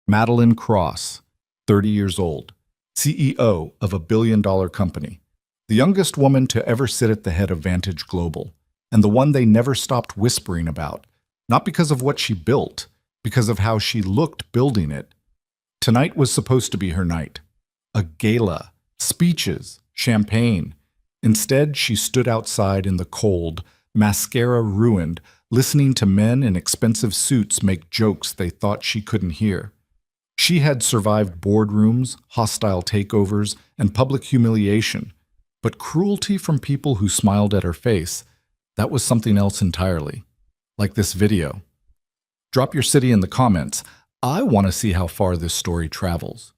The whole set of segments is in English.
Madeline Cross, 30 years old, CEO of a billion-dollar company, the youngest woman to ever sit at the head of Vantage Global, and the one they never stopped whispering about, not because of what she built, because of how she looked building it. Tonight was supposed to be her night. A gala, speeches, champagne. Instead, she stood outside in the cold, mascara ruined, listening to men in expensive suits make jokes they thought she couldn't hear. She had survived boardrooms, hostile takeovers, and public humiliation, but cruelty from people who smiled at her face, that was something else entirely. Like this video. Drop your city in the comments. I want to see how far this story travels.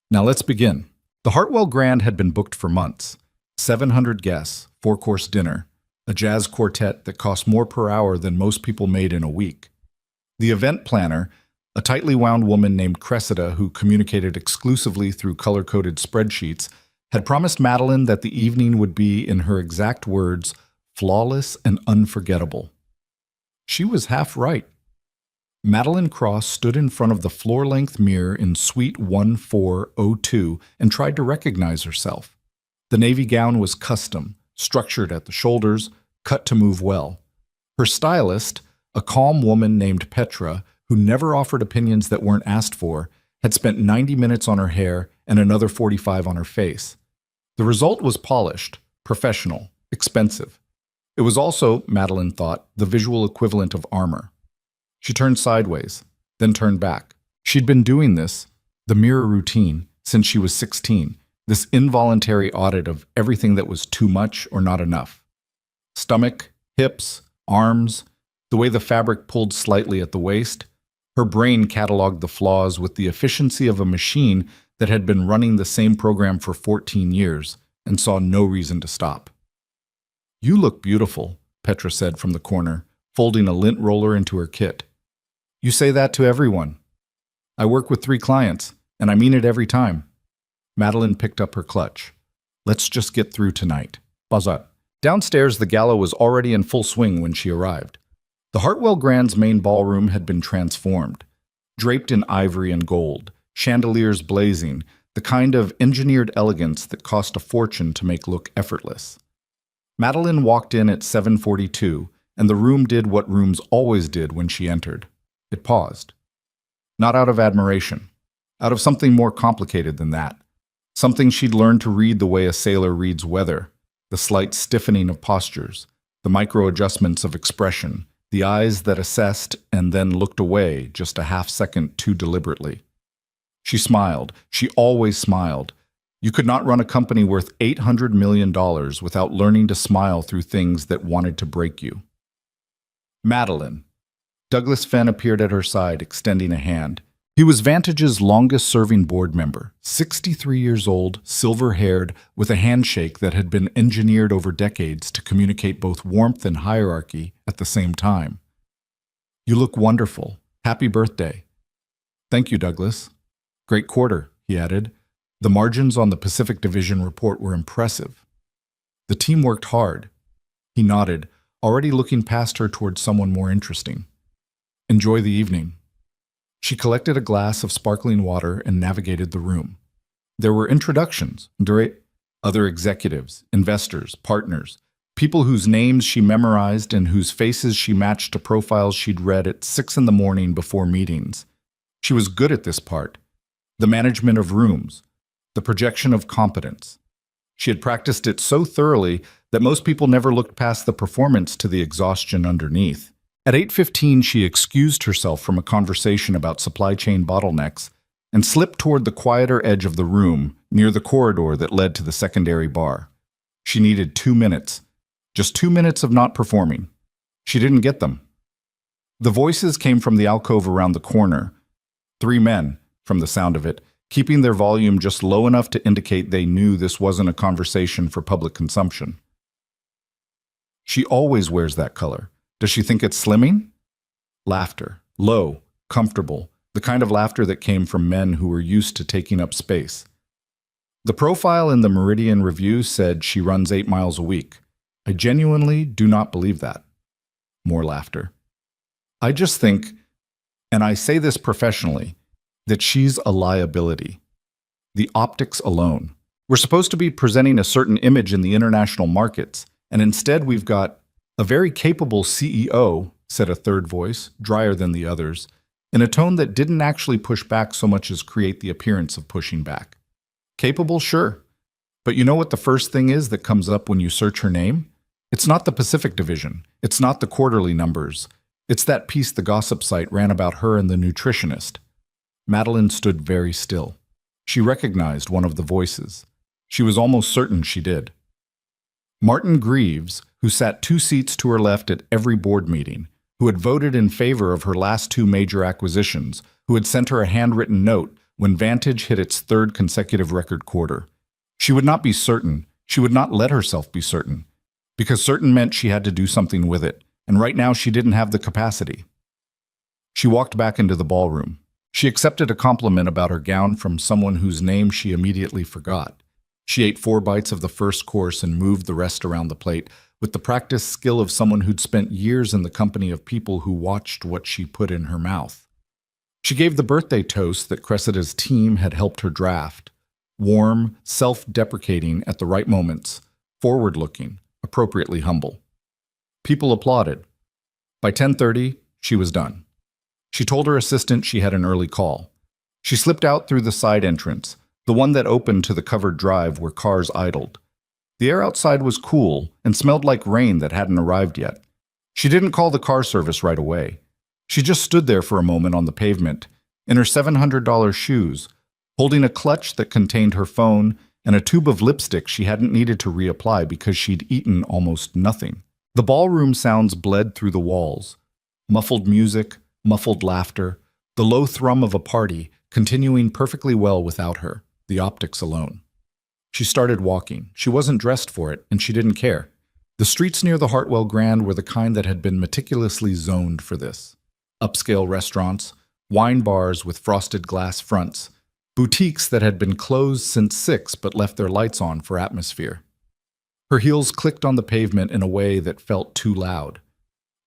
Now let's begin. The Hartwell Grand had been booked for months. 700 guests, 4-course dinner, a jazz quartet that cost more per hour than most people made in a week. The event planner, a tightly wound woman named Cressida who communicated exclusively through color-coded spreadsheets, had promised Madeline that the evening would be, in her exact words, flawless and unforgettable. She was half right. Madeline Cross stood in front of the floor-length mirror in Suite 1402 and tried to recognize herself. The navy gown was custom, structured at the shoulders, cut to move well. Her stylist, a calm woman named Petra, who never offered opinions that weren't asked for, had spent 90 minutes on her hair and another 45 on her face. The result was polished, professional, expensive. It was also, Madeline thought, the visual equivalent of armor. She turned sideways, then turned back. She'd been doing this, the mirror routine, since she was 16, this involuntary audit of everything that was too much or not enough. Stomach, hips, arms, the way the fabric pulled slightly at the waist. Her brain cataloged the flaws with the efficiency of a machine that had been running the same program for 14 years and saw no reason to stop. "You look beautiful," Petra said from the corner, folding a lint roller into her kit. "You say that to everyone. I work with 3 clients, and I mean it every time." Madeline picked up her clutch. "Let's just get through tonight." Buzz. Downstairs, the gala was already in full swing when she arrived. The Hartwell Grand's main ballroom had been transformed. Draped in ivory and gold, chandeliers blazing, the kind of engineered elegance that cost a fortune to make look effortless. Madeline walked in at 7:42, and the room did what rooms always did when she entered. It paused. Not out of admiration. Out of something more complicated than that. Something she'd learned to read the way a sailor reads weather, the slight stiffening of postures, the micro-adjustments of expression, the eyes that assessed and then looked away just a half-second too deliberately. She smiled. She always smiled. You could not run a company worth $800 million without learning to smile through things that wanted to break you. Madeline. Douglas Fenn appeared at her side, extending a hand. He was Vantage's longest-serving board member, 63 years old, silver-haired, with a handshake that had been engineered over decades to communicate both warmth and hierarchy at the same time. "You look wonderful. Happy birthday." "Thank you, Douglas." "Great quarter," he added. The margins on the Pacific Division report were impressive. "The team worked hard." He nodded, already looking past her toward someone more interesting. "Enjoy the evening." She collected a glass of sparkling water and navigated the room. There were introductions, other executives, investors, partners, people whose names she memorized and whose faces she matched to profiles she'd read at 6 in the morning before meetings. She was good at this part. The management of rooms, the projection of competence. She had practiced it so thoroughly that most people never looked past the performance to the exhaustion underneath. At 8:15, she excused herself from a conversation about supply chain bottlenecks and slipped toward the quieter edge of the room near the corridor that led to the secondary bar. She needed 2 minutes. Just 2 minutes of not performing. She didn't get them. The voices came from the alcove around the corner. 3 men, from the sound of it, keeping their volume just low enough to indicate they knew this wasn't a conversation for public consumption. "She always wears that color. Does she think it's slimming?" Laughter. Low, comfortable, the kind of laughter that came from men who were used to taking up space. The profile in the Meridian Review said she runs 8 miles a week. I genuinely do not believe that. More laughter. I just think, and I say this professionally, that she's a liability. The optics alone. We're supposed to be presenting a certain image in the international markets, and instead we've got a very capable CEO, said a third voice, drier than the others, in a tone that didn't actually push back so much as create the appearance of pushing back. Capable, sure. But you know what the first thing is that comes up when you search her name? It's not the Pacific Division. It's not the quarterly numbers. It's that piece the gossip site ran about her and the nutritionist. Madeline stood very still. She recognized one of the voices. She was almost certain she did. Martin Greaves, who sat 2 seats to her left at every board meeting, who had voted in favor of her last 2 major acquisitions, who had sent her a handwritten note when Vantage hit its 3rd consecutive record quarter. She would not be certain. She would not let herself be certain. Because certain meant she had to do something with it, and right now she didn't have the capacity. She walked back into the ballroom. She accepted a compliment about her gown from someone whose name she immediately forgot. She ate 4 bites of the first course and moved the rest around the plate with the practiced skill of someone who'd spent years in the company of people who watched what she put in her mouth. She gave the birthday toast that Cressida's team had helped her draft. Warm, self-deprecating at the right moments, forward-looking, appropriately humble. People applauded. By 10:30, she was done. She told her assistant she had an early call. She slipped out through the side entrance, the one that opened to the covered drive where cars idled. The air outside was cool and smelled like rain that hadn't arrived yet. She didn't call the car service right away. She just stood there for a moment on the pavement, in her $700 shoes, holding a clutch that contained her phone and a tube of lipstick she hadn't needed to reapply because she'd eaten almost nothing. The ballroom sounds bled through the walls. Muffled music, muffled laughter, the low thrum of a party continuing perfectly well without her, the optics alone. She started walking. She wasn't dressed for it, and she didn't care. The streets near the Hartwell Grand were the kind that had been meticulously zoned for this. Upscale restaurants, wine bars with frosted glass fronts, boutiques that had been closed since 6 but left their lights on for atmosphere. Her heels clicked on the pavement in a way that felt too loud.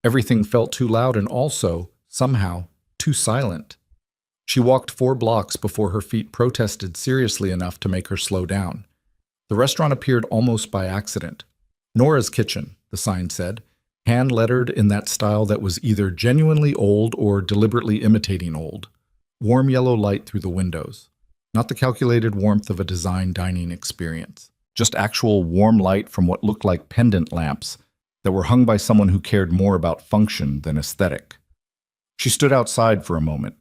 Everything felt too loud and also, somehow, too silent. She walked 4 blocks before her feet protested seriously enough to make her slow down. The restaurant appeared almost by accident. Nora's Kitchen, the sign said, hand-lettered in that style that was either genuinely old or deliberately imitating old. Warm yellow light through the windows. Not the calculated warmth of a design dining experience. Just actual warm light from what looked like pendant lamps that were hung by someone who cared more about function than aesthetic. She stood outside for a moment.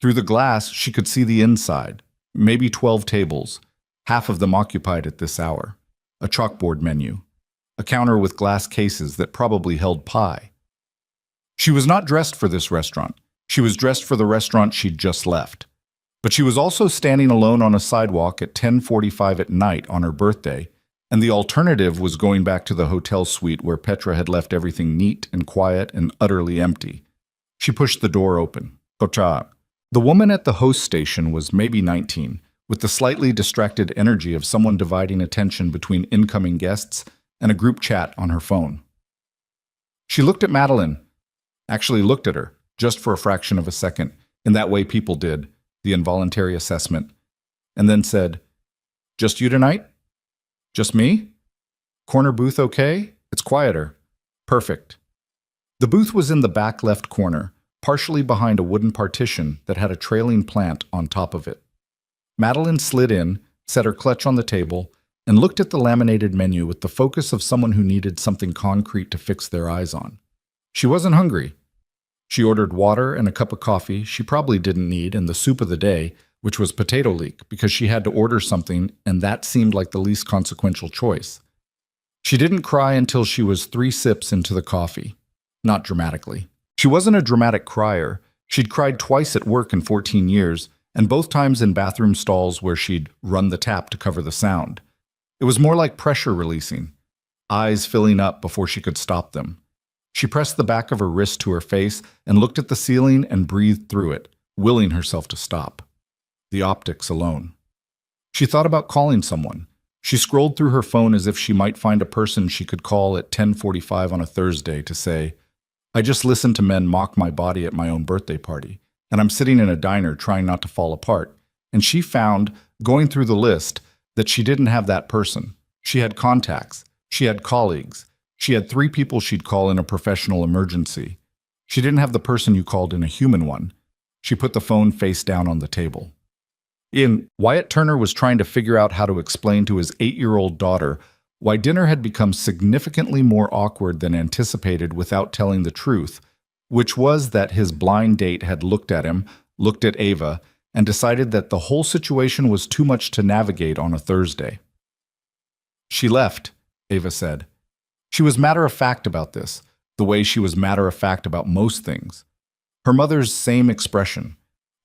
Through the glass, she could see the inside, maybe 12 tables, half of them occupied at this hour. A chalkboard menu. A counter with glass cases that probably held pie. She was not dressed for this restaurant. She was dressed for the restaurant she'd just left. But she was also standing alone on a sidewalk at 10:45 at night on her birthday, and the alternative was going back to the hotel suite where Petra had left everything neat and quiet and utterly empty. She pushed the door open. Kocha. The woman at the host station was maybe 19, with the slightly distracted energy of someone dividing attention between incoming guests and a group chat on her phone. She looked at Madeline, actually looked at her, just for a fraction of a second, in that way people did, the involuntary assessment, and then said, "Just you tonight? Just me? Corner booth okay? It's quieter. Perfect." The booth was in the back left corner, partially behind a wooden partition that had a trailing plant on top of it. Madeline slid in, set her clutch on the table, and looked at the laminated menu with the focus of someone who needed something concrete to fix their eyes on. She wasn't hungry. She ordered water and a cup of coffee she probably didn't need and the soup of the day, which was potato leek, because she had to order something and that seemed like the least consequential choice. She didn't cry until she was 3 sips into the coffee. Not dramatically. She wasn't a dramatic crier. She'd cried twice at work in 14 years, and both times in bathroom stalls where she'd run the tap to cover the sound. It was more like pressure releasing, eyes filling up before she could stop them. She pressed the back of her wrist to her face and looked at the ceiling and breathed through it, willing herself to stop. The optics alone. She thought about calling someone. She scrolled through her phone as if she might find a person she could call at 10:45 on a Thursday to say, "I just listened to men mock my body at my own birthday party, and I'm sitting in a diner trying not to fall apart. And she found, going through the list, that she didn't have that person. She had contacts. She had colleagues. She had 3 people she'd call in a professional emergency. She didn't have the person you called in a human one. She put the phone face down on the table. Wyatt Turner was trying to figure out how to explain to his 8-year-old daughter why dinner had become significantly more awkward than anticipated without telling the truth, which was that his blind date had looked at him, looked at Ava, and decided that the whole situation was too much to navigate on a Thursday. She left, Ava said. She was matter-of-fact about this, the way she was matter-of-fact about most things. Her mother's same expression,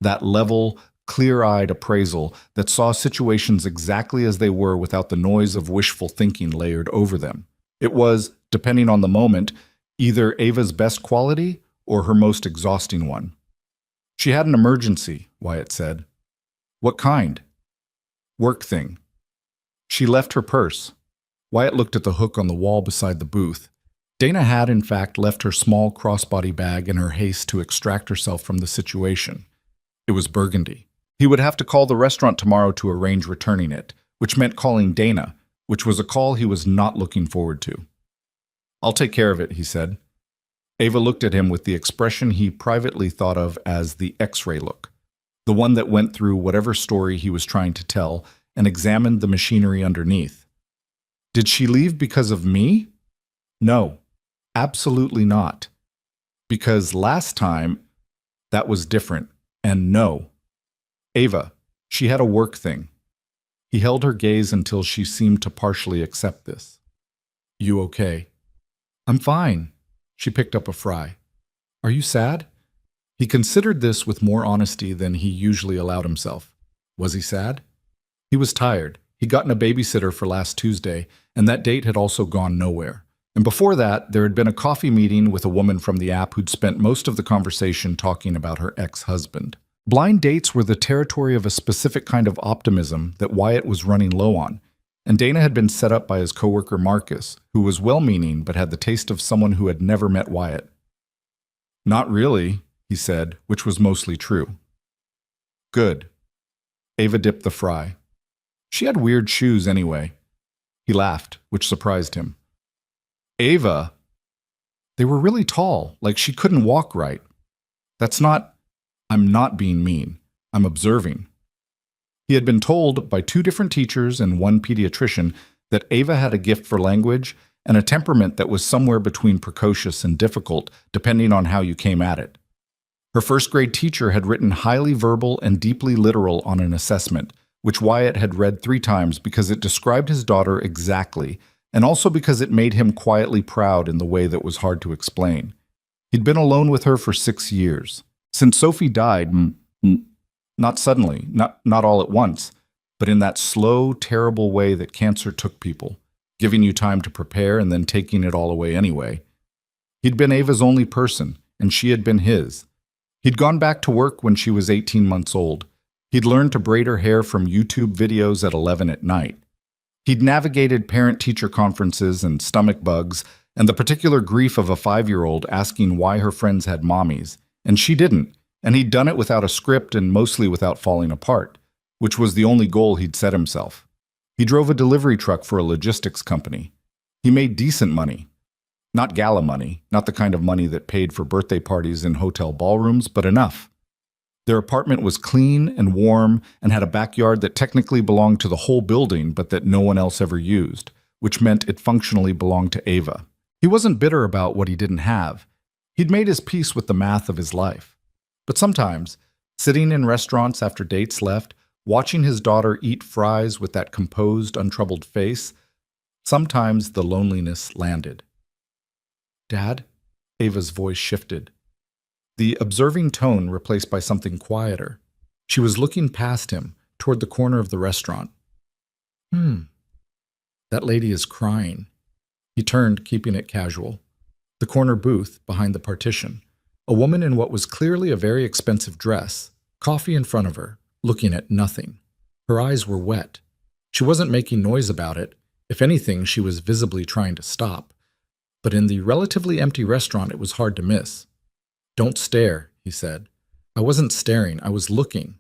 that level, clear-eyed appraisal that saw situations exactly as they were without the noise of wishful thinking layered over them. It was, depending on the moment, either Ava's best quality or her most exhausting one. She had an emergency, Wyatt said. What kind? Work thing. She left her purse. Wyatt looked at the hook on the wall beside the booth. Dana had, in fact, left her small crossbody bag in her haste to extract herself from the situation. It was burgundy. He would have to call the restaurant tomorrow to arrange returning it, which meant calling Dana, which was a call he was not looking forward to. I'll take care of it, he said. Ava looked at him with the expression he privately thought of as the X-ray look, the one that went through whatever story he was trying to tell and examined the machinery underneath. Did she leave because of me? No, absolutely not. Because last time, that was different, and no. Ava, she had a work thing. He held her gaze until she seemed to partially accept this. You okay? I'm fine. She picked up a fry. Are you sad? He considered this with more honesty than he usually allowed himself. Was he sad? He was tired. He'd gotten a babysitter for last Tuesday, and that date had also gone nowhere. And before that, there had been a coffee meeting with a woman from the app who'd spent most of the conversation talking about her ex-husband. Blind dates were the territory of a specific kind of optimism that Wyatt was running low on, and Dana had been set up by his coworker Marcus, who was well-meaning but had the taste of someone who had never met Wyatt. Not really, he said, which was mostly true. Good. Ava dipped the fry. She had weird shoes anyway. He laughed, which surprised him. Ava? They were really tall, like she couldn't walk right. I'm not being mean. I'm observing. He had been told by 2 different teachers and 1 pediatrician that Ava had a gift for language and a temperament that was somewhere between precocious and difficult, depending on how you came at it. Her first-grade teacher had written highly verbal and deeply literal on an assessment, which Wyatt had read 3 times because it described his daughter exactly, and also because it made him quietly proud in the way that was hard to explain. He'd been alone with her for 6 years. Since Sophie died, not suddenly, not all at once, but in that slow, terrible way that cancer took people, giving you time to prepare and then taking it all away anyway. He'd been Ava's only person, and she had been his. He'd gone back to work when she was 18 months old. He'd learned to braid her hair from YouTube videos at 11 at night. He'd navigated parent-teacher conferences and stomach bugs and the particular grief of a 5-year-old asking why her friends had mommies, and she didn't, and he'd done it without a script and mostly without falling apart, which was the only goal he'd set himself. He drove a delivery truck for a logistics company. He made decent money. Not gala money, not the kind of money that paid for birthday parties in hotel ballrooms, but enough. Their apartment was clean and warm and had a backyard that technically belonged to the whole building but that no one else ever used, which meant it functionally belonged to Ava. He wasn't bitter about what he didn't have. He'd made his peace with the math of his life. But sometimes, sitting in restaurants after dates left, watching his daughter eat fries with that composed, untroubled face, sometimes the loneliness landed. Dad? Ava's voice shifted. The observing tone replaced by something quieter. She was looking past him, toward the corner of the restaurant. That lady is crying. He turned, keeping it casual. The corner booth, behind the partition. A woman in what was clearly a very expensive dress, coffee in front of her, looking at nothing. Her eyes were wet. She wasn't making noise about it. If anything, she was visibly trying to stop. But in the relatively empty restaurant, it was hard to miss. Don't stare, he said. I wasn't staring, I was looking.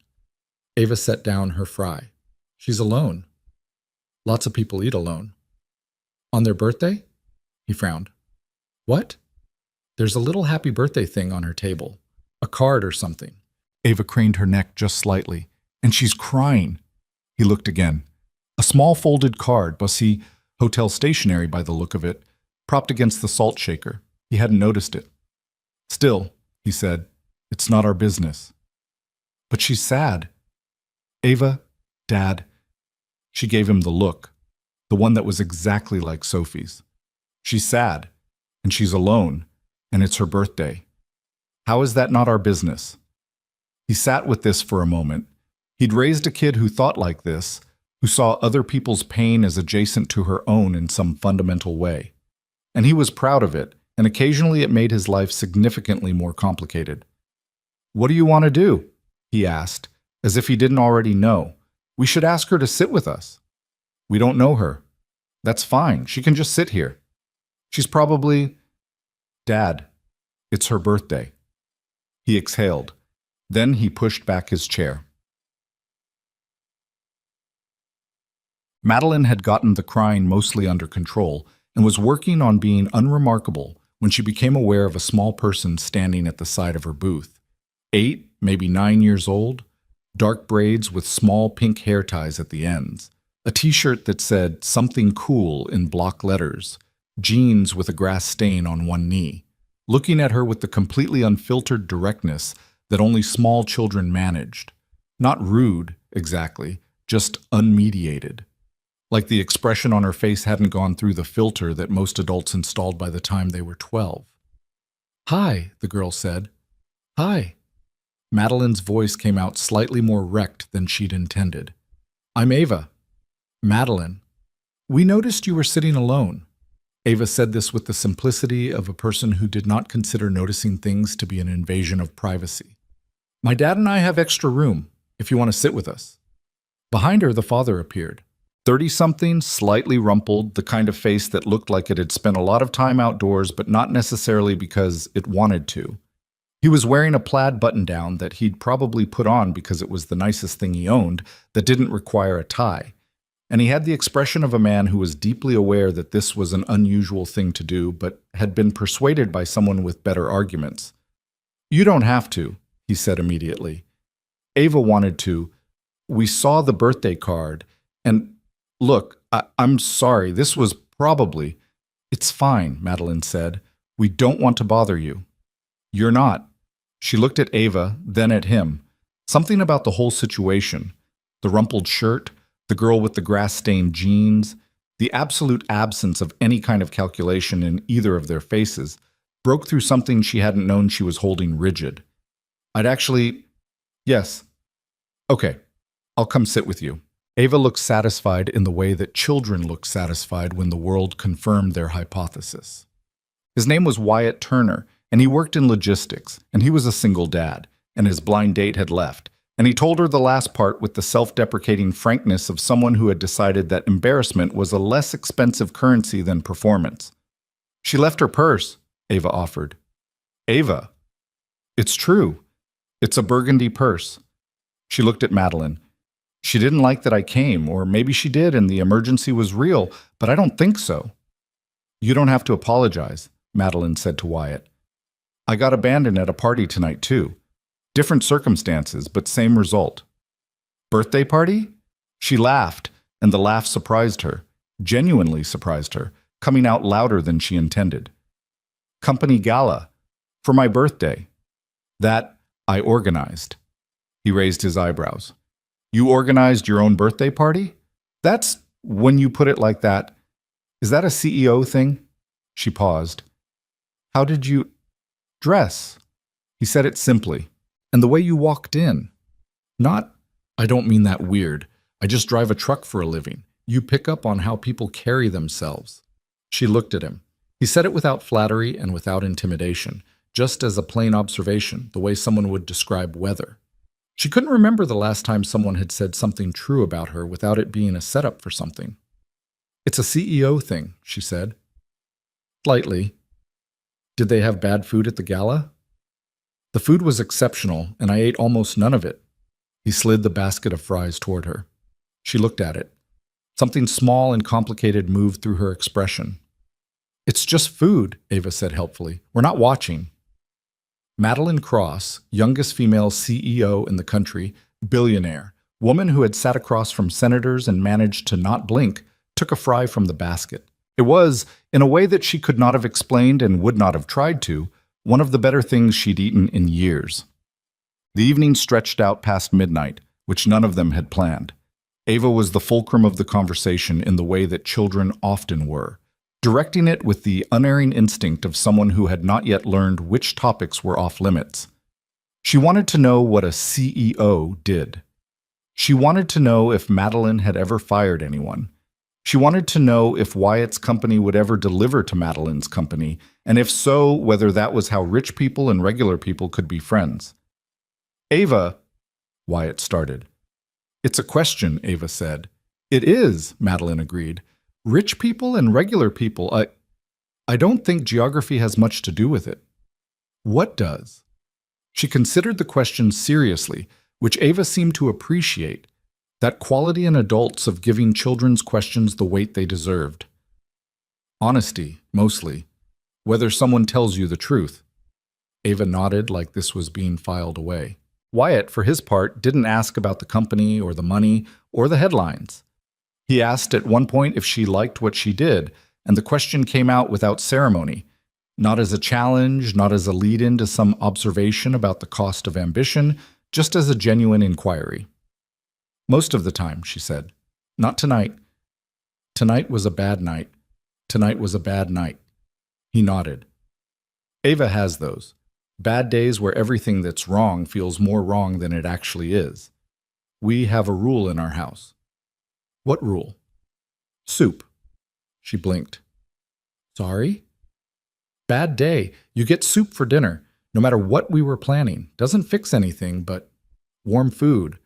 Ava set down her fry. She's alone. Lots of people eat alone. On their birthday? He frowned. What? There's a little happy birthday thing on her table. A card or something. Ava craned her neck just slightly. And she's crying. He looked again. A small folded card, Bussy, hotel stationery by the look of it, propped against the salt shaker. He hadn't noticed it. Still, he said, it's not our business. But she's sad. Ava, Dad. She gave him the look, the one that was exactly like Sophie's. She's sad, and she's alone, and it's her birthday. How is that not our business? He sat with this for a moment. He'd raised a kid who thought like this, who saw other people's pain as adjacent to her own in some fundamental way. And he was proud of it, and occasionally it made his life significantly more complicated. What do you want to do? He asked, as if he didn't already know. We should ask her to sit with us. We don't know her. That's fine. She can just sit here. She's probably... Dad, it's her birthday. He exhaled. Then he pushed back his chair. Madeline had gotten the crying mostly under control and was working on being unremarkable when she became aware of a small person standing at the side of her booth. 8, maybe 9 years old, dark braids with small pink hair ties at the ends, a t-shirt that said something cool in block letters, jeans with a grass stain on one knee, looking at her with the completely unfiltered directness that only small children managed. Not rude, exactly, just unmediated. Like the expression on her face hadn't gone through the filter that most adults installed by the time they were 12. Hi, the girl said. Hi. Madeline's voice came out slightly more wrecked than she'd intended. I'm Ava. Madeline. We noticed you were sitting alone. Ava said this with the simplicity of a person who did not consider noticing things to be an invasion of privacy. My dad and I have extra room, if you want to sit with us. Behind her, the father appeared. 30-something, slightly rumpled, the kind of face that looked like it had spent a lot of time outdoors, but not necessarily because it wanted to. He was wearing a plaid button-down that he'd probably put on because it was the nicest thing he owned that didn't require a tie. And he had the expression of a man who was deeply aware that this was an unusual thing to do, but had been persuaded by someone with better arguments. You don't have to, he said immediately. Ava wanted to. We saw the birthday card, and look, I'm sorry, this was probably... It's fine, Madeline said. We don't want to bother you. You're not. She looked at Ava, then at him. Something about the whole situation, the rumpled shirt, the girl with the grass-stained jeans, the absolute absence of any kind of calculation in either of their faces, broke through something she hadn't known she was holding rigid. Yes. Okay, I'll come sit with you. Ava looked satisfied in the way that children look satisfied when the world confirmed their hypothesis. His name was Wyatt Turner, and he worked in logistics, and he was a single dad, and his blind date had left, and he told her the last part with the self-deprecating frankness of someone who had decided that embarrassment was a less expensive currency than performance. She left her purse, Ava offered. Ava. It's true. It's a burgundy purse. She looked at Madeline. She didn't like that I came, or maybe she did and the emergency was real, but I don't think so. You don't have to apologize, Madeline said to Wyatt. I got abandoned at a party tonight, too. Different circumstances, but same result. Birthday party? She laughed, and the laugh surprised her, genuinely surprised her, coming out louder than she intended. Company gala. For my birthday. That I organized. He raised his eyebrows. You organized your own birthday party? That's, when you put it like that, is that a CEO thing? She paused. How did you dress? He said it simply. And the way you walked in. Not, I don't mean that weird. I just drive a truck for a living. You pick up on how people carry themselves. She looked at him. He said it without flattery and without intimidation, just as a plain observation, the way someone would describe weather. She couldn't remember the last time someone had said something true about her without it being a setup for something. It's a CEO thing, she said. Slightly. Did they have bad food at the gala? The food was exceptional, and I ate almost none of it. He slid the basket of fries toward her. She looked at it. Something small and complicated moved through her expression. It's just food, Ava said helpfully. We're not watching. Madeline Cross, youngest female CEO in the country, billionaire, woman who had sat across from senators and managed to not blink, took a fry from the basket. It was, in a way that she could not have explained and would not have tried to, one of the better things she'd eaten in years. The evening stretched out past midnight, which none of them had planned. Ava was the fulcrum of the conversation in the way that children often were, directing it with the unerring instinct of someone who had not yet learned which topics were off limits. She wanted to know what a CEO did. She wanted to know if Madeline had ever fired anyone. She wanted to know if Wyatt's company would ever deliver to Madeline's company, and if so, whether that was how rich people and regular people could be friends. Ava, Wyatt started. It's a question, Ava said. It is, Madeline agreed. Rich people and regular people, I don't think geography has much to do with it. What does? She considered the question seriously, which Ava seemed to appreciate, that quality in adults of giving children's questions the weight they deserved. Honesty, mostly. Whether someone tells you the truth. Ava nodded like this was being filed away. Wyatt, for his part, didn't ask about the company or the money or the headlines. He asked at one point if she liked what she did, and the question came out without ceremony, not as a challenge, not as a lead-in to some observation about the cost of ambition, just as a genuine inquiry. Most of the time, she said. Not tonight. Tonight was a bad night. Tonight was a bad night. He nodded. Ava has those. Bad days where everything that's wrong feels more wrong than it actually is. We have a rule in our house. What rule? Soup. She blinked. Sorry? Bad day. You get soup for dinner, no matter what we were planning. Doesn't fix anything, but warm food.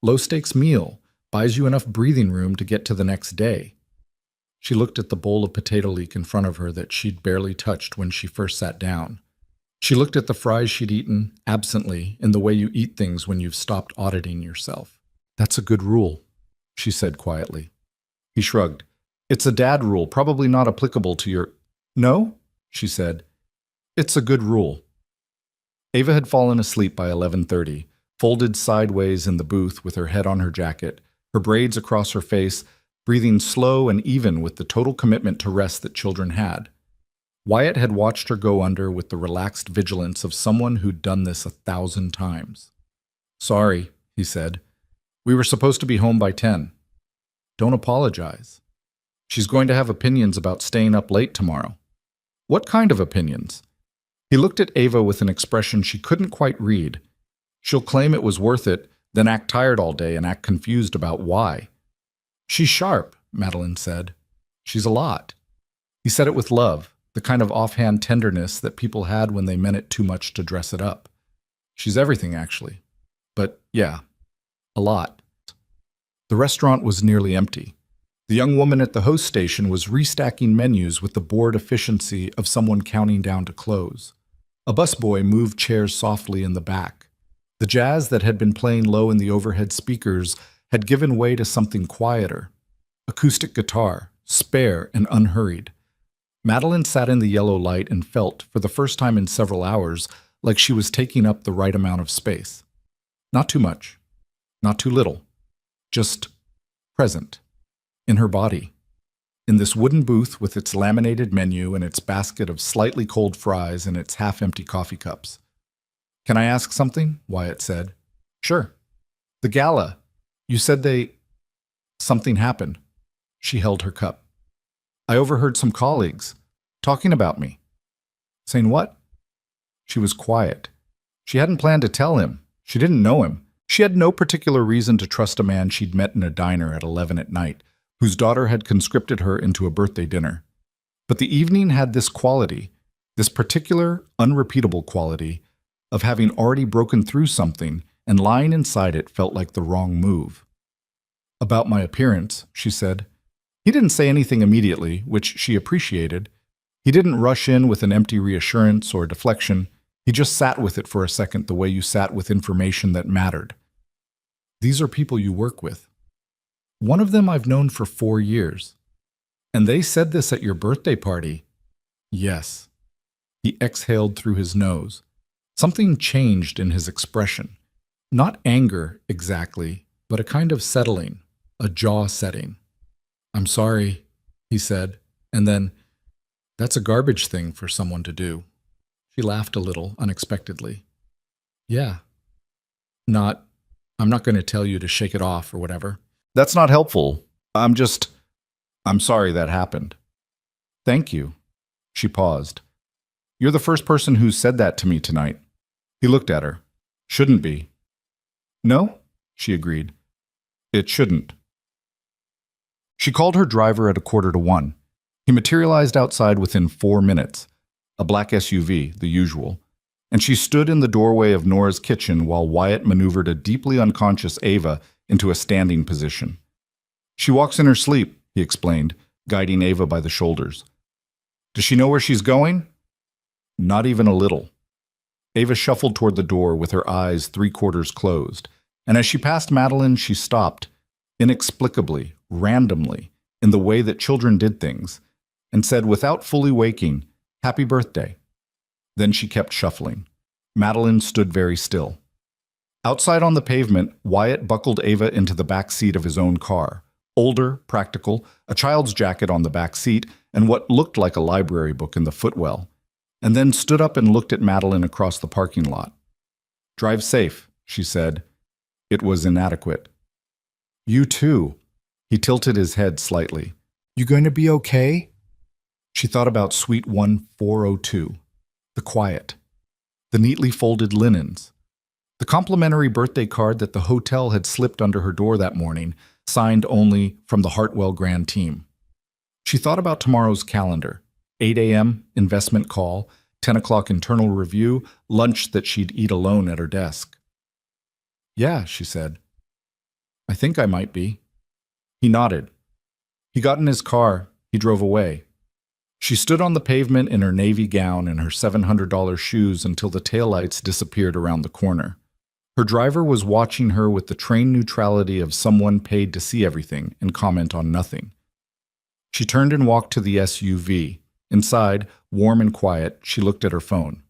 Low-stakes meal. Buys you enough breathing room to get to the next day. She looked at the bowl of potato leek in front of her that she'd barely touched when she first sat down. She looked at the fries she'd eaten, absently, in the way you eat things when you've stopped auditing yourself. That's a good rule, she said quietly. He shrugged. It's a dad rule, probably not applicable to your... No, she said. It's a good rule. Ava had fallen asleep by 11:30, folded sideways in the booth with her head on her jacket, her braids across her face, breathing slow and even with the total commitment to rest that children had. Wyatt had watched her go under with the relaxed vigilance of someone who'd done this 1,000 times. Sorry, he said. We were supposed to be home by 10. Don't apologize. She's going to have opinions about staying up late tomorrow. What kind of opinions? He looked at Ava with an expression she couldn't quite read. She'll claim it was worth it, then act tired all day and act confused about why. She's sharp, Madeline said. She's a lot. He said it with love, the kind of offhand tenderness that people had when they meant it too much to dress it up. She's everything, actually. But, yeah, a lot. The restaurant was nearly empty. The young woman at the host station was restacking menus with the bored efficiency of someone counting down to close. A busboy moved chairs softly in the back. The jazz that had been playing low in the overhead speakers had given way to something quieter. Acoustic guitar, spare and unhurried. Madeline sat in the yellow light and felt, for the first time in several hours, like she was taking up the right amount of space. Not too much. Not too little. Just present. In her body. In this wooden booth with its laminated menu and its basket of slightly cold fries and its half-empty coffee cups. Can I ask something? Wyatt said. Sure. The gala. You said something happened. She held her cup. I overheard some colleagues talking about me. Saying what? She was quiet. She hadn't planned to tell him. She didn't know him. She had no particular reason to trust a man she'd met in a diner at 11 at night, whose daughter had conscripted her into a birthday dinner. But the evening had this quality, this particular, unrepeatable quality, of having already broken through something, and lying inside it felt like the wrong move. About my appearance, she said. He didn't say anything immediately, which she appreciated. He didn't rush in with an empty reassurance or deflection. He just sat with it for a second the way you sat with information that mattered. These are people you work with. One of them I've known for 4 years. And they said this at your birthday party. Yes. He exhaled through his nose. Something changed in his expression. Not anger, exactly, but a kind of settling, a jaw setting. I'm sorry, he said, and then, that's a garbage thing for someone to do. She laughed a little, unexpectedly. Yeah. I'm not going to tell you to shake it off or whatever. That's not helpful. I'm sorry that happened. Thank you. She paused. You're the first person who's said that to me tonight. He looked at her. Shouldn't be. No, she agreed. It shouldn't. She called her driver at 1:45. He materialized outside within 4 minutes, a black SUV, the usual, and she stood in the doorway of Nora's kitchen while Wyatt maneuvered a deeply unconscious Ava into a standing position. She walks in her sleep, he explained, guiding Ava by the shoulders. Does she know where she's going? Not even a little. Ava shuffled toward the door with her eyes 3/4 closed, and as she passed Madeline, she stopped, inexplicably, randomly, in the way that children did things, and said without fully waking, Happy birthday. Then she kept shuffling. Madeline stood very still. Outside on the pavement, Wyatt buckled Ava into the back seat of his own car. Older, practical, a child's jacket on the back seat, and what looked like a library book in the footwell, and then stood up and looked at Madeline across the parking lot. Drive safe, she said. It was inadequate. You too. He tilted his head slightly. You going to be okay? She thought about Suite 1402, the quiet, the neatly folded linens, the complimentary birthday card that the hotel had slipped under her door that morning, signed only from the Hartwell Grand team. She thought about tomorrow's calendar, 8 a.m. investment call, 10 o'clock internal review, lunch that she'd eat alone at her desk. Yeah, she said. I think I might be. He nodded. He got in his car. He drove away. She stood on the pavement in her navy gown and her $700 shoes until the taillights disappeared around the corner. Her driver was watching her with the trained neutrality of someone paid to see everything and comment on nothing. She turned and walked to the SUV. Inside, warm and quiet, she looked at her phone.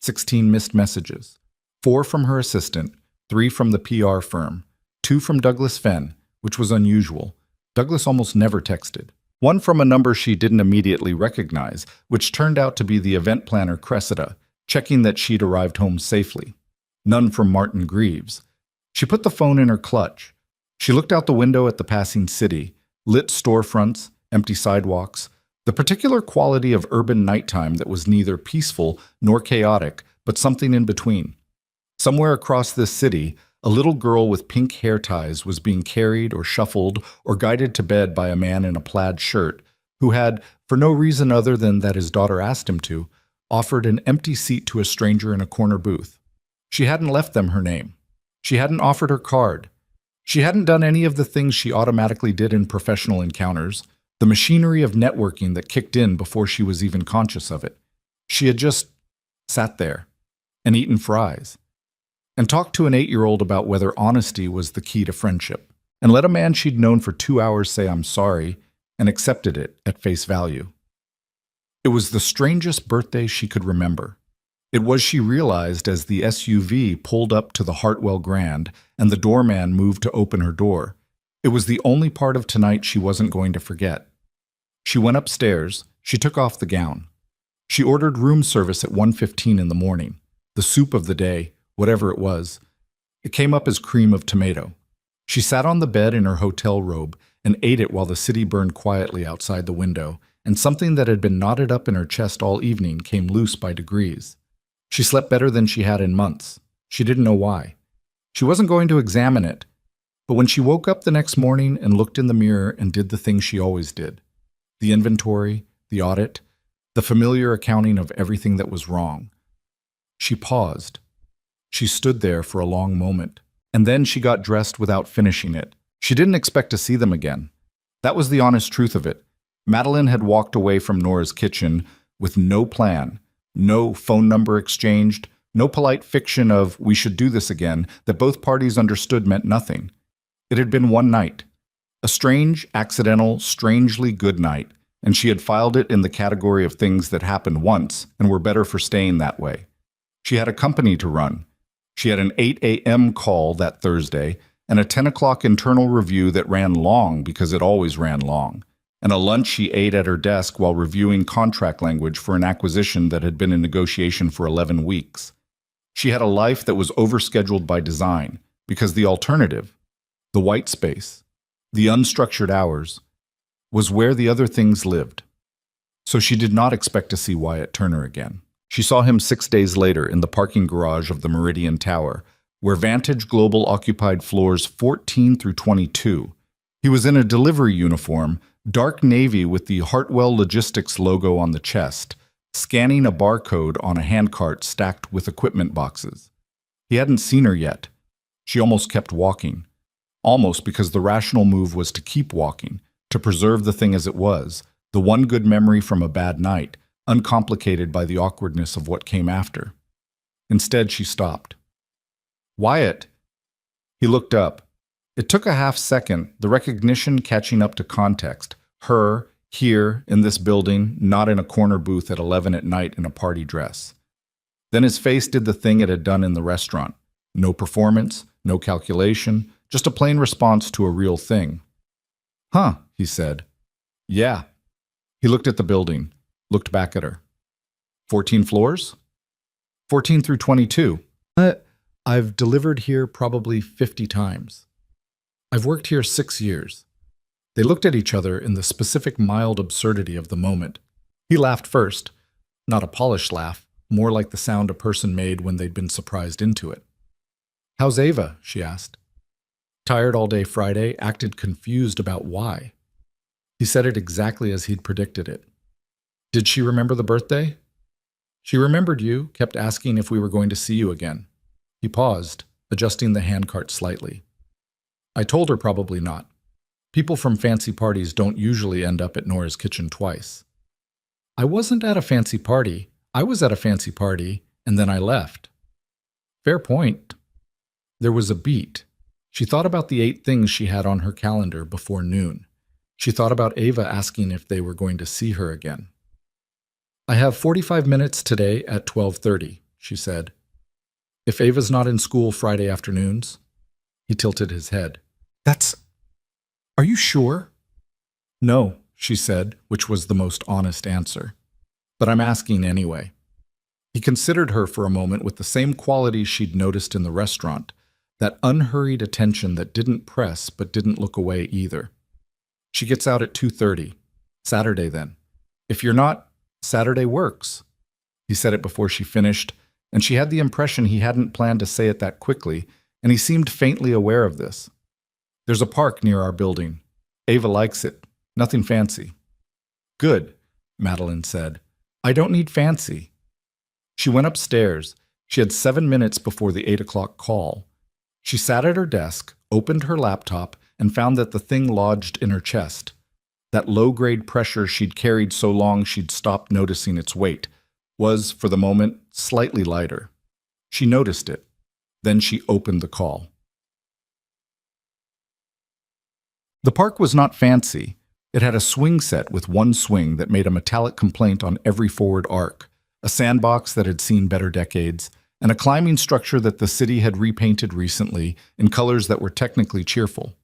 16 missed messages. 4 from her assistant, 3 from the PR firm, 2 from Douglas Fenn, which was unusual. Douglas almost never texted. 1 from a number she didn't immediately recognize, which turned out to be the event planner Cressida, checking that she'd arrived home safely. None from Martin Greaves. She put the phone in her clutch. She looked out the window at the passing city, lit storefronts, empty sidewalks, the particular quality of urban nighttime that was neither peaceful nor chaotic, but something in between. Somewhere across this city, a little girl with pink hair ties was being carried or shuffled or guided to bed by a man in a plaid shirt who had, for no reason other than that his daughter asked him to, offered an empty seat to a stranger in a corner booth. She hadn't left them her name. She hadn't offered her card. She hadn't done any of the things she automatically did in professional encounters, the machinery of networking that kicked in before she was even conscious of it. She had just sat there and eaten fries and talked to an 8-year-old about whether honesty was the key to friendship, and let a man she'd known for 2 hours say I'm sorry, and accepted it at face value. It was the strangest birthday she could remember. It was, she realized, as the SUV pulled up to the Hartwell Grand and the doorman moved to open her door. It was the only part of tonight she wasn't going to forget. She went upstairs. She took off the gown. She ordered room service at 1:15 in the morning, the soup of the day, whatever it was. It came up as cream of tomato. She sat on the bed in her hotel robe and ate it while the city burned quietly outside the window, and something that had been knotted up in her chest all evening came loose by degrees. She slept better than she had in months. She didn't know why. She wasn't going to examine it. But when she woke up the next morning and looked in the mirror and did the thing she always did, the inventory, the audit, the familiar accounting of everything that was wrong, she paused. She stood there for a long moment, and then she got dressed without finishing it. She didn't expect to see them again. That was the honest truth of it. Madeline had walked away from Nora's kitchen with no plan, no phone number exchanged, No polite fiction of "we should do this again" that both parties understood meant nothing. It had been one night. A strange, accidental, strangely good night, and she had filed it in the category of things that happened once and were better for staying that way. She had a company to run. She had an 8 a.m. call that Thursday and a 10 o'clock internal review that ran long because it always ran long, and a lunch she ate at her desk while reviewing contract language for an acquisition that had been in negotiation for 11 weeks. She had a life that was overscheduled by design because the alternative, the white space, the unstructured hours, was where the other things lived. So she did not expect to see Wyatt Turner again. She saw him 6 days later in the parking garage of the Meridian Tower, where Vantage Global occupied floors 14 through 22. He was in a delivery uniform, dark navy with the Hartwell Logistics logo on the chest, scanning a barcode on a handcart stacked with equipment boxes. He hadn't seen her yet. She almost kept walking. Almost because the rational move was to keep walking, to preserve the thing as it was, the one good memory from a bad night, uncomplicated by the awkwardness of what came after. Instead, she stopped. "Wyatt!" He looked up. It took a half-second, the recognition catching up to context. Her, here, in this building, not in a corner booth at 11 at night in a party dress. Then his face did the thing it had done in the restaurant. No performance, no calculation, just a plain response to a real thing. "Huh," he said. "Yeah." He looked at the building, looked back at her. 14 floors? 14 through 22. I've delivered here probably 50 times. I've worked here 6 years. They looked at each other in the specific mild absurdity of the moment. He laughed first, not a polished laugh, more like the sound a person made when they'd been surprised into it. "How's Ava?" she asked. Tired all day Friday, acted confused about why. He said it exactly as he'd predicted it. "Did she remember the birthday?" "She remembered you, kept asking if we were going to see you again." He paused, adjusting the handcart slightly. "I told her probably not. People from fancy parties don't usually end up at Nora's kitchen twice." "I wasn't at a fancy party. I was at a fancy party, and then I left." "Fair point." There was a beat. She thought about the 8 things she had on her calendar before noon. She thought about Ava asking if they were going to see her again. "I have 45 minutes today at 12:30, she said. "If Ava's not in school Friday afternoons?" He tilted his head. Are you sure?" "No," she said, which was the most honest answer. "But I'm asking anyway." He considered her for a moment with the same qualities she'd noticed in the restaurant, that unhurried attention that didn't press but didn't look away either. "She gets out at 2:30. Saturday, then. If you're not, Saturday works." He said it before she finished, and she had the impression he hadn't planned to say it that quickly, and he seemed faintly aware of this. "There's a park near our building. Ava likes it. Nothing fancy." "Good," Madeline said. "I don't need fancy." She went upstairs. She had 7 minutes before the 8 o'clock call. She sat at her desk, opened her laptop, and found that the thing lodged in her chest. That low-grade pressure she'd carried so long she'd stopped noticing its weight was, for the moment, slightly lighter. She noticed it. Then she opened the call. The park was not fancy. It had a swing set with one swing that made a metallic complaint on every forward arc, a sandbox that had seen better decades, and a climbing structure that the city had repainted recently in colors that were technically cheerful.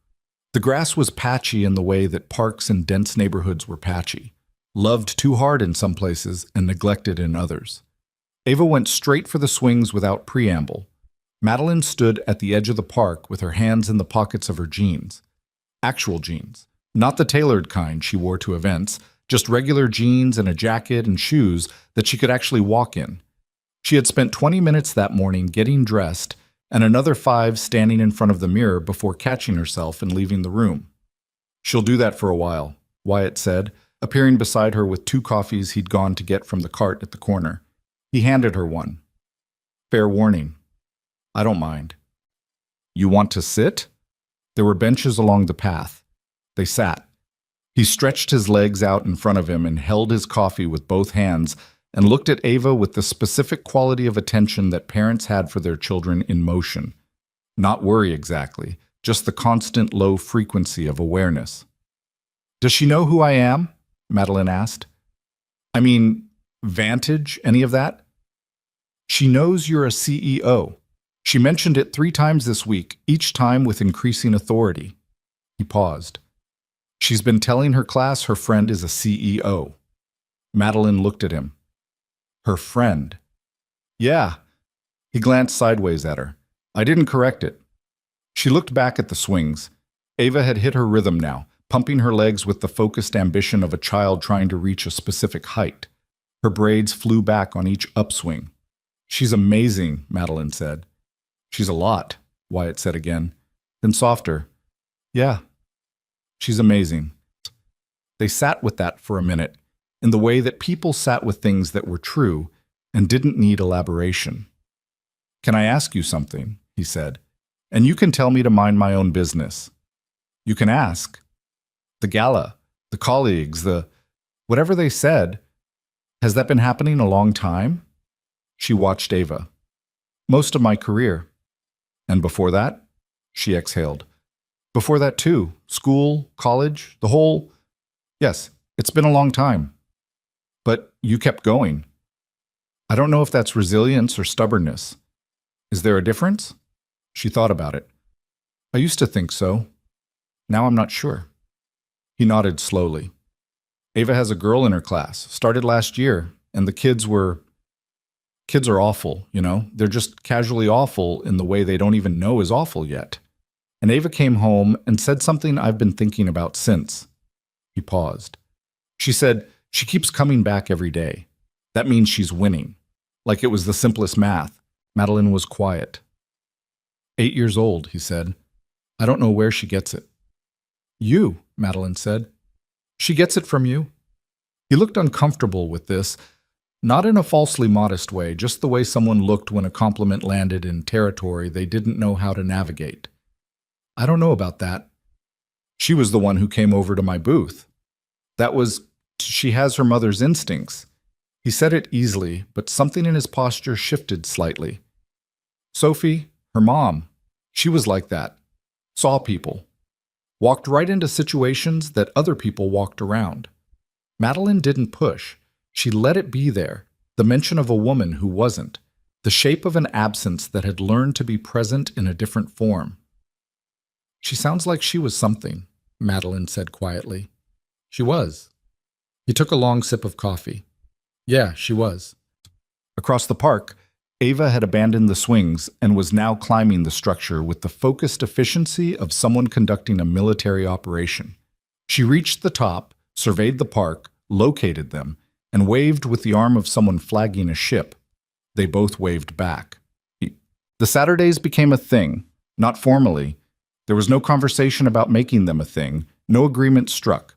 The grass was patchy in the way that parks in dense neighborhoods were patchy, loved too hard in some places and neglected in others. Ava went straight for the swings without preamble. Madeline stood at the edge of the park with her hands in the pockets of her jeans. Actual jeans, not the tailored kind she wore to events, just regular jeans and a jacket and shoes that she could actually walk in. She had spent 20 minutes that morning getting dressed and another 5 standing in front of the mirror before catching herself and leaving the room. "She'll do that for a while," Wyatt said, appearing beside her with 2 coffees he'd gone to get from the cart at the corner. He handed her one. "Fair warning." "I don't mind." "You want to sit?" There were benches along the path. They sat. He stretched his legs out in front of him and held his coffee with both hands and looked at Ava with the specific quality of attention that parents had for their children in motion. Not worry exactly, just the constant low frequency of awareness. "Does she know who I am?" Madeline asked. "I mean, Vantage, any of that?" "She knows you're a CEO. She mentioned it 3 times this week, each time with increasing authority." He paused. "She's been telling her class her friend is a CEO." Madeline looked at him. "Her friend?" "Yeah." He glanced sideways at her. "I didn't correct it." She looked back at the swings. Ava had hit her rhythm now, pumping her legs with the focused ambition of a child trying to reach a specific height. Her braids flew back on each upswing. "She's amazing," Madeline said. "She's a lot," Wyatt said again. Then softer, "Yeah, she's amazing." They sat with that for a minute, in the way that people sat with things that were true and didn't need elaboration. "Can I ask you something?" he said. "And you can tell me to mind my own business." "You can ask." "The gala, the colleagues, whatever they said, has that been happening a long time?" She watched Ava. "Most of my career." "And before that?" She exhaled. "Before that too. School, college, the whole... Yes, it's been a long time." "But you kept going." "I don't know if that's resilience or stubbornness. Is there a difference?" She thought about it. "I used to think so. Now I'm not sure." He nodded slowly. "Ava has a girl in her class, started last year, and the kids are awful, you know? They're just casually awful in the way they don't even know is awful yet. And Ava came home and said something I've been thinking about since." He paused. She said, "She keeps coming back every day. That means she's winning." Like it was the simplest math. Madeline was quiet. 8 years old, he said. "I don't know where she gets it." "You," Madeline said. "She gets it from you." He looked uncomfortable with this, not in a falsely modest way, just the way someone looked when a compliment landed in territory they didn't know how to navigate. "I don't know about that. She was the one who came over to my booth. She has her mother's instincts." He said it easily, but something in his posture shifted slightly. "Sophie, her mom, she was like that. Saw people. Walked right into situations that other people walked around." Madeline didn't push. She let it be there, the mention of a woman who wasn't, the shape of an absence that had learned to be present in a different form. "She sounds like she was something," Madeline said quietly. "She was." He took a long sip of coffee. "Yeah, she was." Across the park, Ava had abandoned the swings and was now climbing the structure with the focused efficiency of someone conducting a military operation. She reached the top, surveyed the park, located them, and waved with the arm of someone flagging a ship. They both waved back. The Saturdays became a thing, not formally. There was no conversation about making them a thing, no agreement struck.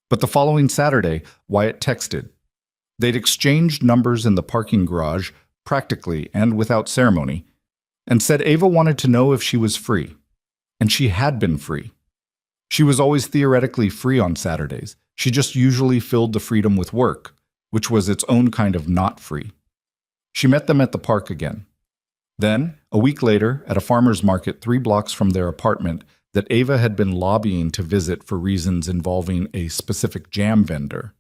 But the following Saturday, Wyatt texted. They'd exchanged numbers in the parking garage, practically and without ceremony, and said Ava wanted to know if she was free. And she had been free. She was always theoretically free on Saturdays. She just usually filled the freedom with work, which was its own kind of not free. She met them at the park again. Then, a week later, at a farmer's market 3 blocks from their apartment that Ava had been lobbying to visit for reasons involving a specific jam vendor.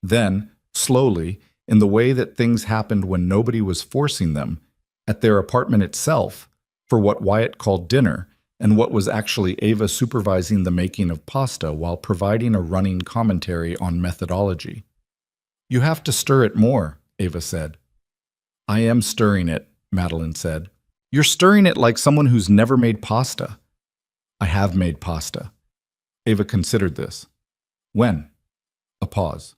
Then, slowly, in the way that things happened when nobody was forcing them, at their apartment itself, for what Wyatt called dinner, and what was actually Ava supervising the making of pasta while providing a running commentary on methodology. "You have to stir it more," Ava said. "I am stirring it," Madeline said. "You're stirring it like someone who's never made pasta." "I have made pasta." Ava considered this. "When?" A pause.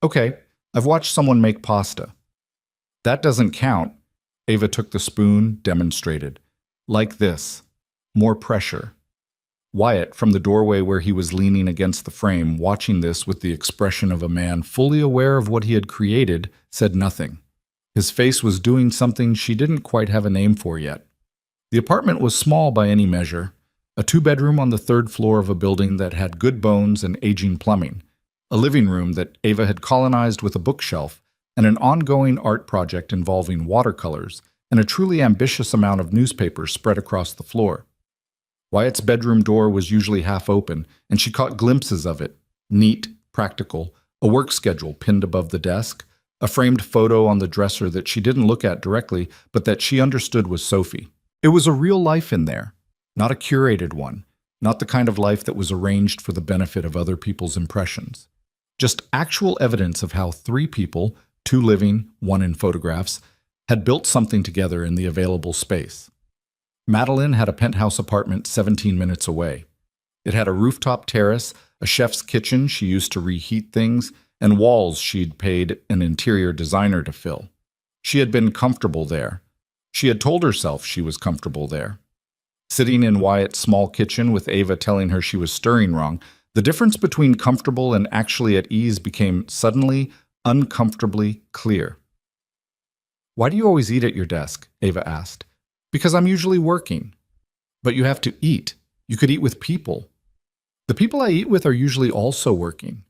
"Okay, I've watched someone make pasta." "That doesn't count." Ava took the spoon, demonstrated. "Like this. More pressure." Wyatt, from the doorway where he was leaning against the frame, watching this with the expression of a man fully aware of what he had created, said nothing. His face was doing something she didn't quite have a name for yet. The apartment was small by any measure, a 2-bedroom on the 3rd floor of a building that had good bones and aging plumbing. a living room that Ava had colonized with a bookshelf, and an ongoing art project involving watercolors and a truly ambitious amount of newspapers spread across the floor. Wyatt's bedroom door was usually half open, and she caught glimpses of it, neat, practical, a work schedule pinned above the desk, a framed photo on the dresser that she didn't look at directly, but that she understood was Sophie. It was a real life in there, not a curated one, not the kind of life that was arranged for the benefit of other people's impressions. Just actual evidence of how three people, two living, one in photographs, had built something together in the available space. Madeline had a penthouse apartment 17 minutes away. It had a rooftop terrace, a chef's kitchen she used to reheat things, and walls she'd paid an interior designer to fill. She had been comfortable there. She had told herself she was comfortable there. Sitting in Wyatt's small kitchen with Ava telling her she was stirring wrong, the difference between comfortable and actually at ease became suddenly, uncomfortably clear. "Why do you always eat at your desk?" Ava asked. "Because I'm usually working." "But you have to eat. You could eat with people." "The people I eat with are usually also working."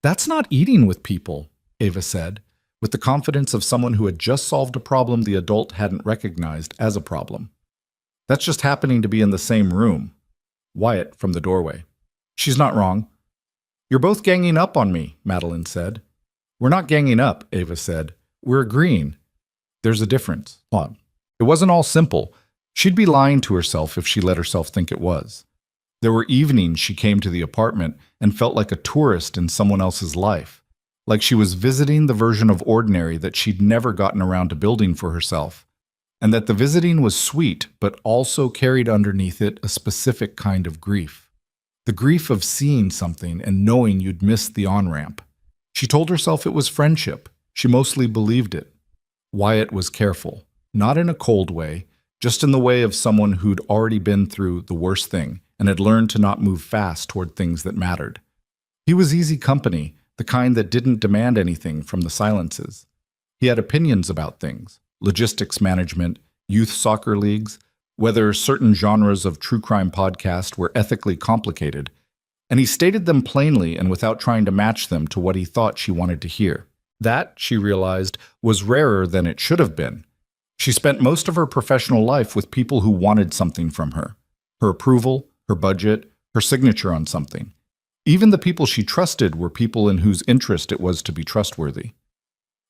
"That's not eating with people," Ava said, with the confidence of someone who had just solved a problem the adult hadn't recognized as a problem. "That's just happening to be in the same room." Wyatt from the doorway. "She's not wrong." "You're both ganging up on me," Madeline said. "We're not ganging up," Ava said. "We're agreeing." "There's a difference." It wasn't all simple. She'd be lying to herself if she let herself think it was. There were evenings she came to the apartment and felt like a tourist in someone else's life, like she was visiting the version of ordinary that she'd never gotten around to building for herself, and that the visiting was sweet but also carried underneath it a specific kind of grief. The grief of seeing something and knowing you'd missed the on-ramp. She told herself it was friendship. She mostly believed it. Wyatt was careful. Not in a cold way, just in the way of someone who'd already been through the worst thing and had learned to not move fast toward things that mattered. He was easy company, the kind that didn't demand anything from the silences. He had opinions about things, logistics management, youth soccer leagues, whether certain genres of true crime podcast were ethically complicated, and he stated them plainly and without trying to match them to what he thought she wanted to hear. That, she realized, was rarer than it should have been. She spent most of her professional life with people who wanted something from her. Her approval, her budget, her signature on something. Even the people she trusted were people in whose interest it was to be trustworthy.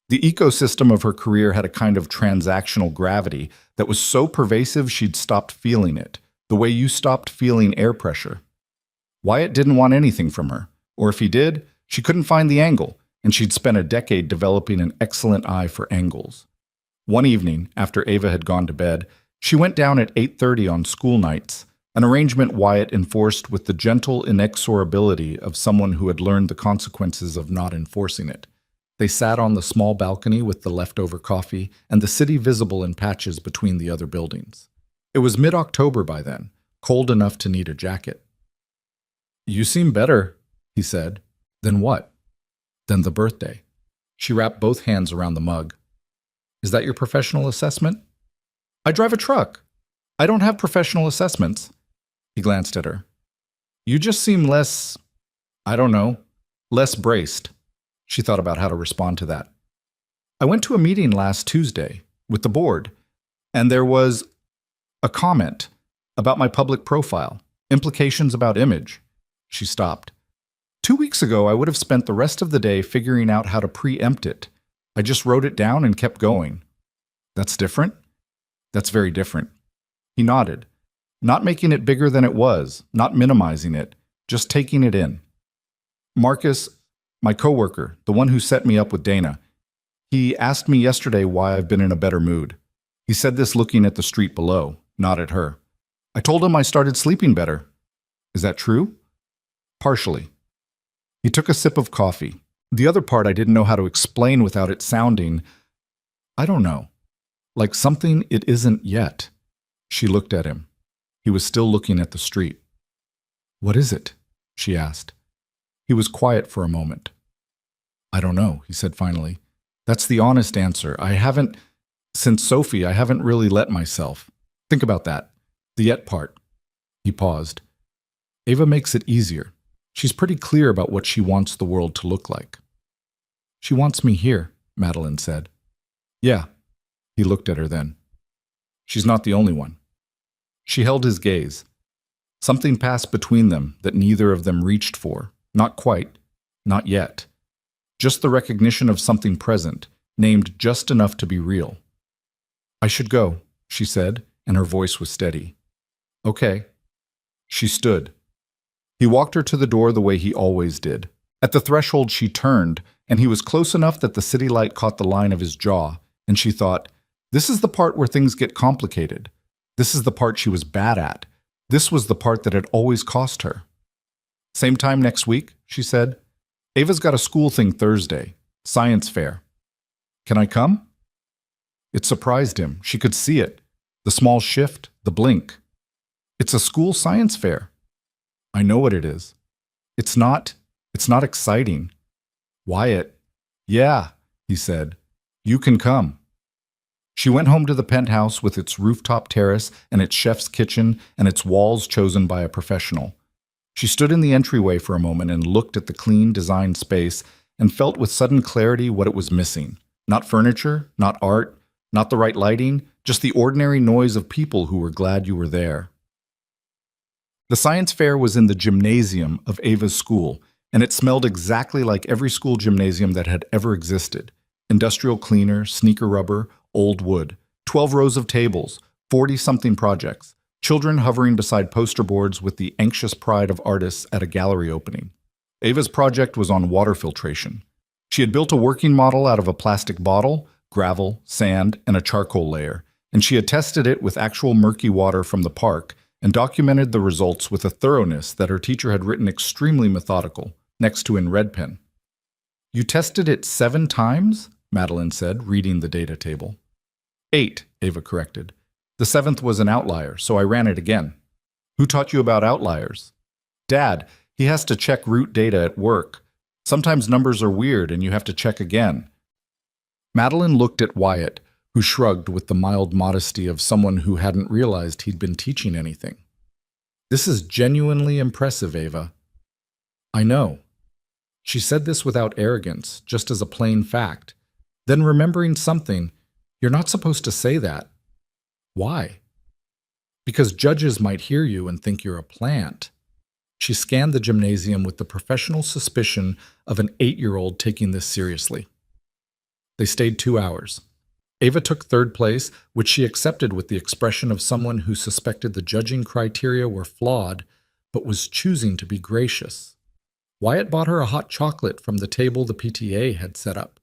The ecosystem of her career had a kind of transactional gravity that was so pervasive she'd stopped feeling it, the way you stopped feeling air pressure. Wyatt didn't want anything from her, or if he did, she couldn't find the angle, and she'd spent a decade developing an excellent eye for angles. One evening, after Ava had gone to bed, she went down at 8:30 on school nights, an arrangement Wyatt enforced with the gentle inexorability of someone who had learned the consequences of not enforcing it. They sat on the small balcony with the leftover coffee and the city visible in patches between the other buildings. It was mid-October by then, cold enough to need a jacket. "You seem better," he said. "Then what?" "Then the birthday." She wrapped both hands around the mug. "Is that your professional assessment?" "I drive a truck. I don't have professional assessments." He glanced at her. "You just seem less, I don't know, less braced." She thought about how to respond to that. "I went to a meeting last Tuesday with the board, and there was a comment about my public profile, implications about image." She stopped. 2 weeks ago, I would have spent the rest of the day figuring out how to preempt it. I just wrote it down and kept going." "That's different?" "That's very different." He nodded, not making it bigger than it was, not minimizing it, just taking it in. "Marcus, my coworker, the one who set me up with Dana, he asked me yesterday why I've been in a better mood. He said this looking at the street below, not at her. I told him I started sleeping better." "Is that true?" "Partially." He took a sip of coffee. "The other part I didn't know how to explain without it sounding, I don't know, like something it isn't yet." She looked at him. He was still looking at the street. "What is it?" she asked. He was quiet for a moment. "I don't know," he said finally. "That's the honest answer. Since Sophie, I haven't really let myself. Think about that. The yet part." He paused. "Ava makes it easier. She's pretty clear about what she wants the world to look like. She wants me here, Madeline said. Yeah, he looked at her then. She's not the only one. She held his gaze. Something passed between them that neither of them reached for. Not quite. Not yet. Just the recognition of something present, named just enough to be real. I should go, she said, and her voice was steady. Okay. She stood. He walked her to the door the way he always did. At the threshold she turned, and he was close enough that the city light caught the line of his jaw, and she thought, this is the part where things get complicated. This is the part she was bad at. This was the part that had always cost her. Same time next week, she said. Ava's got a school thing Thursday, science fair. Can I come? It surprised him. She could see it. The small shift, the blink. It's a school science fair. I know what it is. It's not exciting. Wyatt. Yeah, he said. You can come. She went home to the penthouse with its rooftop terrace and its chef's kitchen and its walls chosen by a professional. She stood in the entryway for a moment and looked at the clean, designed space and felt with sudden clarity what it was missing. Not furniture, not art, not the right lighting, just the ordinary noise of people who were glad you were there. The science fair was in the gymnasium of Ava's school, and it smelled exactly like every school gymnasium that had ever existed. Industrial cleaner, sneaker rubber, old wood, 12 rows of tables, 40-something projects, children hovering beside poster boards with the anxious pride of artists at a gallery opening. Ava's project was on water filtration. She had built a working model out of a plastic bottle, gravel, sand, and a charcoal layer, and she had tested it with actual murky water from the park and documented the results with a thoroughness that her teacher had written extremely methodical, next to in red pen. You tested it 7 times? Madeline said, reading the data table. 8, Ava corrected. The 7th was an outlier, so I ran it again. Who taught you about outliers? Dad. He has to check root data at work. Sometimes numbers are weird and you have to check again. Madeline looked at Wyatt, who shrugged with the mild modesty of someone who hadn't realized he'd been teaching anything. This is genuinely impressive, Ava. I know. She said this without arrogance, just as a plain fact. Then remembering something, you're not supposed to say that. Why? Because judges might hear you and think you're a plant. She scanned the gymnasium with the professional suspicion of an 8-year-old taking this seriously. They stayed 2 hours. Ava took 3rd place, which she accepted with the expression of someone who suspected the judging criteria were flawed, but was choosing to be gracious. Wyatt bought her a hot chocolate from the table the PTA had set up.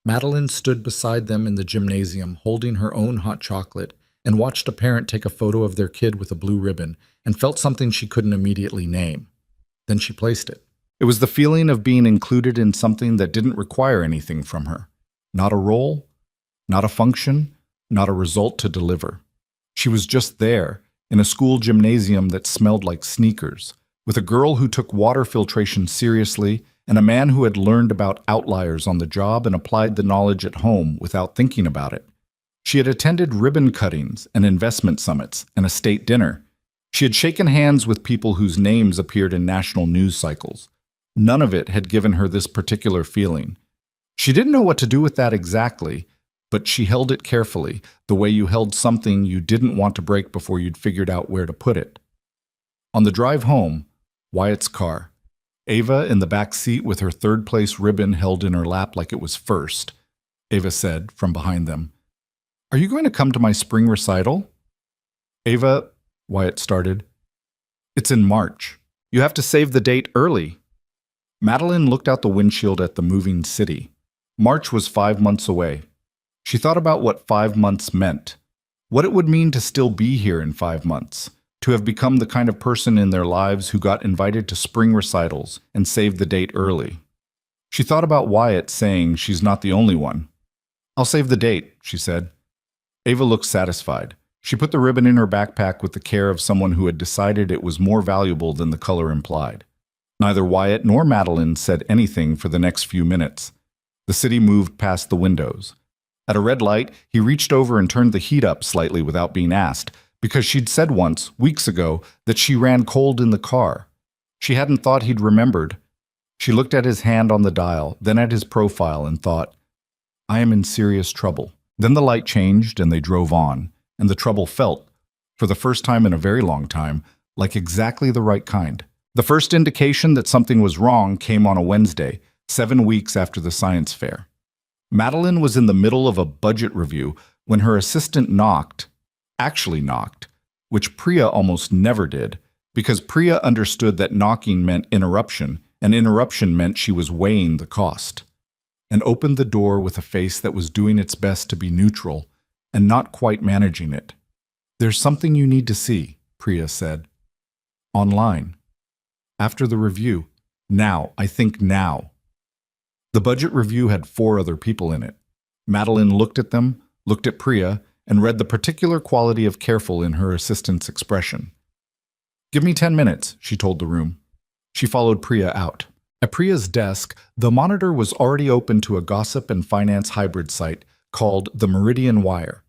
Madeline stood beside them in the gymnasium, holding her own hot chocolate, and watched a parent take a photo of their kid with a blue ribbon, and felt something she couldn't immediately name. Then she placed it. It was the feeling of being included in something that didn't require anything from her. Not a role, not a function, not a result to deliver. She was just there, in a school gymnasium that smelled like sneakers, with a girl who took water filtration seriously and a man who had learned about outliers on the job and applied the knowledge at home without thinking about it. She had attended ribbon cuttings and investment summits and a state dinner. She had shaken hands with people whose names appeared in national news cycles. None of it had given her this particular feeling. She didn't know what to do with that exactly, but she held it carefully, the way you held something you didn't want to break before you'd figured out where to put it. On the drive home, Wyatt's car, Ava in the back seat with her 3rd place ribbon held in her lap like it was first. Ava said, from behind them, Are you going to come to my spring recital? Ava, Wyatt started. It's in March. You have to save the date early. Madeline looked out the windshield at the moving city. March was 5 months away. She thought about what 5 months meant, what it would mean to still be here in 5 months, to have become the kind of person in their lives who got invited to spring recitals and saved the date early. She thought about Wyatt saying she's not the only one. I'll save the date, she said. Ava looked satisfied. She put the ribbon in her backpack with the care of someone who had decided it was more valuable than the color implied. Neither Wyatt nor Madeline said anything for the next few minutes. The city moved past the windows. At a red light, he reached over and turned the heat up slightly without being asked, because she'd said once, weeks ago, that she ran cold in the car. She hadn't thought he'd remembered. She looked at his hand on the dial, then at his profile, and thought, I am in serious trouble. Then the light changed and they drove on, and the trouble felt, for the first time in a very long time, like exactly the right kind. The first indication that something was wrong came on a Wednesday, 7 weeks after the science fair. Madeline was in the middle of a budget review when her assistant actually knocked, which Priya almost never did, because Priya understood that knocking meant interruption, and interruption meant she was weighing the cost, and opened the door with a face that was doing its best to be neutral and not quite managing it. There's something you need to see, Priya said. Online. After the review. Now, I think now. The budget review had 4 other people in it. Madeline looked at them, looked at Priya, and read the particular quality of careful in her assistant's expression. Give me 10 minutes, she told the room. She followed Priya out. At Priya's desk, the monitor was already open to a gossip and finance hybrid site called the Meridian Wire,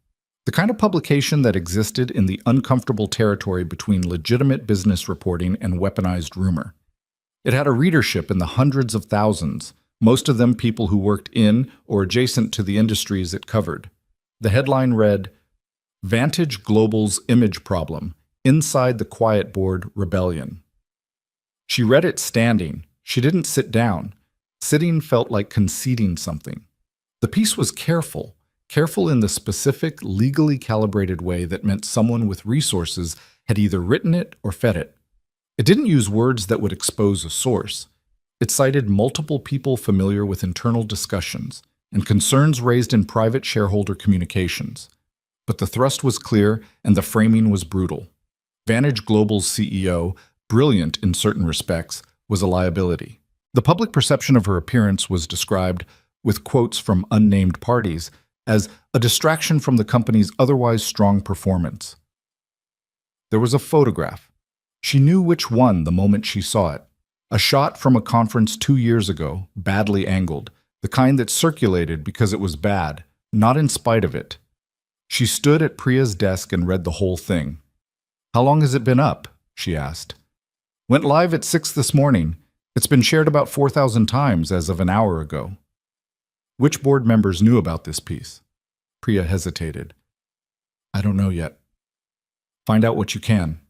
the kind of publication that existed in the uncomfortable territory between legitimate business reporting and weaponized rumor. It had a readership in the hundreds of thousands, most of them people who worked in or adjacent to the industries it covered. The headline read, Vantage Global's Image Problem, Inside the Quiet Board Rebellion. She read it standing. She didn't sit down. Sitting felt like conceding something. The piece was careful in the specific, legally calibrated way that meant someone with resources had either written it or fed it. It didn't use words that would expose a source. It cited multiple people familiar with internal discussions and concerns raised in private shareholder communications. But the thrust was clear and the framing was brutal. Vantage Global's CEO, brilliant in certain respects, was a liability. The public perception of her appearance was described, with quotes from unnamed parties, as a distraction from the company's otherwise strong performance. There was a photograph. She knew which one the moment she saw it. A shot from a conference 2 years ago, badly angled, the kind that circulated because it was bad, not in spite of it. She stood at Priya's desk and read the whole thing. How long has it been up? She asked. Went live at 6 this morning. It's been shared about 4,000 times as of an hour ago. Which board members knew about this piece? Priya hesitated. I don't know yet. Find out what you can.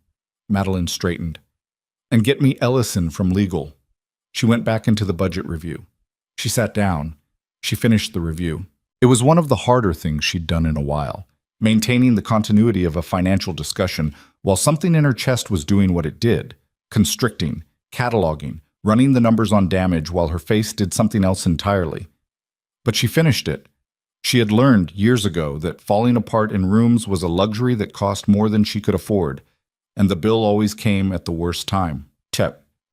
Madeline straightened. And get me Ellison from legal. She went back into the budget review. She sat down. She finished the review. It was one of the harder things she'd done in a while, maintaining the continuity of a financial discussion while something in her chest was doing what it did, constricting, cataloging, running the numbers on damage while her face did something else entirely. But she finished it. She had learned years ago that falling apart in rooms was a luxury that cost more than she could afford, and the bill always came at the worst time.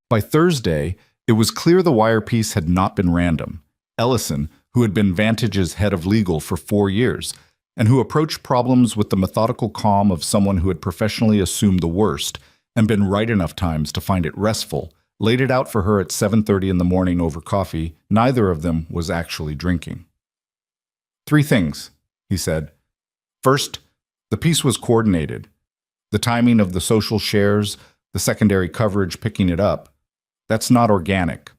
By Thursday, it was clear the wire piece had not been random. Ellison, who had been Vantage's head of legal for 4 years, and who approached problems with the methodical calm of someone who had professionally assumed the worst and been right enough times to find it restful, laid it out for her at 7:30 in the morning over coffee. Neither of them was actually drinking. 3 things, he said. First, the piece was coordinated. The timing of the social shares, the secondary coverage picking it up, that's not organic.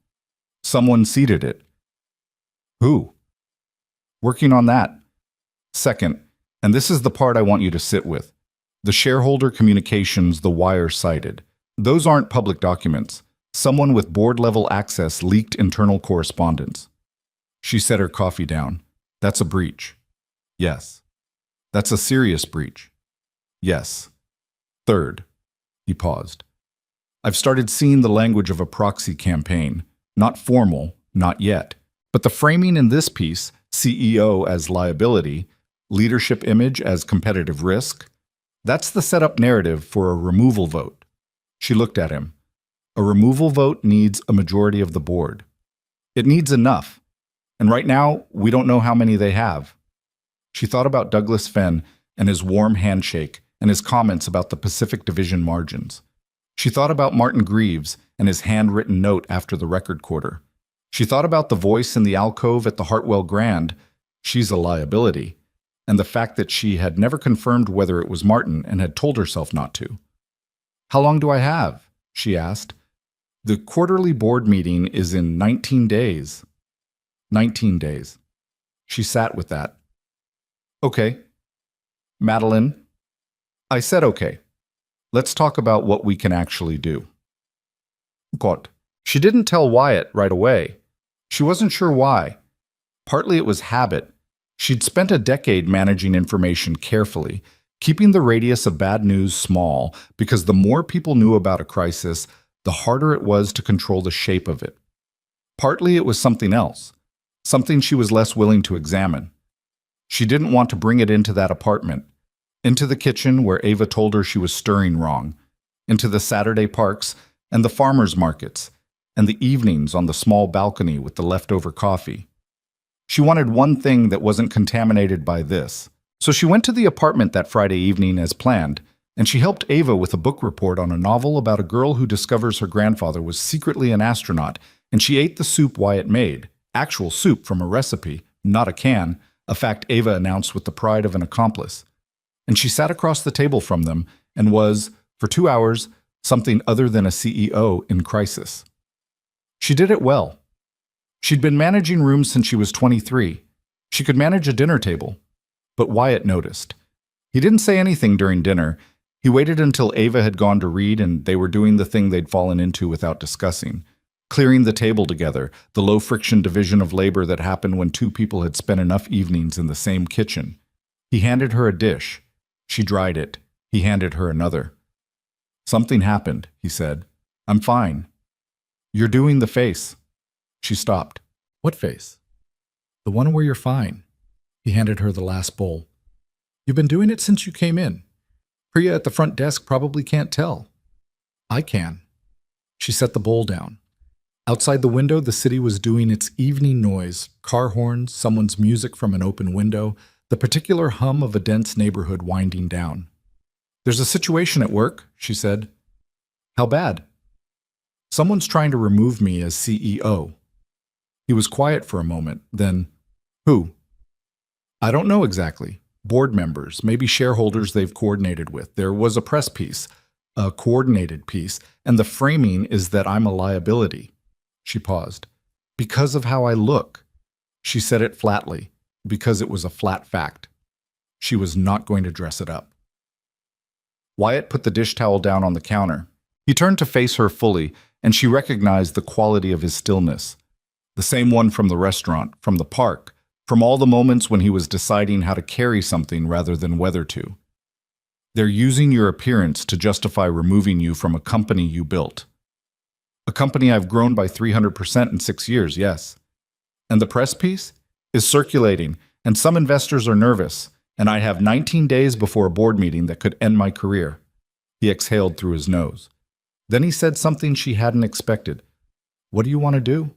Someone seeded it. Who? Working on that. Second, and this is the part I want you to sit with, the shareholder communications the wire cited. Those aren't public documents. Someone with board-level access leaked internal correspondence. She set her coffee down. That's a breach. Yes. That's a serious breach. Yes. Third, he paused. I've started seeing the language of a proxy campaign. Not formal, not yet. But the framing in this piece, CEO as liability, leadership image as competitive risk, that's the setup narrative for a removal vote. She looked at him. A removal vote needs a majority of the board. It needs enough. And right now, we don't know how many they have. She thought about Douglas Fenn and his warm handshake and his comments about the Pacific Division margins. She thought about Martin Greaves and his handwritten note after the record quarter. She thought about the voice in the alcove at the Hartwell Grand, she's a liability, and the fact that she had never confirmed whether it was Martin and had told herself not to. How long do I have? She asked. The quarterly board meeting is in 19 days. 19 days. She sat with that. Okay. Madeline, I said okay. Let's talk about what we can actually do. God. She didn't tell Wyatt right away. She wasn't sure why. Partly it was habit. She'd spent a decade managing information carefully, keeping the radius of bad news small, because the more people knew about a crisis, the harder it was to control the shape of it. Partly it was something else, something she was less willing to examine. She didn't want to bring it into that apartment, into the kitchen where Ava told her she was stirring wrong, into the Saturday parks and the farmers' markets, and the evenings on the small balcony with the leftover coffee. She wanted one thing that wasn't contaminated by this. So she went to the apartment that Friday evening as planned, and she helped Ava with a book report on a novel about a girl who discovers her grandfather was secretly an astronaut, and she ate the soup Wyatt made, actual soup from a recipe, not a can, a fact Ava announced with the pride of an accomplice. And she sat across the table from them and was, for 2 hours, something other than a CEO in crisis. She did it well. She'd been managing rooms since she was 23. She could manage a dinner table. But Wyatt noticed. He didn't say anything during dinner. He waited until Ava had gone to read and they were doing the thing they'd fallen into without discussing. Clearing the table together, the low-friction division of labor that happened when two people had spent enough evenings in the same kitchen. He handed her a dish. She dried it. He handed her another. Something happened, he said. I'm fine. You're doing the face. She stopped. What face? The one where you're fine. He handed her the last bowl. You've been doing it since you came in. Priya at the front desk probably can't tell. I can. She set the bowl down. Outside the window, the city was doing its evening noise, car horns, someone's music from an open window, the particular hum of a dense neighborhood winding down. There's a situation at work, she said. How bad? Someone's trying to remove me as CEO. He was quiet for a moment, then, who? I don't know exactly. Board members, maybe shareholders they've coordinated with. There was a press piece, a coordinated piece, and the framing is that I'm a liability. She paused. Because of how I look. She said it flatly, because it was a flat fact. She was not going to dress it up. Wyatt put the dish towel down on the counter. He turned to face her fully, and she recognized the quality of his stillness. The same one from the restaurant, from the park, from all the moments when he was deciding how to carry something rather than whether to. They're using your appearance to justify removing you from a company you built. A company I've grown by 300% in 6 years, yes. And the press piece is circulating, and some investors are nervous, and I have 19 days before a board meeting that could end my career. He exhaled through his nose. Then he said something she hadn't expected. What do you want to do?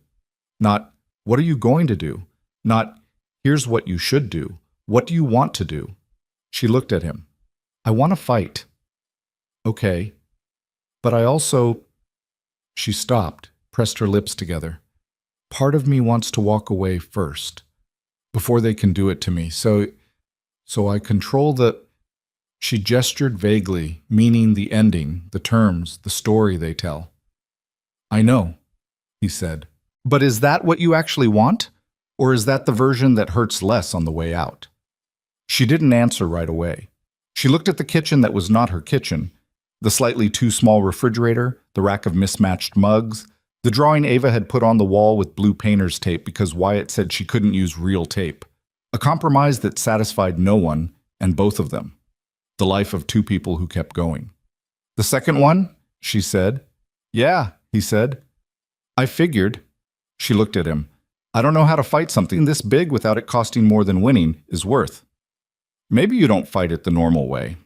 Not, what are you going to do? Not, here's what you should do. What do you want to do? She looked at him. I want to fight. Okay. But I also... She stopped, pressed her lips together. Part of me wants to walk away first, before they can do it to me. So I control the... She gestured vaguely, meaning the ending, the terms, the story they tell. I know, he said. But is that what you actually want? Or is that the version that hurts less on the way out? She didn't answer right away. She looked at the kitchen that was not her kitchen, the slightly too small refrigerator, the rack of mismatched mugs, the drawing Ava had put on the wall with blue painter's tape because Wyatt said she couldn't use real tape. A compromise that satisfied no one, and both of them. The life of two people who kept going. The second one? She said. Yeah, he said. I figured. She looked at him. I don't know how to fight something this big without it costing more than winning is worth. Maybe you don't fight it the normal way.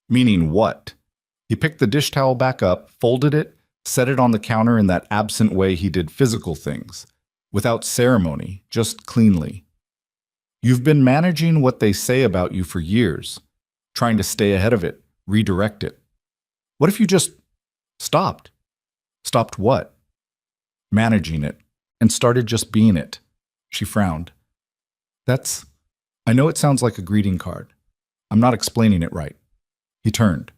Meaning what? He picked the dish towel back up, folded it, set it on the counter in that absent way he did physical things, without ceremony, just cleanly. You've been managing what they say about you for years, trying to stay ahead of it, redirect it. What if you just stopped? Stopped what? Managing it, and started just being it. She frowned. I know it sounds like a greeting card. I'm not explaining it right. He turned.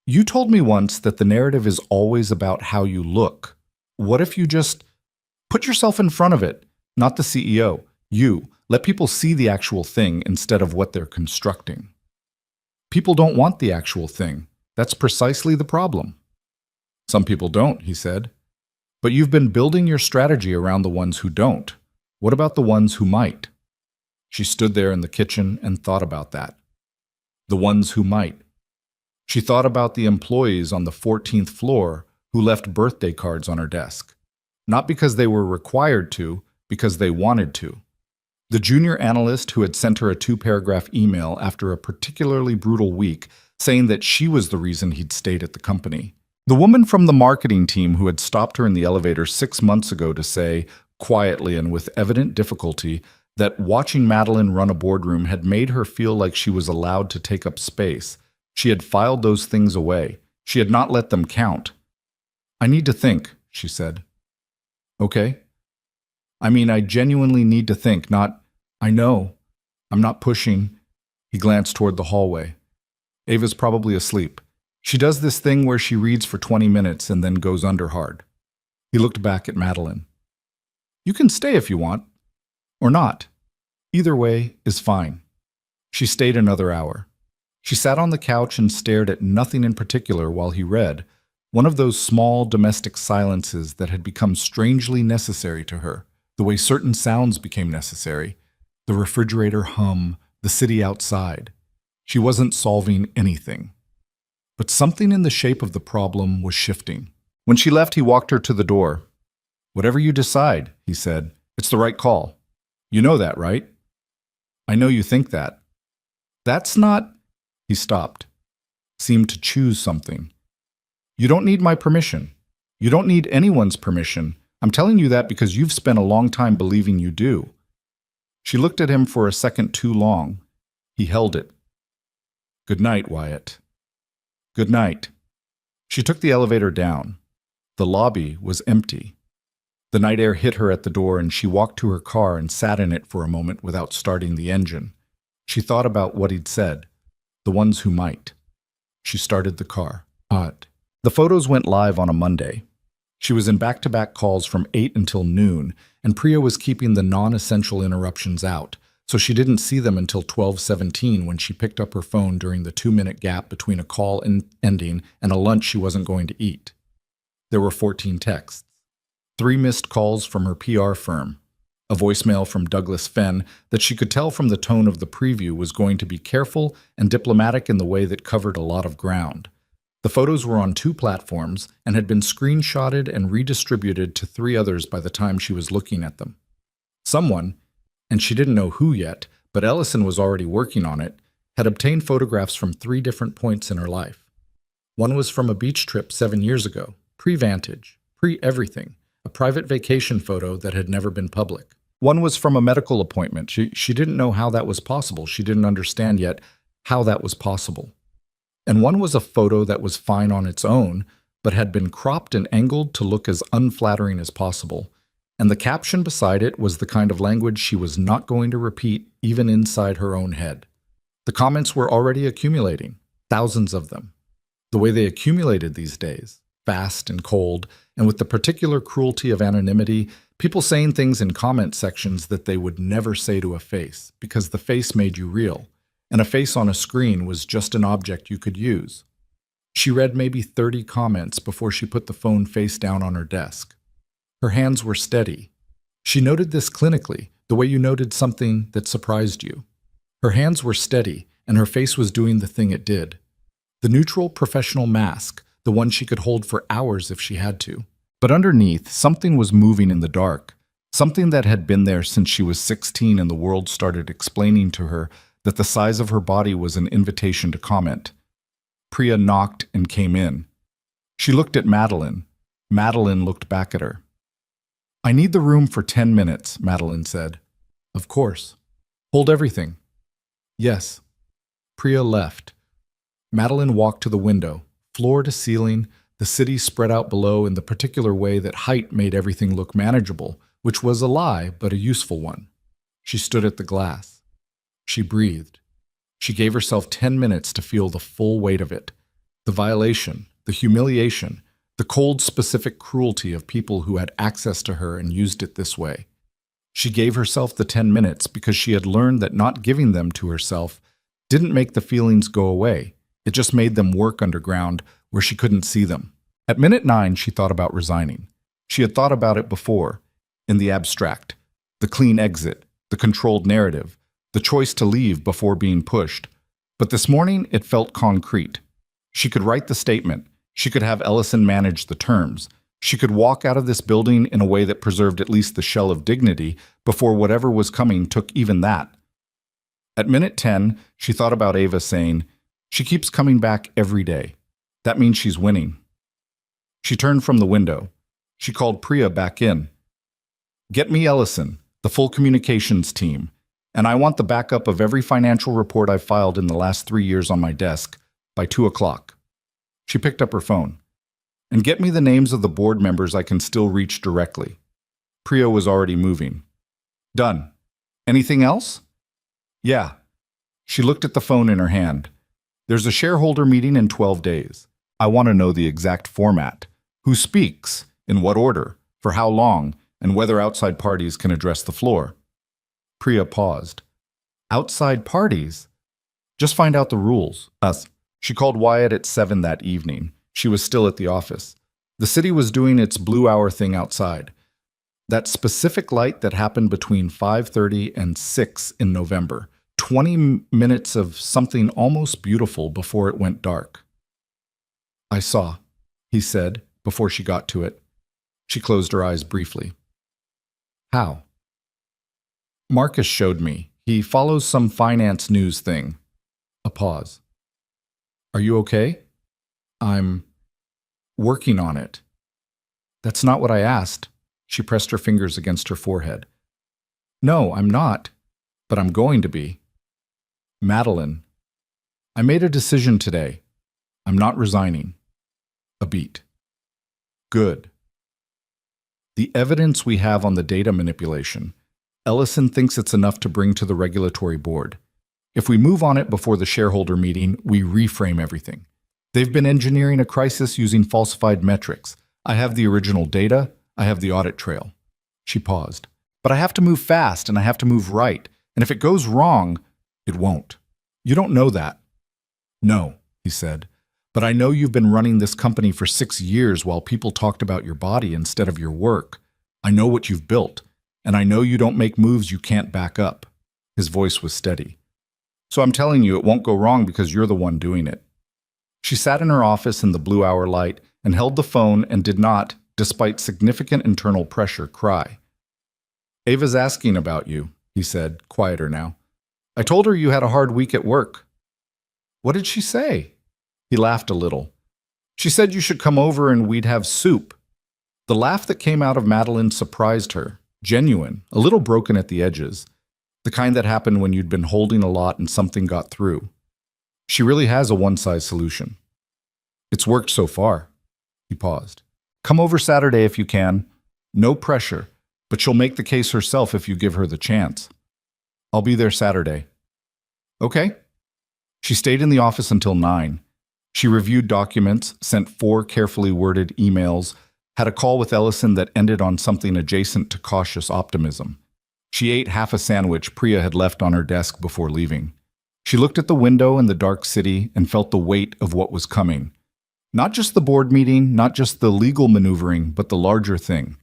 You told me once that the narrative is always about how you look. What if you just put yourself in front of it, not the CEO, you? Let people see the actual thing instead of what they're constructing. People don't want the actual thing. That's precisely the problem. Some people don't, he said. But you've been building your strategy around the ones who don't. What about the ones who might? She stood there in the kitchen and thought about that. The ones who might. She thought about the employees on the 14th floor who left birthday cards on her desk. Not because they were required to, because they wanted to. The junior analyst who had sent her a 2-paragraph email after a particularly brutal week saying that she was the reason he'd stayed at the company. The woman from the marketing team who had stopped her in the elevator 6 months ago to say, quietly and with evident difficulty, that watching Madeline run a boardroom had made her feel like she was allowed to take up space. She had filed those things away. She had not let them count. I need to think, she said. Okay. I genuinely need to think, not, I know. I'm not pushing. He glanced toward the hallway. Ava's probably asleep. She does this thing where she reads for 20 minutes and then goes under hard. He looked back at Madeline. You can stay if you want. Or not. Either way is fine. She stayed another hour. She sat on the couch and stared at nothing in particular while he read, one of those small domestic silences that had become strangely necessary to her, the way certain sounds became necessary, the refrigerator hum, the city outside. She wasn't solving anything. But something in the shape of the problem was shifting. When she left, he walked her to the door. Whatever you decide, he said, it's the right call. You know that, right? I know you think that. That's not... He stopped, seemed to choose something. You don't need my permission. You don't need anyone's permission. I'm telling you that because you've spent a long time believing you do. She looked at him for a second too long. He held it. Good night, Wyatt. Good night. She took the elevator down. The lobby was empty. The night air hit her at the door and she walked to her car and sat in it for a moment without starting the engine. She thought about what he'd said. The ones who might. She started the car. Hot. The photos went live on a Monday. She was in back-to-back calls from 8 until noon, and Priya was keeping the non-essential interruptions out, so she didn't see them until 12:17 when she picked up her phone during the 2-minute gap between a call ending and a lunch she wasn't going to eat. There were 14 texts. 3 missed calls from her PR firm. A voicemail from Douglas Fenn that she could tell from the tone of the preview was going to be careful and diplomatic in the way that covered a lot of ground. The photos were on 2 platforms and had been screenshotted and redistributed to 3 others by the time she was looking at them. Someone, and she didn't know who yet, but Ellison was already working on it, had obtained photographs from 3 different points in her life. One was from a beach trip 7 years ago, pre-Vantage, pre-everything, a private vacation photo that had never been public. One was from a medical appointment. She didn't know how that was possible. She didn't understand yet how that was possible. And one was a photo that was fine on its own, but had been cropped and angled to look as unflattering as possible. And the caption beside it was the kind of language she was not going to repeat even inside her own head. The comments were already accumulating, thousands of them. The way they accumulated these days, fast and cold, and with the particular cruelty of anonymity, people saying things in comment sections that they would never say to a face, because the face made you real, and a face on a screen was just an object you could use. She read maybe 30 comments before she put the phone face down on her desk. Her hands were steady. She noted this clinically, the way you noted something that surprised you. Her hands were steady, and her face was doing the thing it did. The neutral professional mask, the one she could hold for hours if she had to. But underneath, something was moving in the dark, something that had been there since she was 16 and the world started explaining to her that the size of her body was an invitation to comment. Priya knocked and came in. She looked at Madeline. Madeline looked back at her. I need the room for 10 minutes, Madeline said. Of course. Hold everything. Yes. Priya left. Madeline walked to the window, floor to ceiling, the city spread out below in the particular way that height made everything look manageable, which was a lie, but a useful one. She stood at the glass. She breathed. She gave herself 10 minutes to feel the full weight of it. The violation, the humiliation, the cold, specific cruelty of people who had access to her and used it this way. She gave herself the 10 minutes because she had learned that not giving them to herself didn't make the feelings go away. It just made them work underground where she couldn't see them. At minute 9, she thought about resigning. She had thought about it before, in the abstract, the clean exit, the controlled narrative, the choice to leave before being pushed. But this morning, it felt concrete. She could write the statement. She could have Ellison manage the terms. She could walk out of this building in a way that preserved at least the shell of dignity before whatever was coming took even that. At minute 10, she thought about Ava saying, "She keeps coming back every day. That means she's winning." She turned from the window. She called Priya back in. "Get me Ellison, the full communications team, and I want the backup of every financial report I've filed in the last 3 years on my desk by 2 o'clock. She picked up her phone. "And get me the names of the board members I can still reach directly." Priya was already moving. "Done. Anything else?" "Yeah." She looked at the phone in her hand. "There's a shareholder meeting in 12 days. I want to know the exact format. Who speaks, in what order, for how long, and whether outside parties can address the floor." Priya paused. "Outside parties? Just find out the rules." Us. She called Wyatt at 7 that evening. She was still at the office. The city was doing its blue hour thing outside. That specific light that happened between 5:30 and 6 in November. 20 minutes of something almost beautiful before it went dark. "I saw," he said before she got to it. She closed her eyes briefly. "How?" "Marcus showed me. He follows some finance news thing." A pause. "Are you okay?" "I'm working on it." "That's not what I asked." She pressed her fingers against her forehead. "No, I'm not, but I'm going to be." "Madeline, I made a decision today. I'm not resigning." A beat. "Good." The evidence we have on the data manipulation, Ellison thinks it's enough to bring to the regulatory board. If we move on it before the shareholder meeting, we reframe everything. They've been engineering a crisis using falsified metrics. I have the original data. I have the audit trail. She paused. "But I have to move fast and I have to move right. And if it goes wrong, it won't. You don't know that." "No," he said. "But I know you've been running this company for 6 years while people talked about your body instead of your work. I know what you've built. And I know you don't make moves you can't back up." His voice was steady. "So I'm telling you it won't go wrong because you're the one doing it." She sat in her office in the blue hour light and held the phone and did not, despite significant internal pressure, cry. "Ava's asking about you," he said, quieter now. "I told her you had a hard week at work." "What did she say?" He laughed a little. "She said you should come over and we'd have soup." The laugh that came out of Madeline surprised her, genuine, a little broken at the edges, the kind that happened when you'd been holding a lot and something got through. She really has a one-size solution. "It's worked so far." He paused. "Come over Saturday if you can. No pressure, but she'll make the case herself if you give her the chance." "I'll be there Saturday." "Okay." She stayed in the office until 9. She reviewed documents, sent 4 carefully worded emails, had a call with Ellison that ended on something adjacent to cautious optimism. She ate half a sandwich Priya had left on her desk before leaving. She looked at the window in the dark city and felt the weight of what was coming. Not just the board meeting, not just the legal maneuvering, but the larger thing.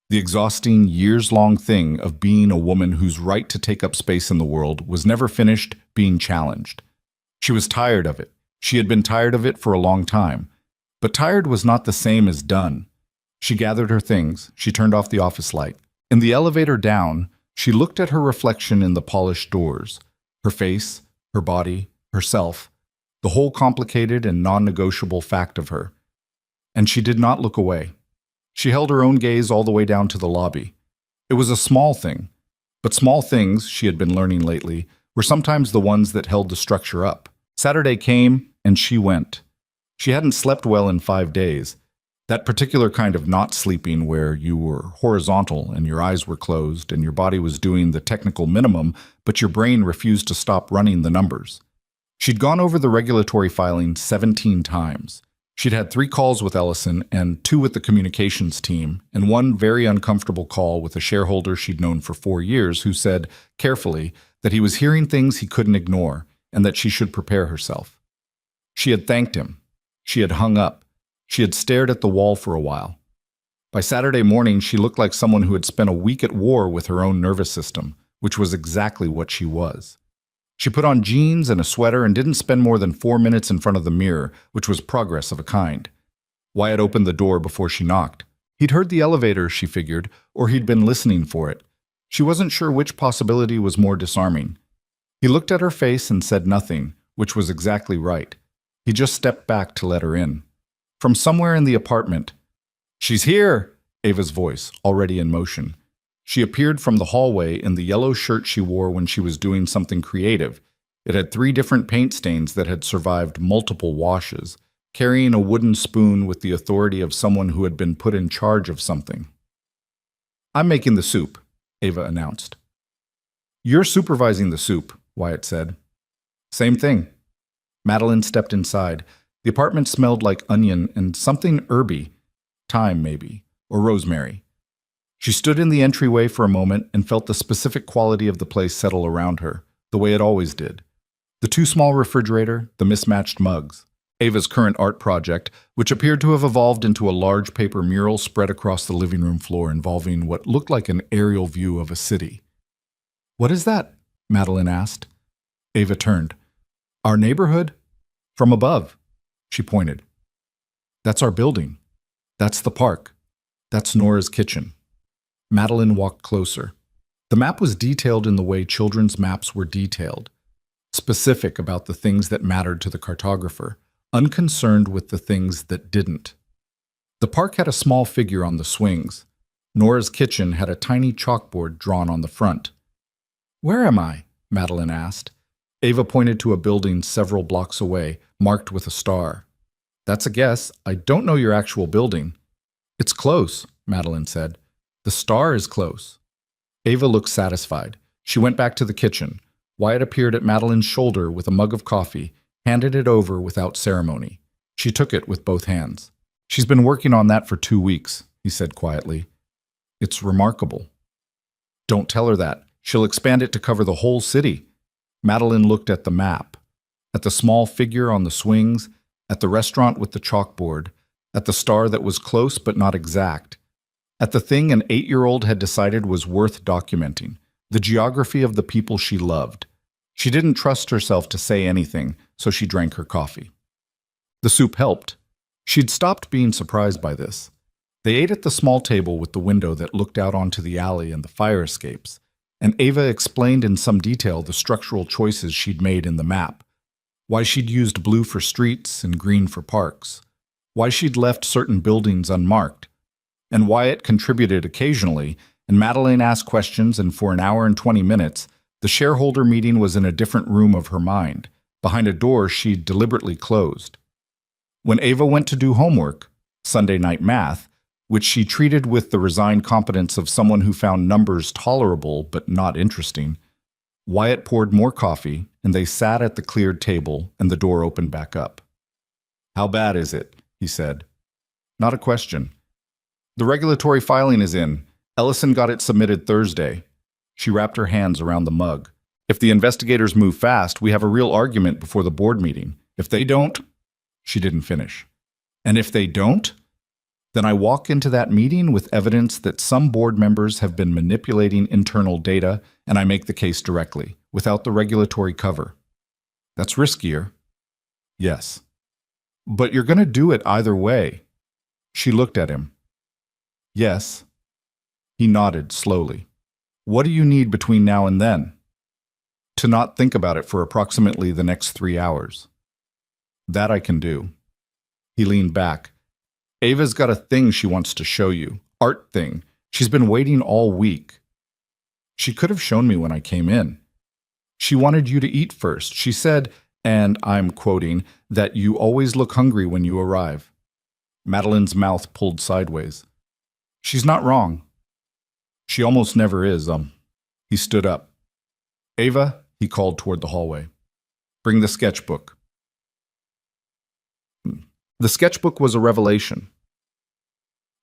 The exhausting, years-long thing of being a woman whose right to take up space in the world was never finished being challenged. She was tired of it. She had been tired of it for a long time. But tired was not the same as done. She gathered her things. She turned off the office light. In the elevator down, she looked at her reflection in the polished doors. Her face, her body, herself, the whole complicated and non-negotiable fact of her. And she did not look away. She held her own gaze all the way down to the lobby. It was a small thing, but small things, she had been learning lately, were sometimes the ones that held the structure up. Saturday came, and she went. She hadn't slept well in 5 days. That particular kind of not sleeping where you were horizontal and your eyes were closed and your body was doing the technical minimum, but your brain refused to stop running the numbers. She'd gone over the regulatory filing 17 times. She'd had 3 calls with Ellison and 2 with the communications team, and one very uncomfortable call with a shareholder she'd known for 4 years who said, carefully, that he was hearing things he couldn't ignore and that she should prepare herself. She had thanked him. She had hung up. She had stared at the wall for a while. By Saturday morning, she looked like someone who had spent a week at war with her own nervous system, which was exactly what she was. She put on jeans and a sweater and didn't spend more than 4 minutes in front of the mirror, which was progress of a kind. Wyatt opened the door before she knocked. He'd heard the elevator, she figured, or he'd been listening for it. She wasn't sure which possibility was more disarming. He looked at her face and said nothing, which was exactly right. He just stepped back to let her in. From somewhere in the apartment, "She's here!" Ava's voice, already in motion. She appeared from the hallway in the yellow shirt she wore when she was doing something creative. It had 3 different paint stains that had survived multiple washes, carrying a wooden spoon with the authority of someone who had been put in charge of something. "I'm making the soup," Ava announced. "You're supervising the soup," Wyatt said. "Same thing." Madeline stepped inside. The apartment smelled like onion and something herby, thyme maybe, or rosemary. She stood in the entryway for a moment and felt the specific quality of the place settle around her, the way it always did. The too small refrigerator, the mismatched mugs, Ava's current art project, which appeared to have evolved into a large paper mural spread across the living room floor involving what looked like an aerial view of a city. "What is that?" Madeline asked. Ava turned. "Our neighborhood? From above," she pointed. "That's our building. That's the park. That's Nora's kitchen." Madeline walked closer. The map was detailed in the way children's maps were detailed, specific about the things that mattered to the cartographer, unconcerned with the things that didn't. The park had a small figure on the swings. Nora's kitchen had a tiny chalkboard drawn on the front. "Where am I?" Madeline asked. Ava pointed to a building several blocks away, marked with a star. "That's a guess. I don't know your actual building." "It's close," Madeline said. "The star is close." Ava looked satisfied. She went back to the kitchen. Wyatt appeared at Madeline's shoulder with a mug of coffee, handed it over without ceremony. She took it with both hands. "She's been working on that for 2 weeks, he said quietly. "It's remarkable." "Don't tell her that. She'll expand it to cover the whole city." Madeline looked at the map, at the small figure on the swings, at the restaurant with the chalkboard, at the star that was close but not exact, at the thing an 8-year-old had decided was worth documenting, the geography of the people she loved. She didn't trust herself to say anything, so she drank her coffee. The soup helped. She'd stopped being surprised by this. They ate at the small table with the window that looked out onto the alley and the fire escapes, and Ava explained in some detail the structural choices she'd made in the map, why she'd used blue for streets and green for parks, why she'd left certain buildings unmarked, and Wyatt contributed occasionally, and Madeline asked questions, and for an hour and 20 minutes, the shareholder meeting was in a different room of her mind, behind a door she'd deliberately closed. When Ava went to do homework, Sunday night math, which she treated with the resigned competence of someone who found numbers tolerable but not interesting, Wyatt poured more coffee, and they sat at the cleared table, and the door opened back up. "How bad is it?" he said. "Not a question. The regulatory filing is in. Ellison got it submitted Thursday." She wrapped her hands around the mug. "If the investigators move fast, we have a real argument before the board meeting. If they don't—" She didn't finish. "And if they don't? Then I walk into that meeting with evidence that some board members have been manipulating internal data, and I make the case directly, without the regulatory cover. That's riskier." "Yes." "But you're going to do it either way." She looked at him. "Yes." He nodded slowly. "What do you need between now and then?" "To not think about it for approximately the next 3 hours." "That I can do." He leaned back. "Ava's got a thing she wants to show you. Art thing. She's been waiting all week." "She could have shown me when I came in." "She wanted you to eat first. She said, and I'm quoting, that you always look hungry when you arrive." Madeline's mouth pulled sideways. "She's not wrong." "She almost never is, He stood up. "Ava," he called toward the hallway. Bring the sketchbook. The sketchbook was a revelation.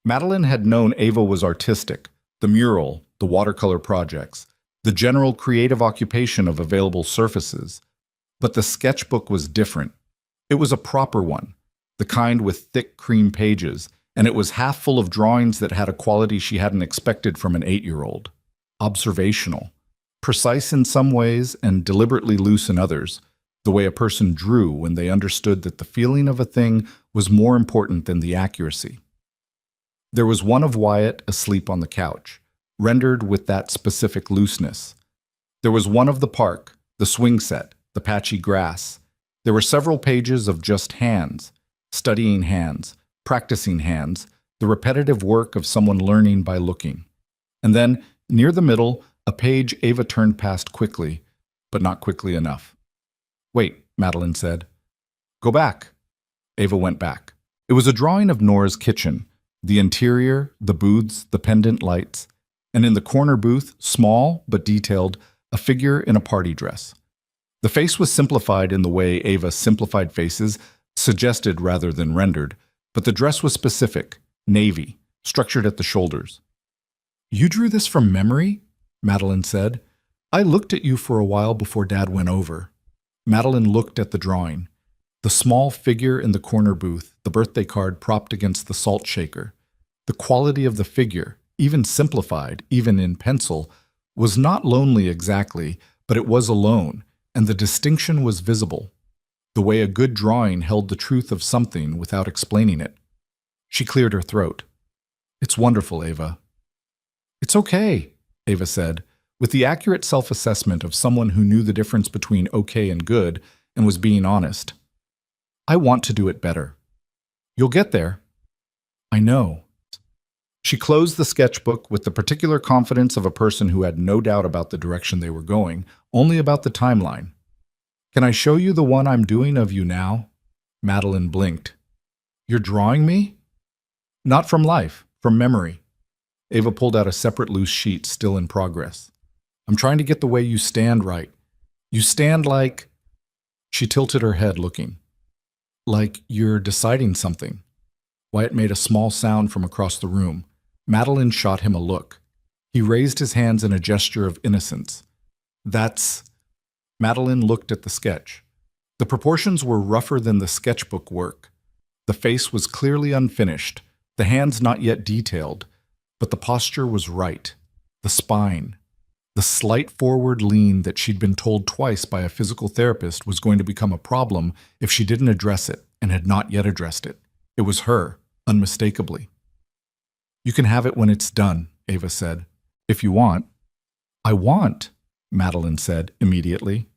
Madeline had known Ava was artistic, the mural, the watercolor projects, the general creative occupation of available surfaces. But the sketchbook was different. It was a proper one, the kind with thick cream pages, and it was half full of drawings that had a quality she hadn't expected from an 8-year-old. Observational. Precise in some ways and deliberately loose in others, the way a person drew when they understood that the feeling of a thing was more important than the accuracy. There was one of Wyatt asleep on the couch, rendered with that specific looseness. There was one of the park, the swing set, the patchy grass. There were several pages of just hands, studying hands, practicing hands, the repetitive work of someone learning by looking. And then, near the middle, a page Ava turned past quickly, but not quickly enough. "Wait," Madeline said. "Go back." Ava went back. It was a drawing of Nora's kitchen, the interior, the booths, the pendant lights, and in the corner booth, small but detailed, a figure in a party dress. The face was simplified in the way Ava simplified faces, suggested rather than rendered, but the dress was specific, navy, structured at the shoulders. "You drew this from memory?" Madeline said. "I looked at you for a while before Dad went over." Madeline looked at the drawing. The small figure in the corner booth, the birthday card propped against the salt shaker. The quality of the figure, even simplified, even in pencil, was not lonely exactly, but it was alone, and the distinction was visible. The way a good drawing held the truth of something without explaining it. She cleared her throat. "It's wonderful, Ava." "It's okay," Ava said, with the accurate self-assessment of someone who knew the difference between okay and good and was being honest. "I want to do it better." "You'll get there." "I know." She closed the sketchbook with the particular confidence of a person who had no doubt about the direction they were going, only about the timeline. "Can I show you the one I'm doing of you now?" Madeline blinked. "You're drawing me?" "Not from life, from memory." Ava pulled out a separate loose sheet, still in progress. "I'm trying to get the way you stand right. You stand like—" She tilted her head, looking. "Like you're deciding something." Wyatt made a small sound from across the room. Madeline shot him a look. He raised his hands in a gesture of innocence. "That's—" Madeline looked at the sketch. The proportions were rougher than the sketchbook work. The face was clearly unfinished, the hands not yet detailed, but the posture was right. The spine. The slight forward lean that she'd been told twice by a physical therapist was going to become a problem if she didn't address it and had not yet addressed it. It was her, unmistakably. "You can have it when it's done," Ava said. "If you want." "I want," Madeline said immediately.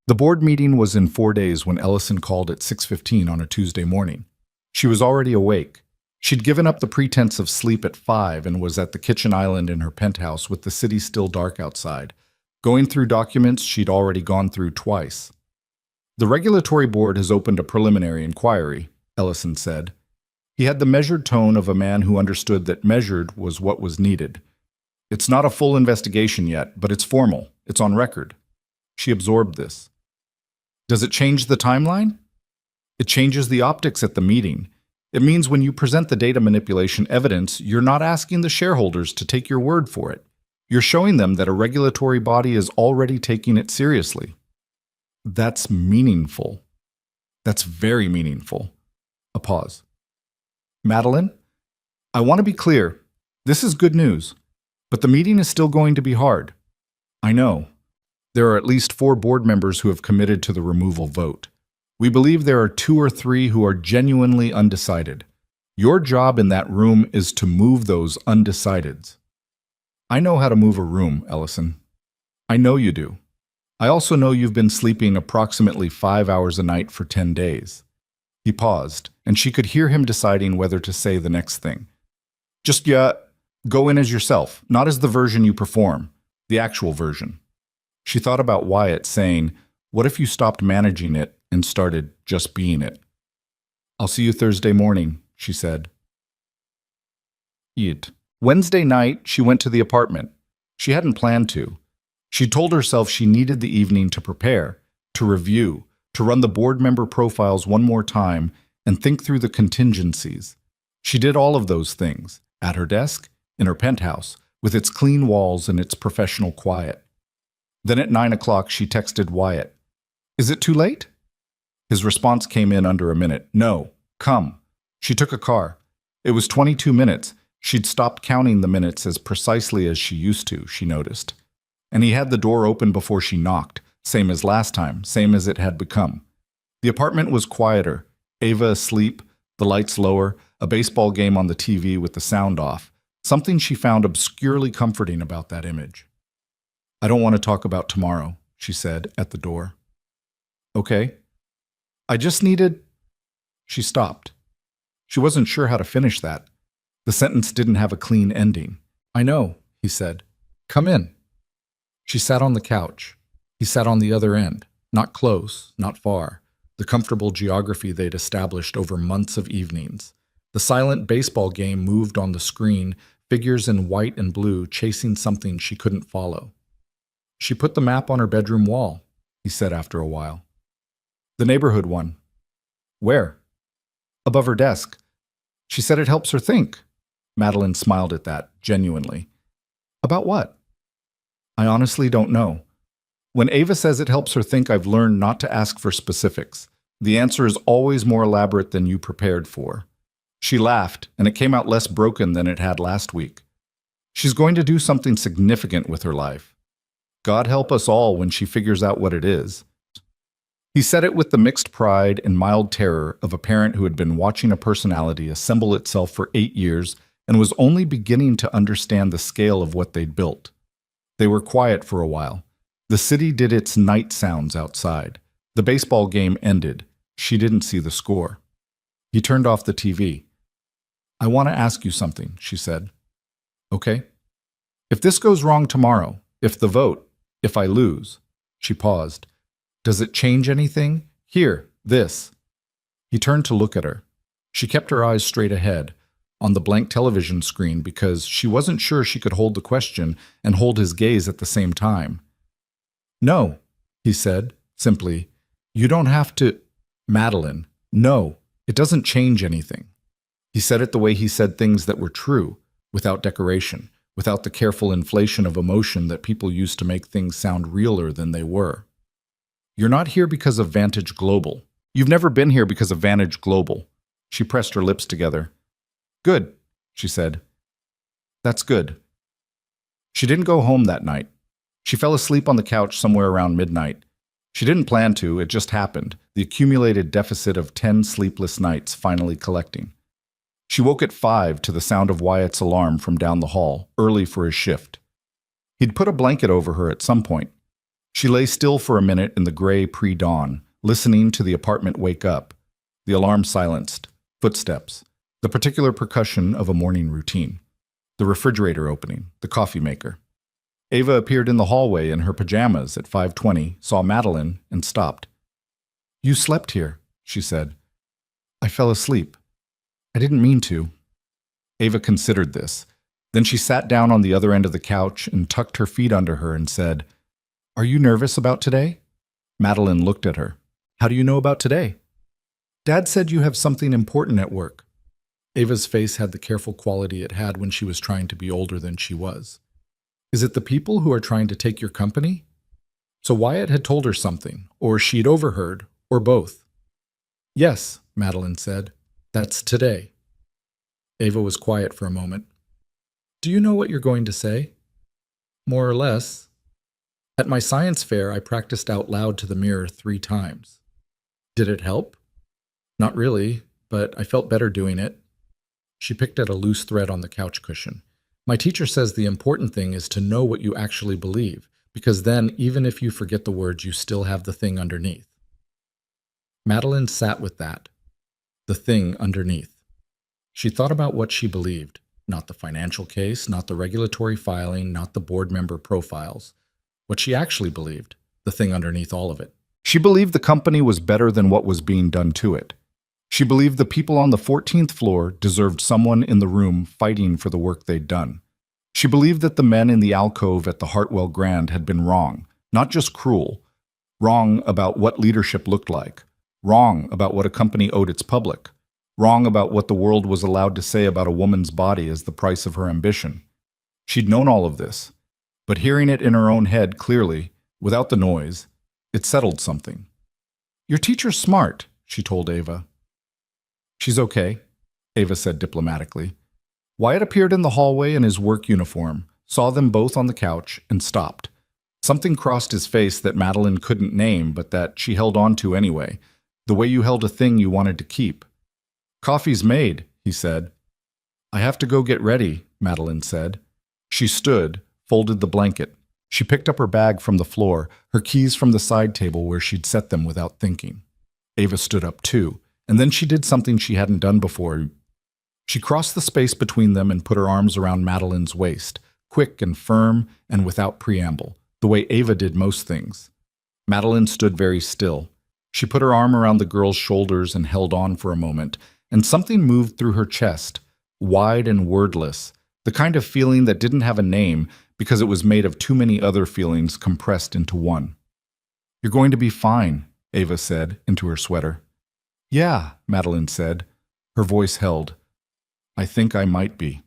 The board meeting was in 4 days when Ellison called at 6:15 on a Tuesday morning. She was already awake. She'd given up the pretense of sleep at 5 and was at the kitchen island in her penthouse with the city still dark outside, going through documents she'd already gone through twice. "The regulatory board has opened a preliminary inquiry," Ellison said. He had the measured tone of a man who understood that measured was what was needed. "It's not a full investigation yet, but it's formal. It's on record." She absorbed this. "Does it change the timeline?" "It changes the optics at the meeting. It means when you present the data manipulation evidence, you're not asking the shareholders to take your word for it. You're showing them that a regulatory body is already taking it seriously." "That's meaningful." "That's very meaningful." A pause. "Madeline, I want to be clear. This is good news, but the meeting is still going to be hard. I know. There are at least 4 board members who have committed to the removal vote. We believe there are 2 or 3 who are genuinely undecided. Your job in that room is to move those undecideds." "I know how to move a room, Ellison." "I know you do. I also know you've been sleeping approximately 5 hours a night for 10 days. He paused, and she could hear him deciding whether to say the next thing. "Just go in as yourself, not as the version you perform, the actual version." She thought about Wyatt saying, "What if you stopped managing it and started just being it?" "I'll see you Thursday morning," she said. Wednesday night, she went to the apartment. She hadn't planned to. She told herself she needed the evening to prepare, to review, to run the board member profiles one more time and think through the contingencies. She did all of those things, at her desk, in her penthouse, with its clean walls and its professional quiet. Then at 9 o'clock, she texted Wyatt. "Is it too late?" His response came in under a minute. "No, come." She took a car. It was 22 minutes. She'd stopped counting the minutes as precisely as she used to, she noticed. And he had the door open before she knocked, same as last time, same as it had become. The apartment was quieter, Ava asleep, the lights lower, a baseball game on the TV with the sound off, something she found obscurely comforting about that image. "I don't want to talk about tomorrow," she said at the door. "Okay. I just needed—" She stopped. She wasn't sure how to finish that. The sentence didn't have a clean ending. "I know," he said. "Come in." She sat on the couch. He sat on the other end, not close, not far, the comfortable geography they'd established over months of evenings. The silent baseball game moved on the screen, figures in white and blue chasing something she couldn't follow. "She put the map on her bedroom wall," he said after a while. "The neighborhood one." "Where?" "Above her desk. She said it helps her think." Madeline smiled at that, genuinely. "About what?" "I honestly don't know. When Ava says it helps her think, I've learned not to ask for specifics. The answer is always more elaborate than you prepared for." She laughed, and it came out less broken than it had last week. "She's going to do something significant with her life. God help us all when she figures out what it is." He said it with the mixed pride and mild terror of a parent who had been watching a personality assemble itself for 8 years and was only beginning to understand the scale of what they'd built. They were quiet for a while. The city did its night sounds outside. The baseball game ended. She didn't see the score. He turned off the TV. "I want to ask you something," she said. "Okay. If this goes wrong tomorrow, if the vote, if I lose—" She paused. "Does it change anything? Here, this." He turned to look at her. She kept her eyes straight ahead, on the blank television screen, because she wasn't sure she could hold the question and hold his gaze at the same time. "No," he said, simply. "You don't have to—" "Madeline, no, it doesn't change anything." He said it the way he said things that were true, without decoration, without the careful inflation of emotion that people used to make things sound realer than they were. "You're not here because of Vantage Global. You've never been here because of Vantage Global." She pressed her lips together. "Good," she said. "That's good." She didn't go home that night. She fell asleep on the couch somewhere around midnight. She didn't plan to, it just happened, the accumulated deficit of 10 sleepless nights finally collecting. She woke at 5 to the sound of Wyatt's alarm from down the hall, early for his shift. He'd put a blanket over her at some point. She lay still for a minute in the gray pre-dawn, listening to the apartment wake up. The alarm silenced. Footsteps. The particular percussion of a morning routine. The refrigerator opening. The coffee maker. Ava appeared in the hallway in her pajamas at 5:20, saw Madeline, and stopped. "You slept here," she said. "I fell asleep. I didn't mean to." Ava considered this. Then she sat down on the other end of the couch and tucked her feet under her and said, "Are you nervous about today?" Madeline looked at her. "How do you know about today?" "Dad said you have something important at work." Ava's face had the careful quality it had when she was trying to be older than she was. "Is it the people who are trying to take your company?" So Wyatt had told her something, or she'd overheard, or both. "Yes," Madeline said. "That's today." Ava was quiet for a moment. "Do you know what you're going to say?" "More or less. At my science fair, I practiced out loud to the mirror 3 times. Did it help?" "Not really, but I felt better doing it." She picked at a loose thread on the couch cushion. "My teacher says the important thing is to know what you actually believe, because then, even if you forget the words, you still have the thing underneath." Madeline sat with that. The thing underneath. She thought about what she believed. Not the financial case, not the regulatory filing, not the board member profiles. What she actually believed. The thing underneath all of it. She believed the company was better than what was being done to it. She believed the people on the 14th floor deserved someone in the room fighting for the work they'd done. She believed that the men in the alcove at the Hartwell Grand had been wrong, not just cruel, Wrong about what leadership looked like. Wrong about what a company owed its public. Wrong about what the world was allowed to say about a woman's body as the price of her ambition. She'd known all of this, but hearing it in her own head clearly, without the noise, it settled something. "Your teacher's smart," she told Ava. "She's okay," Ava said diplomatically. Wyatt appeared in the hallway in his work uniform, saw them both on the couch, and stopped. Something crossed his face that Madeline couldn't name, but that she held on to anyway, the way you held a thing you wanted to keep. "Coffee's made," he said. "I have to go get ready," Madeline said. She stood, folded the blanket. She picked up her bag from the floor, her keys from the side table where she'd set them without thinking. Ava stood up too, and then she did something she hadn't done before. She crossed the space between them and put her arms around Madeline's waist, quick and firm and without preamble, the way Ava did most things. Madeline stood very still. She put her arm around the girl's shoulders and held on for a moment, and something moved through her chest, wide and wordless, the kind of feeling that didn't have a name because it was made of too many other feelings compressed into one. "You're going to be fine," Ava said into her sweater. "Yeah," Madeline said. Her voice held. "I think I might be."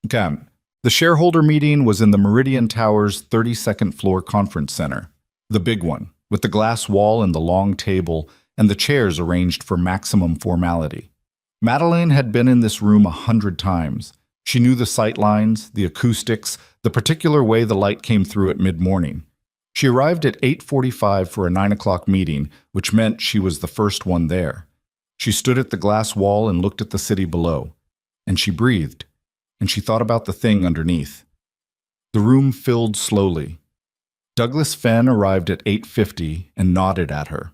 Okay. The shareholder meeting was in the Meridian Tower's 32nd floor conference center, the big one, with the glass wall and the long table and the chairs arranged for maximum formality. Madeline had been in this room 100 times. She knew the sight lines, the acoustics, the particular way the light came through at mid-morning. She arrived at 8:45 for a 9 o'clock meeting, which meant she was the first one there. She stood at the glass wall and looked at the city below. And she breathed. And she thought about the thing underneath. The room filled slowly. Douglas Fenn arrived at 8:50 and nodded at her.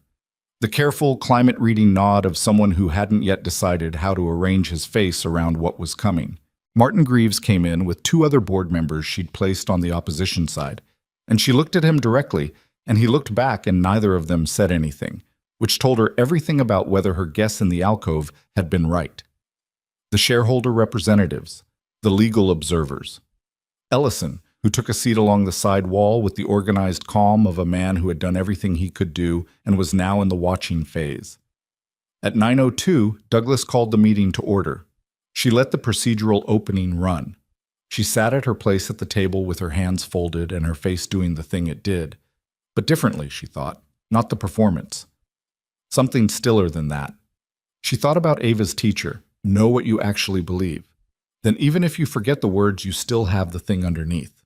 The careful, climate-reading nod of someone who hadn't yet decided how to arrange his face around what was coming. Martin Greaves came in with 2 other board members she'd placed on the opposition side, and she looked at him directly, and he looked back and neither of them said anything, which told her everything about whether her guess in the alcove had been right. The shareholder representatives, the legal observers. Ellison, who took a seat along the side wall with the organized calm of a man who had done everything he could do and was now in the watching phase. At 9:02, Douglas called the meeting to order. She let the procedural opening run. She sat at her place at the table with her hands folded and her face doing the thing it did. But differently, she thought, not the performance. Something stiller than that. She thought about Ava's teacher, know what you actually believe. Then even if you forget the words, you still have the thing underneath.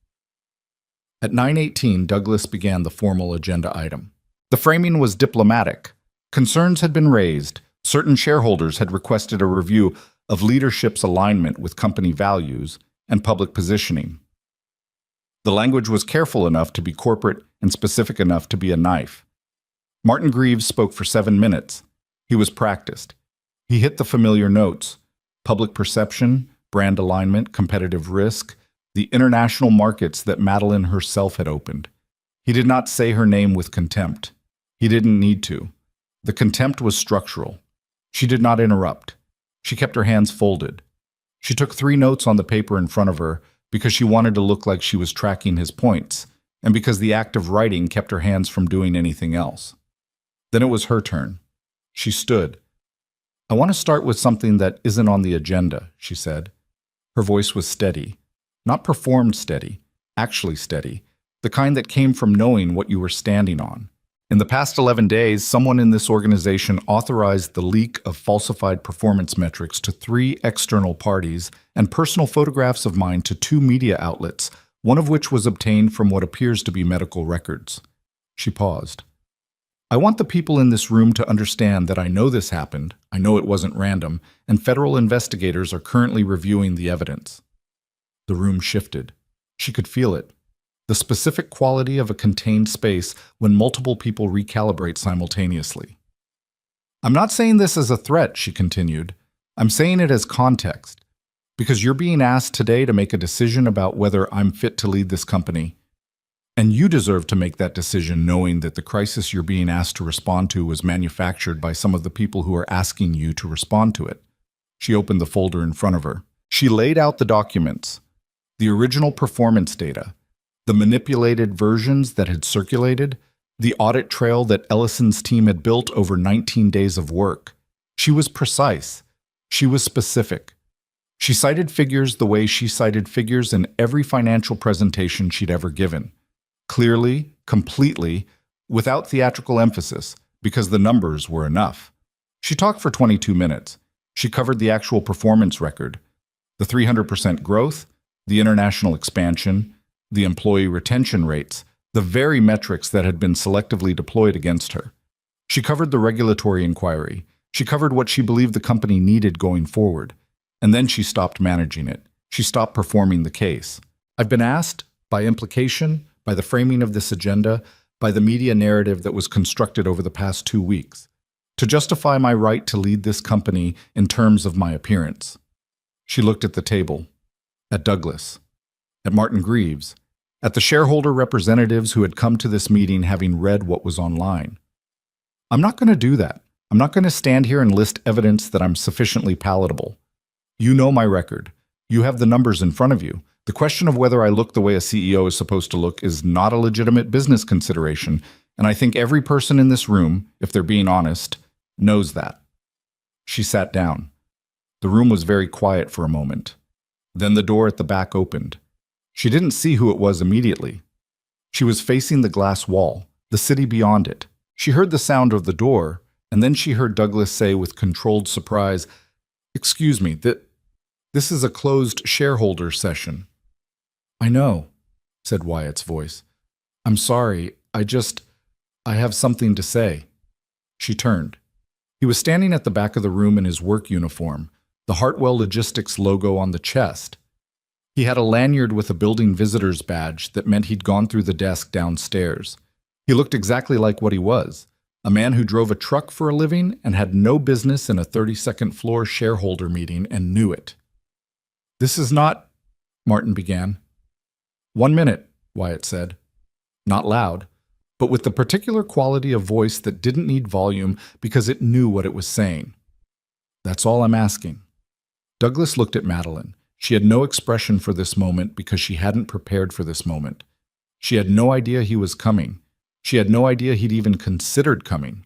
At 9:18, Douglas began the formal agenda item. The framing was diplomatic. Concerns had been raised. Certain shareholders had requested a review of leadership's alignment with company values and public positioning. The language was careful enough to be corporate and specific enough to be a knife. Martin Greaves spoke for 7 minutes. He was practiced. He hit the familiar notes: public perception, brand alignment, competitive risk, the international markets that Madeline herself had opened. He did not say her name with contempt. He didn't need to. The contempt was structural. She did not interrupt. She kept her hands folded. She took 3 notes on the paper in front of her because she wanted to look like she was tracking his points, and because the act of writing kept her hands from doing anything else. Then it was her turn. She stood. "I want to start with something that isn't on the agenda," she said. Her voice was steady. Not performed steady, actually steady, the kind that came from knowing what you were standing on. In the past 11 days, someone in this organization authorized the leak of falsified performance metrics to 3 external parties and personal photographs of mine to 2 media outlets, one of which was obtained from what appears to be medical records. She paused. "I want the people in this room to understand that I know this happened, I know it wasn't random, and federal investigators are currently reviewing the evidence." The room shifted. She could feel it. The specific quality of a contained space when multiple people recalibrate simultaneously. "I'm not saying this as a threat," she continued. "I'm saying it as context. Because you're being asked today to make a decision about whether I'm fit to lead this company. And you deserve to make that decision knowing that the crisis you're being asked to respond to was manufactured by some of the people who are asking you to respond to it." She opened the folder in front of her. She laid out the documents, the original performance data, the manipulated versions that had circulated, the audit trail that Ellison's team had built over 19 days of work. She was precise. She was specific. She cited figures the way she cited figures in every financial presentation she'd ever given. Clearly, completely, without theatrical emphasis, because the numbers were enough. She talked for 22 minutes. She covered the actual performance record, the 300% growth, the international expansion, the employee retention rates, the very metrics that had been selectively deployed against her. She covered the regulatory inquiry. She covered what she believed the company needed going forward. And then she stopped managing it. She stopped performing the case. I've been asked, by implication, by the framing of this agenda, by the media narrative that was constructed over the past 2 weeks, to justify my right to lead this company in terms of my appearance. She looked at the table, at Douglas, at Martin Greaves, at the shareholder representatives who had come to this meeting having read what was online. I'm not going to do that. I'm not going to stand here and list evidence that I'm sufficiently palatable. You know my record. You have the numbers in front of you. The question of whether I look the way a CEO is supposed to look is not a legitimate business consideration, and I think every person in this room, if they're being honest, knows that. She sat down. The room was very quiet for a moment. Then the door at the back opened. She didn't see who it was immediately. She was facing the glass wall, the city beyond it. She heard the sound of the door, and then she heard Douglas say with controlled surprise, "Excuse me, this is a closed shareholder session." "I know," said Wyatt's voice. "I'm sorry, I have something to say." She turned. He was standing at the back of the room in his work uniform, the Hartwell Logistics logo on the chest. He had a lanyard with a building visitor's badge that meant he'd gone through the desk downstairs. He looked exactly like what he was, a man who drove a truck for a living and had no business in a 32nd floor shareholder meeting and knew it. "This is not," Martin began. "1 minute," Wyatt said. Not loud, but with the particular quality of voice that didn't need volume because it knew what it was saying. "That's all I'm asking." Douglas looked at Madeline. She had no expression for this moment because she hadn't prepared for this moment. She had no idea he was coming. She had no idea he'd even considered coming.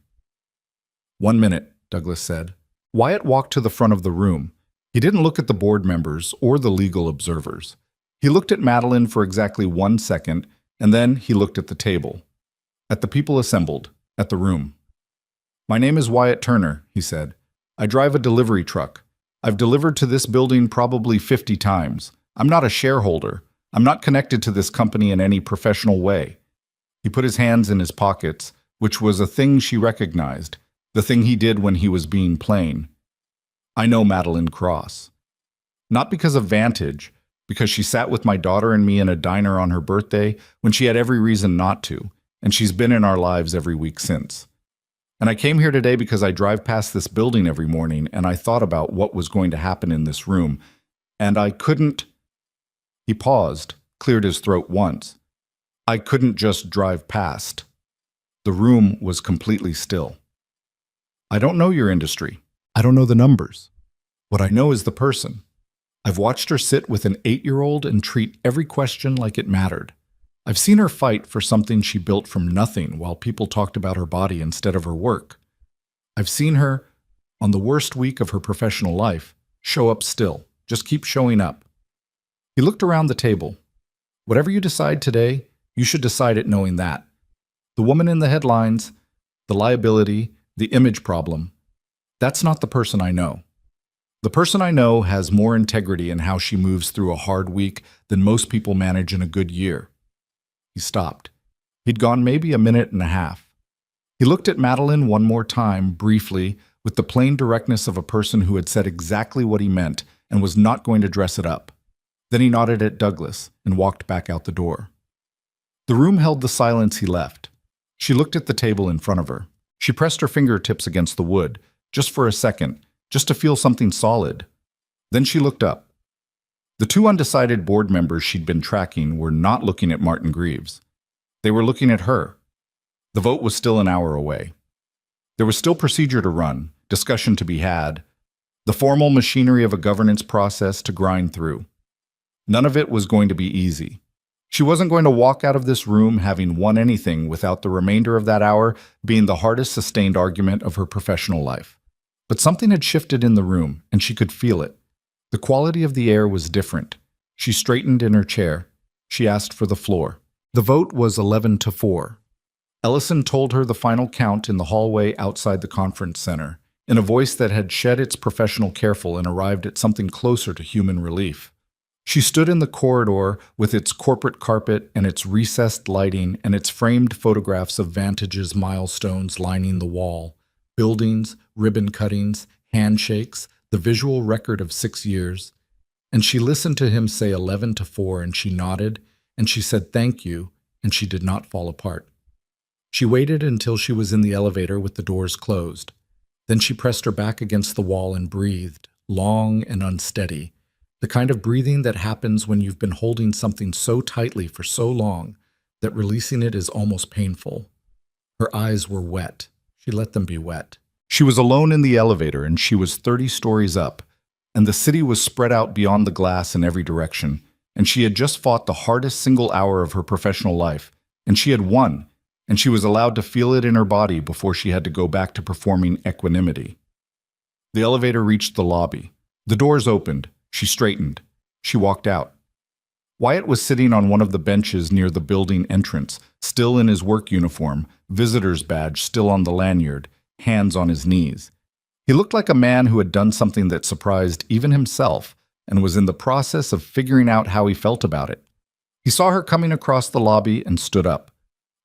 "1 minute," Douglas said. Wyatt walked to the front of the room. He didn't look at the board members or the legal observers. He looked at Madeline for exactly 1 second, and then he looked at the table, at the people assembled, at the room. "My name is Wyatt Turner," he said. "I drive a delivery truck. I've delivered to this building probably 50 times. I'm not a shareholder. I'm not connected to this company in any professional way." He put his hands in his pockets, which was a thing she recognized, the thing he did when he was being plain. "I know Madeline Cross. Not because of Vantage, because she sat with my daughter and me in a diner on her birthday when she had every reason not to, and she's been in our lives every week since. And I came here today because I drive past this building every morning and I thought about what was going to happen in this room, and I couldn't—" He paused, cleared his throat once. "I couldn't just drive past." The room was completely still. "I don't know your industry. I don't know the numbers. What I know is the person. I've watched her sit with an 8-year-old and treat every question like it mattered. I've seen her fight for something she built from nothing while people talked about her body instead of her work. I've seen her, on the worst week of her professional life, show up still, just keep showing up." He looked around the table. "Whatever you decide today, you should decide it knowing that. The woman in the headlines, the liability, the image problem, that's not the person I know. The person I know has more integrity in how she moves through a hard week than most people manage in a good year." He stopped. He'd gone maybe a minute and a half. He looked at Madeline one more time, briefly, with the plain directness of a person who had said exactly what he meant and was not going to dress it up. Then he nodded at Douglas and walked back out the door. The room held the silence he left. She looked at the table in front of her. She pressed her fingertips against the wood, just for a second, just to feel something solid. Then she looked up. The 2 undecided board members she'd been tracking were not looking at Martin Greaves. They were looking at her. The vote was still an hour away. There was still procedure to run, discussion to be had, the formal machinery of a governance process to grind through. None of it was going to be easy. She wasn't going to walk out of this room having won anything without the remainder of that hour being the hardest sustained argument of her professional life. But something had shifted in the room, and she could feel it. The quality of the air was different. She straightened in her chair. She asked for the floor. The vote was 11-4. Ellison told her the final count in the hallway outside the conference center, in a voice that had shed its professional careful and arrived at something closer to human relief. She stood in the corridor with its corporate carpet and its recessed lighting and its framed photographs of Vantage's milestones lining the wall, buildings, ribbon cuttings, handshakes, the visual record of 6 years. And she listened to him say 11-4, and she nodded, and she said thank you, and she did not fall apart. She waited until she was in the elevator with the doors closed. Then she pressed her back against the wall and breathed, long and unsteady, the kind of breathing that happens when you've been holding something so tightly for so long that releasing it is almost painful. Her eyes were wet. She let them be wet. She was alone in the elevator, and she was 30 stories up, and the city was spread out beyond the glass in every direction, and she had just fought the hardest single hour of her professional life, and she had won, and she was allowed to feel it in her body before she had to go back to performing equanimity. The elevator reached the lobby. The doors opened. She straightened. She walked out. Wyatt was sitting on one of the benches near the building entrance, still in his work uniform, visitor's badge still on the lanyard, hands on his knees. He looked like a man who had done something that surprised even himself and was in the process of figuring out how he felt about it. He saw her coming across the lobby and stood up.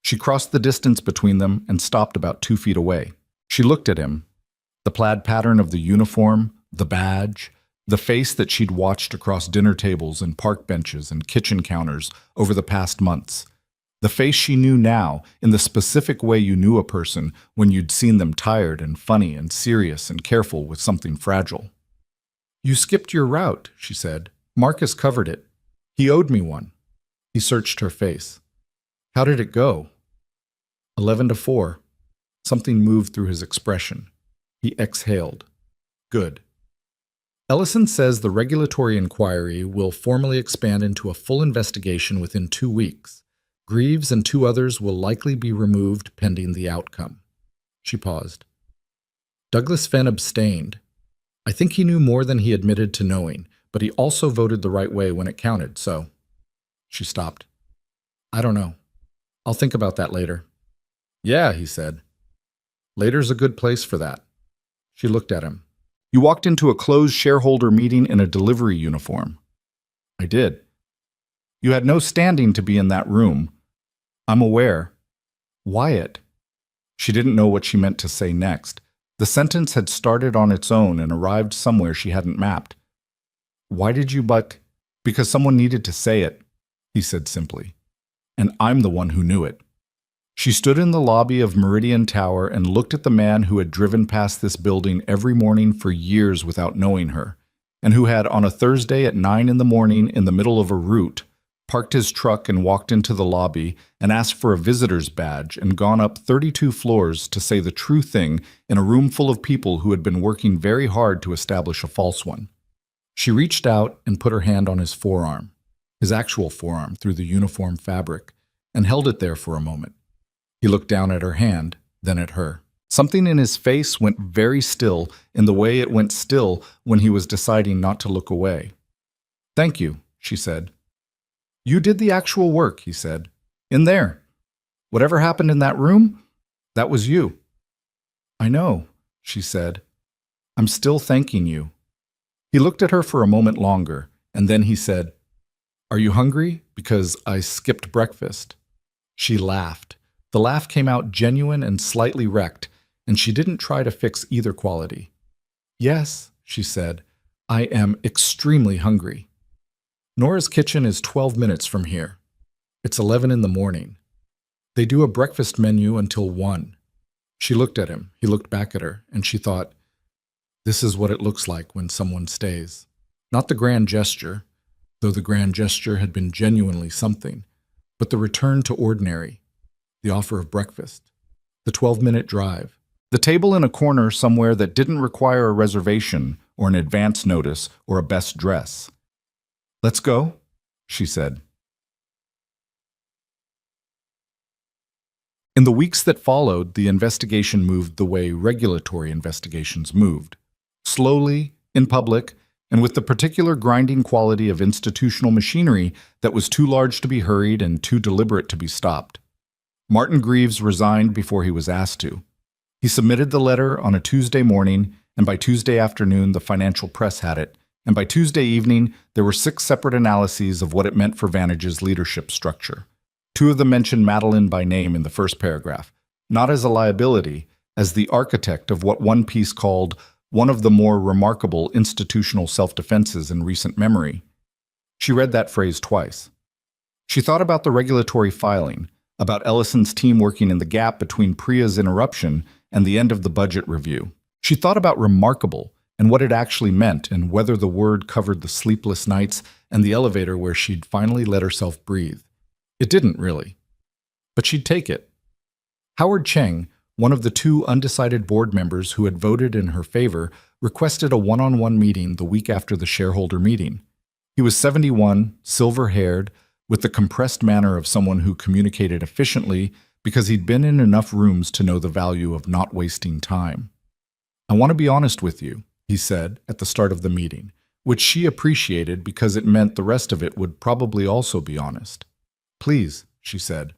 She crossed the distance between them and stopped about 2 feet away. She looked at him. The plaid pattern of the uniform, the badge, the face that she'd watched across dinner tables and park benches and kitchen counters over the past months. The face she knew now in the specific way you knew a person when you'd seen them tired and funny and serious and careful with something fragile. "You skipped your route," she said. "Marcus covered it. He owed me one." He searched her face. "How did it go?" 11-4. Something moved through his expression. He exhaled. "Good." Ellison says the regulatory inquiry will formally expand into a full investigation within 2 weeks. Greaves and 2 others will likely be removed pending the outcome. She paused. Douglas Fenn abstained. I think he knew more than he admitted to knowing, but he also voted the right way when it counted, so... She stopped. "I don't know. I'll think about that later." "Yeah," he said. "Later's a good place for that." She looked at him. "You walked into a closed shareholder meeting in a delivery uniform." "I did." "You had no standing to be in that room." "I'm aware." "Wyatt." She didn't know what she meant to say next. The sentence had started on its own and arrived somewhere she hadn't mapped. "Why did you but—" "Because someone needed to say it," he said simply. "And I'm the one who knew it." She stood in the lobby of Meridian Tower and looked at the man who had driven past this building every morning for years without knowing her, and who had, on a Thursday at 9 in the morning in the middle of a route, parked his truck and walked into the lobby and asked for a visitor's badge and gone up 32 floors to say the true thing in a room full of people who had been working very hard to establish a false one. She reached out and put her hand on his forearm, his actual forearm through the uniform fabric, and held it there for a moment. He looked down at her hand, then at her. Something in his face went very still in the way it went still when he was deciding not to look away. "Thank you," she said. "You did the actual work," he said. "In there. Whatever happened in that room, that was you." "I know," she said. "I'm still thanking you." He looked at her for a moment longer, and then he said, "Are you hungry? Because I skipped breakfast." She laughed. The laugh came out genuine and slightly wrecked, and she didn't try to fix either quality. "Yes," she said, "I am extremely hungry. Nora's kitchen is 12 minutes from here. It's 11 in the morning. They do a breakfast menu until 1. She looked at him. He looked back at her, and she thought, this is what it looks like when someone stays. Not the grand gesture, though the grand gesture had been genuinely something, but the return to ordinary, the offer of breakfast, the 12-minute drive, the table in a corner somewhere that didn't require a reservation or an advance notice or a best dress. "Let's go," she said. In the weeks that followed, the investigation moved the way regulatory investigations moved. Slowly, in public, and with the particular grinding quality of institutional machinery that was too large to be hurried and too deliberate to be stopped. Martin Greaves resigned before he was asked to. He submitted the letter on a Tuesday morning, and by Tuesday afternoon the financial press had it, and by Tuesday evening there were 6 separate analyses of what it meant for Vantage's leadership structure. 2 of them mentioned Madeline by name in the first paragraph, not as a liability, as the architect of what one piece called one of the more remarkable institutional self-defenses in recent memory. She read that phrase twice. She thought about the regulatory filing, about Ellison's team working in the gap between Priya's interruption and the end of the budget review. She thought about remarkable and what it actually meant and whether the word covered the sleepless nights and the elevator where she'd finally let herself breathe. It didn't really. But she'd take it. Howard Cheng, one of the 2 undecided board members who had voted in her favor, requested a one-on-one meeting the week after the shareholder meeting. He was 71, silver-haired, with the compressed manner of someone who communicated efficiently because he'd been in enough rooms to know the value of not wasting time. "I want to be honest with you," he said at the start of the meeting, which she appreciated because it meant the rest of it would probably also be honest. "Please," she said.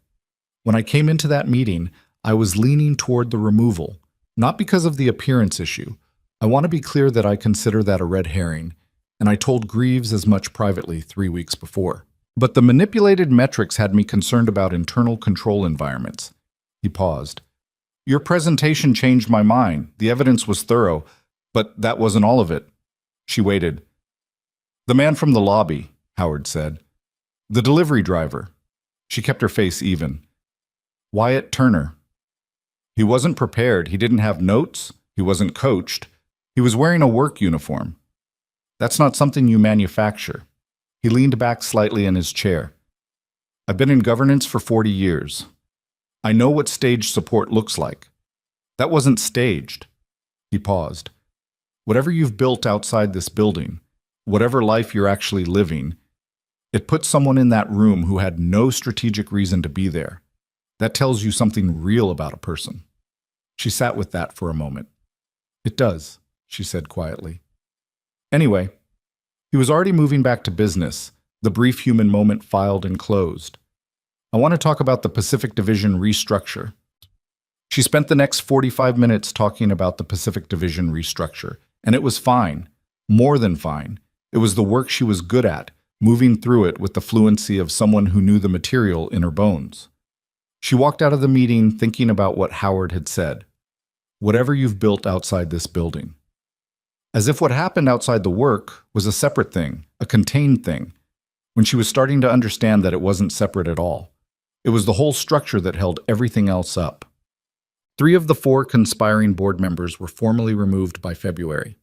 "When I came into that meeting, I was leaning toward the removal, not because of the appearance issue. I want to be clear that I consider that a red herring, and I told Greaves as much privately 3 weeks before. But the manipulated metrics had me concerned about internal control environments." He paused. "Your presentation changed my mind. The evidence was thorough, but that wasn't all of it." She waited. "The man from the lobby," Howard said. "The delivery driver." She kept her face even. "Wyatt Turner." "He wasn't prepared. He didn't have notes. He wasn't coached. He was wearing a work uniform. That's not something you manufacture." He leaned back slightly in his chair. "I've been in governance for 40 years. I know what staged support looks like. That wasn't staged." He paused. "Whatever you've built outside this building, whatever life you're actually living, it puts someone in that room who had no strategic reason to be there. That tells you something real about a person." She sat with that for a moment. "It does," she said quietly. Anyway, he was already moving back to business, the brief human moment filed and closed. "I want to talk about the Pacific Division restructure." She spent the next 45 minutes talking about the Pacific Division restructure, and it was fine, more than fine. It was the work she was good at, moving through it with the fluency of someone who knew the material in her bones. She walked out of the meeting thinking about what Howard had said. "Whatever you've built outside this building." As if what happened outside the work was a separate thing, a contained thing, when she was starting to understand that it wasn't separate at all. It was the whole structure that held everything else up. 3 of the 4 conspiring board members were formally removed by February.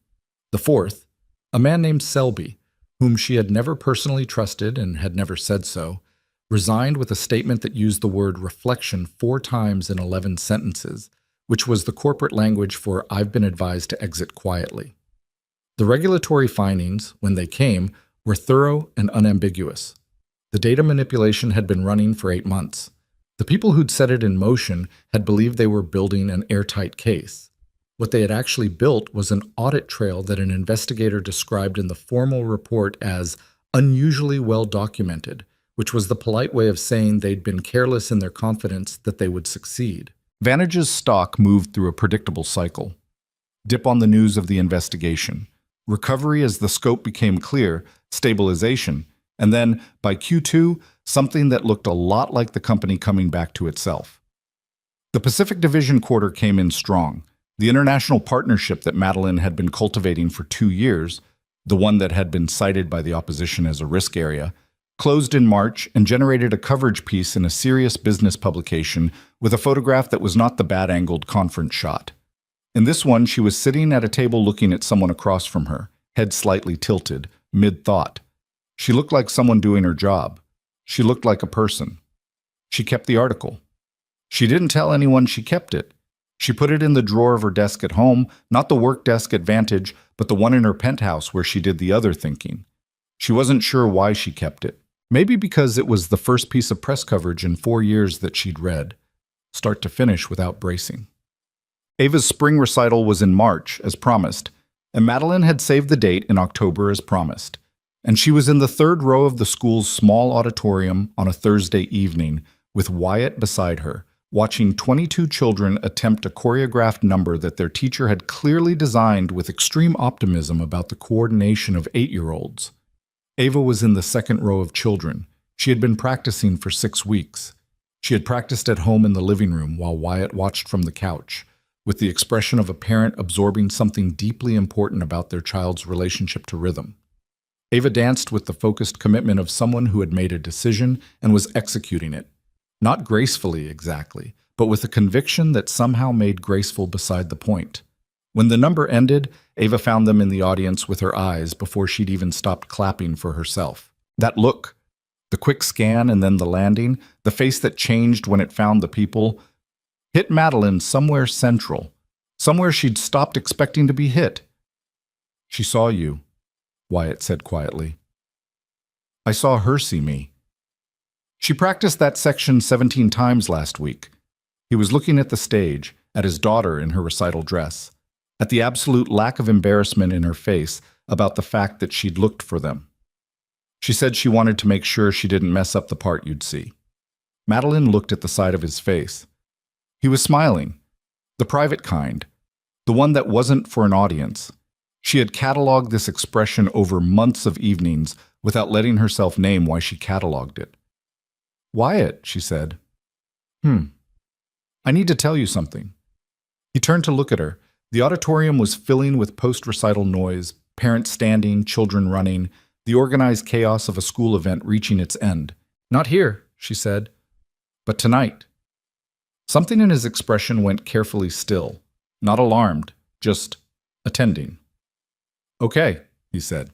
The 4th, a man named Selby, whom she had never personally trusted and had never said so, resigned with a statement that used the word reflection 4 times in 11 sentences, which was the corporate language for "I've been advised to exit quietly." The regulatory findings, when they came, were thorough and unambiguous. The data manipulation had been running for 8 months. The people who'd set it in motion had believed they were building an airtight case. What they had actually built was an audit trail that an investigator described in the formal report as unusually well documented, which was the polite way of saying they'd been careless in their confidence that they would succeed. Vantage's stock moved through a predictable cycle. Dip on the news of the investigation. Recovery as the scope became clear, stabilization, and then, by Q2, something that looked a lot like the company coming back to itself. The Pacific Division quarter came in strong. The international partnership that Madeline had been cultivating for 2 years, the one that had been cited by the opposition as a risk area, closed in March and generated a coverage piece in a serious business publication with a photograph that was not the bad-angled conference shot. In this one, she was sitting at a table looking at someone across from her, head slightly tilted, mid-thought. She looked like someone doing her job. She looked like a person. She kept the article. She didn't tell anyone she kept it. She put it in the drawer of her desk at home, not the work desk at Vantage, but the one in her penthouse where she did the other thinking. She wasn't sure why she kept it. Maybe because it was the first piece of press coverage in 4 years that she'd read. start to finish without bracing. Ava's spring recital was in March, as promised, and Madeline had saved the date in October as promised. And she was in the third row of the school's small auditorium on a Thursday evening, with Wyatt beside her, watching 22 children attempt a choreographed number that their teacher had clearly designed with extreme optimism about the coordination of 8-year-olds. Ava was in the second row of children. She had been practicing for 6 weeks. She had practiced at home in the living room while Wyatt watched from the couch, with the expression of a parent absorbing something deeply important about their child's relationship to rhythm. Ava danced with the focused commitment of someone who had made a decision and was executing it. Not gracefully exactly, but with a conviction that somehow made graceful beside the point. When the number ended, Ava found them in the audience with her eyes before she'd even stopped clapping for herself. That look, the quick scan and then the landing, the face that changed when it found the people, hit Madeline somewhere central, somewhere she'd stopped expecting to be hit. "She saw you," Wyatt said quietly. "I saw her see me." She practiced that section 17 times last week. He was looking at the stage, at his daughter in her recital dress, at the absolute lack of embarrassment in her face about the fact that she'd looked for them. She said she wanted to make sure she didn't mess up the part you'd see. Madeline looked at the side of his face. He was smiling, the private kind, the one that wasn't for an audience. She had cataloged this expression over months of evenings without letting herself name why she cataloged it. "Wyatt," she said. I need to tell you something." He turned to look at her. The auditorium was filling with post-recital noise, parents standing, children running, the organized chaos of a school event reaching its end. "Not here," she said, "but tonight." Something in his expression went carefully still, not alarmed, just attending. "Okay," he said.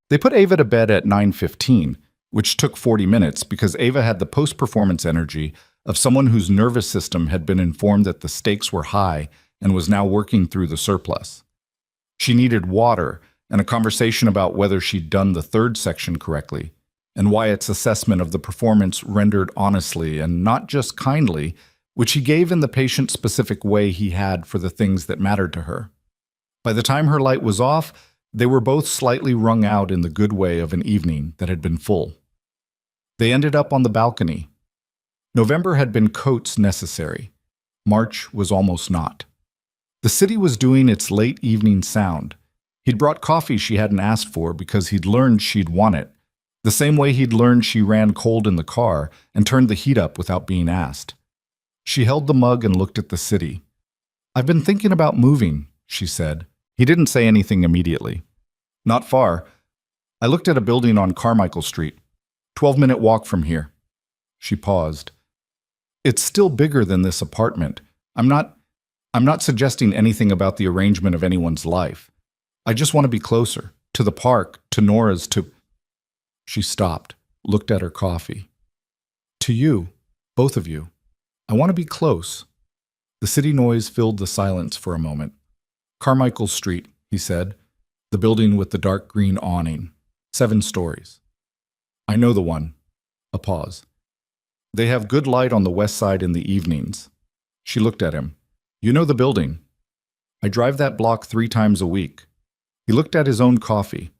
They put Ava to bed at 9:15, which took 40 minutes because Ava had the post-performance energy of someone whose nervous system had been informed that the stakes were high and was now working through the surplus. She needed water and a conversation about whether she'd done the third section correctly, and Wyatt's assessment of the performance rendered honestly and not just kindly, which he gave in the patient-specific way he had for the things that mattered to her. By the time her light was off, they were both slightly wrung out in the good way of an evening that had been full. They ended up on the balcony. November had been coats necessary. March was almost not. The city was doing its late evening sound. He'd brought coffee she hadn't asked for because he'd learned she'd want it, the same way he'd learned she ran cold in the car and turned the heat up without being asked. She held the mug and looked at the city. "I've been thinking about moving," she said. He didn't say anything immediately. "Not far. I looked at a building on Carmichael Street. 12-minute walk from here." She paused. "It's still bigger than this apartment. I'm not suggesting anything about the arrangement of anyone's life. I just want to be closer, to the park, to Nora's, to—" She stopped, looked at her coffee. "To you, both of you. I want to be close." The city noise filled the silence for a moment. "Carmichael Street," he said, "the building with the dark green awning, 7 stories. I know the one." A pause. "They have good light on the west side in the evenings." She looked at him. "You know the building. I drive that block 3 times a week." He looked at his own coffee.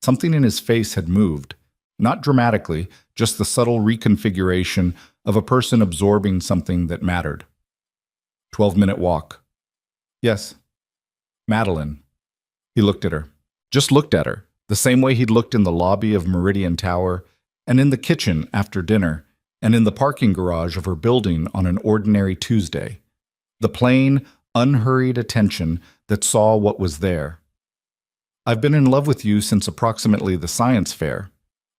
Something in his face had moved, not dramatically, just the subtle reconfiguration of a person absorbing something that mattered. 12-minute walk. "Yes." "Madeline." He looked at her. Just looked at her, the same way he'd looked in the lobby of Meridian Tower, and in the kitchen after dinner, and in the parking garage of her building on an ordinary Tuesday. The plain, unhurried attention that saw what was there. "I've been in love with you since approximately the science fair."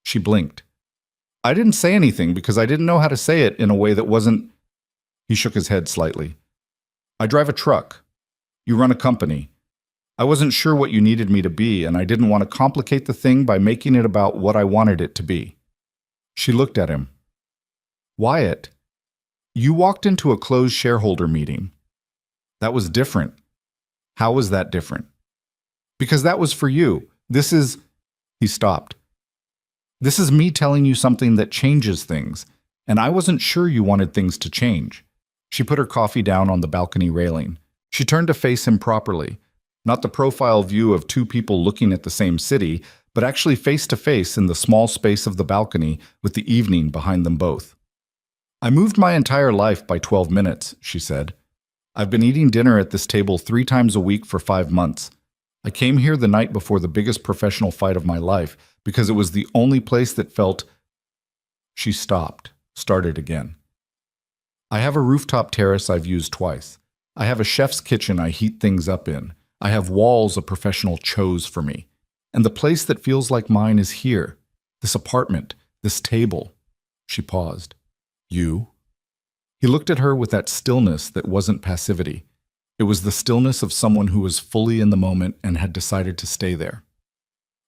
She blinked. "I didn't say anything because I didn't know how to say it in a way that wasn't—" He shook his head slightly. "I drive a truck. You run a company. I wasn't sure what you needed me to be, and I didn't want to complicate the thing by making it about what I wanted it to be." She looked at him. "Wyatt, you walked into a closed shareholder meeting. That was different." "How was that different?" "Because that was for you. This is—" He stopped. "This is me telling you something that changes things. and I wasn't sure you wanted things to change." She put her coffee down on the balcony railing. She turned to face him properly, not the profile view of two people looking at the same city, but actually face to face in the small space of the balcony with the evening behind them both. "I moved my entire life by 12 minutes, she said. "I've been eating dinner at this table 3 times a week for 5 months. I came here the night before the biggest professional fight of my life because it was the only place that felt—" She stopped, started again. "I have a rooftop terrace I've used twice. I have a chef's kitchen I heat things up in. I have walls a professional chose for me. And the place that feels like mine is here. This apartment, this table." She paused. "You?" He looked at her with that stillness that wasn't passivity. It was the stillness of someone who was fully in the moment and had decided to stay there.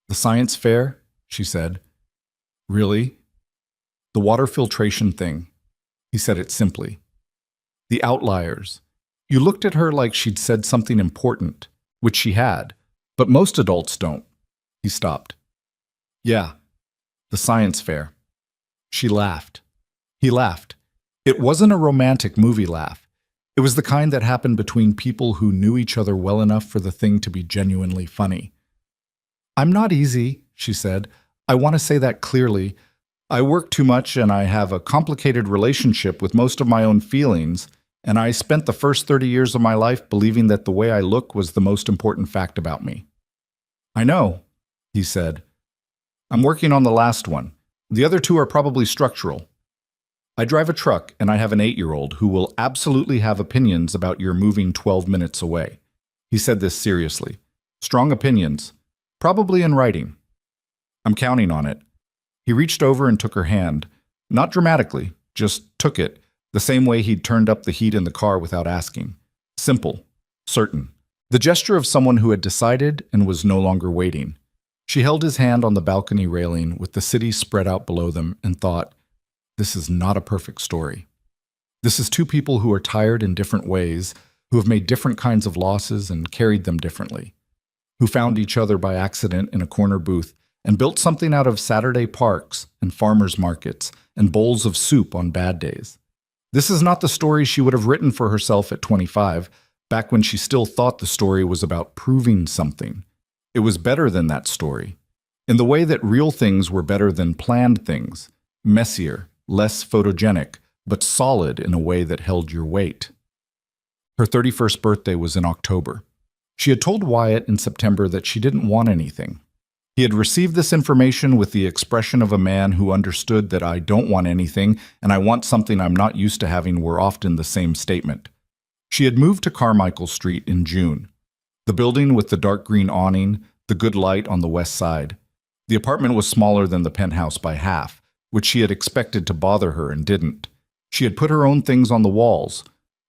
"The science fair?" she said. "Really?" "The water filtration thing." He said it simply. "The outliers." You looked at her like she'd said something important, which she had, but most adults don't. He stopped. "Yeah, the science fair." She laughed. He laughed. It wasn't a romantic movie laugh. It was the kind that happened between people who knew each other well enough for the thing to be genuinely funny. "I'm not easy," she said. "I want to say that clearly. I work too much and I have a complicated relationship with most of my own feelings, and I spent the first 30 years of my life believing that the way I look was the most important fact about me." "I know," he said. "I'm working on the last one. The other 2 are probably structural. I drive a truck and I have an 8-year-old who will absolutely have opinions about your moving 12 minutes away." He said this seriously. "Strong opinions, probably in writing. I'm counting on it." He reached over and took her hand, not dramatically, just took it, the same way he'd turned up the heat in the car without asking. Simple, certain. The gesture of someone who had decided and was no longer waiting. She held his hand on the balcony railing with the city spread out below them and thought, this is not a perfect story. This is 2 people who are tired in different ways, who have made different kinds of losses and carried them differently, who found each other by accident in a corner booth and built something out of Saturday parks and farmers markets and bowls of soup on bad days. This is not the story she would have written for herself at 25, back when she still thought the story was about proving something. It was better than that story, in the way that real things were better than planned things, messier, less photogenic, but solid in a way that held your weight. Her 31st birthday was in October. She had told Wyatt in September that she didn't want anything. He had received this information with the expression of a man who understood that "I don't want anything and I want something I'm not used to having" were often the same statement. She had moved to Carmichael Street in June. The building with the dark green awning, the good light on the west side. The apartment was smaller than the penthouse by half, which she had expected to bother her and didn't. She had put her own things on the walls.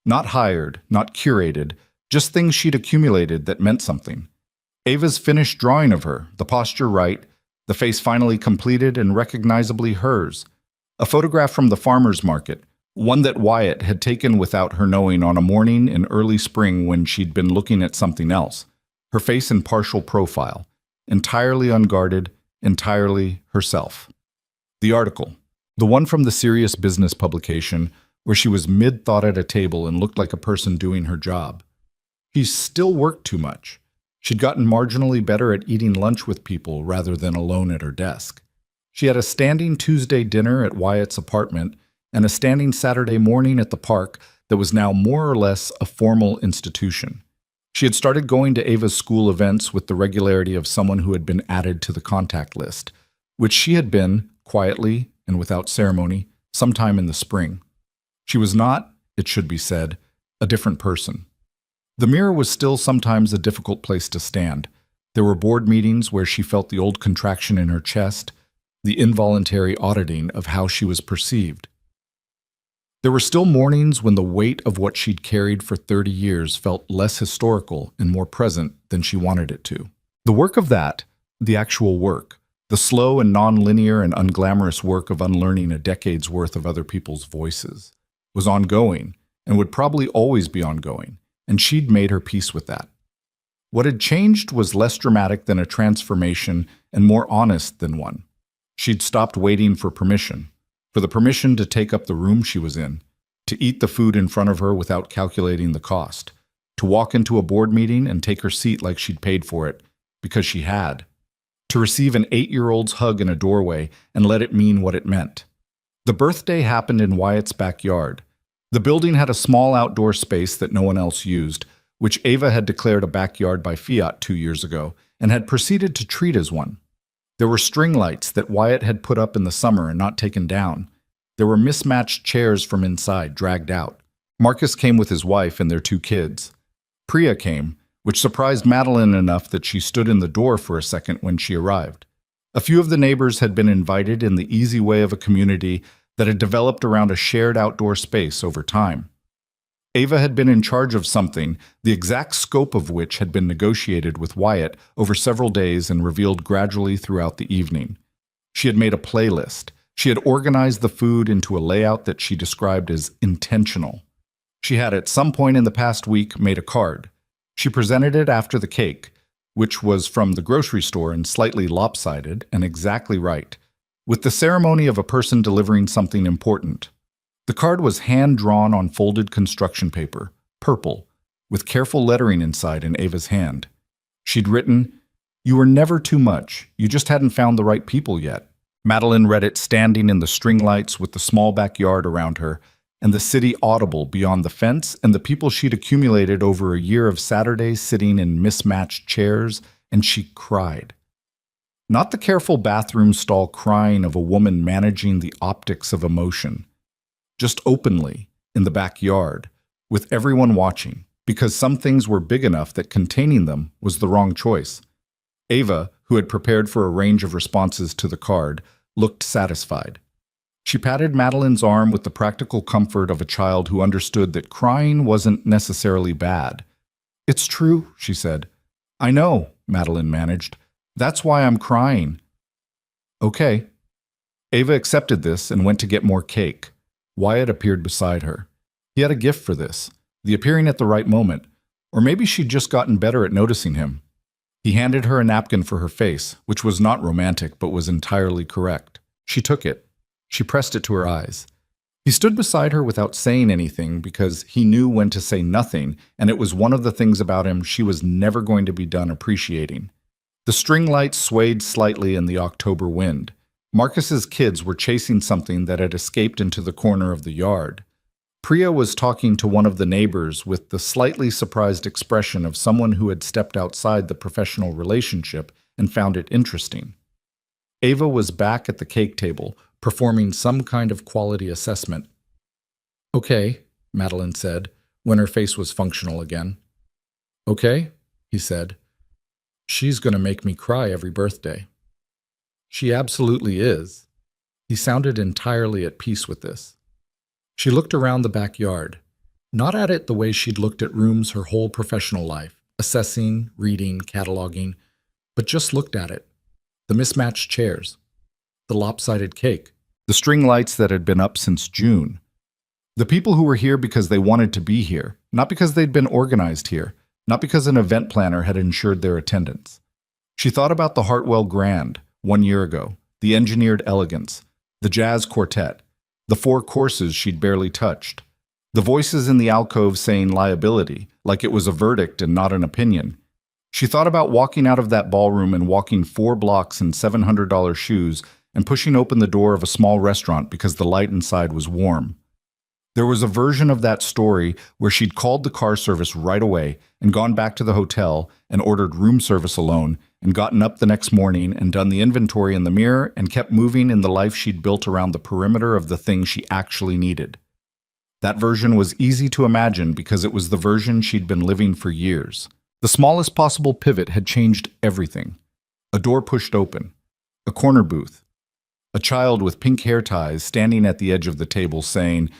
Not hired, not curated, just things she'd accumulated that meant something. Ava's finished drawing of her, the posture right, the face finally completed and recognizably hers. A photograph from the farmer's market, one that Wyatt had taken without her knowing on a morning in early spring when she'd been looking at something else. Her face in partial profile, entirely unguarded, entirely herself. The article, the one from the serious business publication, where she was mid-thought at a table and looked like a person doing her job. He still worked too much. She'd gotten marginally better at eating lunch with people rather than alone at her desk. She had a standing Tuesday dinner at Wyatt's apartment and a standing Saturday morning at the park that was now more or less a formal institution. She had started going to Ava's school events with the regularity of someone who had been added to the contact list, which she had been, quietly and without ceremony, sometime in the spring. She was not, it should be said, a different person. The mirror was still sometimes a difficult place to stand. There were board meetings where she felt the old contraction in her chest, the involuntary auditing of how she was perceived. There were still mornings when the weight of what she'd carried for 30 years felt less historical and more present than she wanted it to. The work of that, the actual work, the slow and non-linear and unglamorous work of unlearning a decade's worth of other people's voices, was ongoing and would probably always be ongoing, and she'd made her peace with that. What had changed was less dramatic than a transformation and more honest than one. She'd stopped waiting for permission. for the permission to take up the room she was in, to eat the food in front of her without calculating the cost, to walk into a board meeting and take her seat like she'd paid for it, because she had, to receive an 8-year-old's hug in a doorway and let it mean what it meant. The birthday happened in Wyatt's backyard. The building had a small outdoor space that no one else used, which Ava had declared a backyard by fiat 2 years ago and had proceeded to treat as one. There were string lights that Wyatt had put up in the summer and not taken down. There were mismatched chairs from inside, dragged out. Marcus came with his wife and their 2 kids. Priya came, which surprised Madeline enough that she stood in the door for a second when she arrived. A few of the neighbors had been invited in the easy way of a community that had developed around a shared outdoor space over time. Ava had been in charge of something, the exact scope of which had been negotiated with Wyatt over several days and revealed gradually throughout the evening. She had made a playlist. She had organized the food into a layout that she described as intentional. She had at some point in the past week made a card. She presented it after the cake, which was from the grocery store and slightly lopsided and exactly right, with the ceremony of a person delivering something important. The card was hand-drawn on folded construction paper, purple, with careful lettering inside in Ava's hand. She'd written, "You were never too much. You just hadn't found the right people yet." Madeline read it standing in the string lights with the small backyard around her, and the city audible beyond the fence and the people she'd accumulated over a year of Saturdays sitting in mismatched chairs, and she cried. Not the careful bathroom stall crying of a woman managing the optics of emotion. Just openly, in the backyard, with everyone watching, because some things were big enough that containing them was the wrong choice. Ava, who had prepared for a range of responses to the card, looked satisfied. She patted Madeline's arm with the practical comfort of a child who understood that crying wasn't necessarily bad. "It's true," she said. "I know," Madeline managed. "That's why I'm crying." "Okay." Ava accepted this and went to get more cake. Wyatt appeared beside her. He had a gift for this, the appearing at the right moment, or maybe she'd just gotten better at noticing him. He handed her a napkin for her face, which was not romantic but was entirely correct. She took it. She pressed it to her eyes. He stood beside her without saying anything because he knew when to say nothing, and it was one of the things about him she was never going to be done appreciating. The string lights swayed slightly in the October wind. Marcus's kids were chasing something that had escaped into the corner of the yard. Priya was talking to one of the neighbors with the slightly surprised expression of someone who had stepped outside the professional relationship and found it interesting. Ava was back at the cake table, performing some kind of quality assessment. "Okay," Madeline said, when her face was functional again. "Okay," he said. "She's going to make me cry every birthday." "She absolutely is." He sounded entirely at peace with this. She looked around the backyard, not at it the way she'd looked at rooms her whole professional life, assessing, reading, cataloging, but just looked at it. The mismatched chairs, the lopsided cake, the string lights that had been up since June. The people who were here because they wanted to be here, not because they'd been organized here, not because an event planner had ensured their attendance. She thought about the Hartwell Grand, 1 year ago, the engineered elegance, the jazz quartet, the 4 courses she'd barely touched, the voices in the alcove saying liability, like it was a verdict and not an opinion. She thought about walking out of that ballroom and walking 4 blocks in $700 shoes and pushing open the door of a small restaurant because the light inside was warm. There was a version of that story where she'd called the car service right away and gone back to the hotel and ordered room service alone and gotten up the next morning and done the inventory in the mirror and kept moving in the life she'd built around the perimeter of the thing she actually needed. That version was easy to imagine because it was the version she'd been living for years. The smallest possible pivot had changed everything. A door pushed open. A corner booth. A child with pink hair ties standing at the edge of the table saying,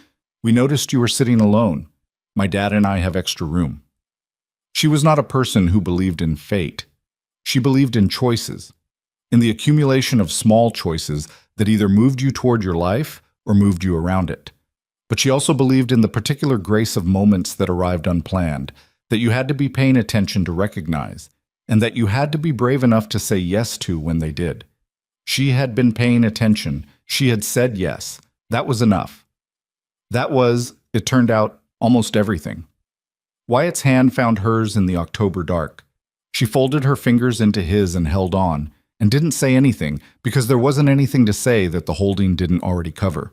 "We noticed you were sitting alone. My dad and I have extra room." She was not a person who believed in fate. She believed in choices, in the accumulation of small choices that either moved you toward your life or moved you around it. But she also believed in the particular grace of moments that arrived unplanned, that you had to be paying attention to recognize, and that you had to be brave enough to say yes to when they did. She had been paying attention. She had said yes. That was enough. That was, it turned out, almost everything. Wyatt's hand found hers in the October dark. She folded her fingers into his and held on, and didn't say anything because there wasn't anything to say that the holding didn't already cover.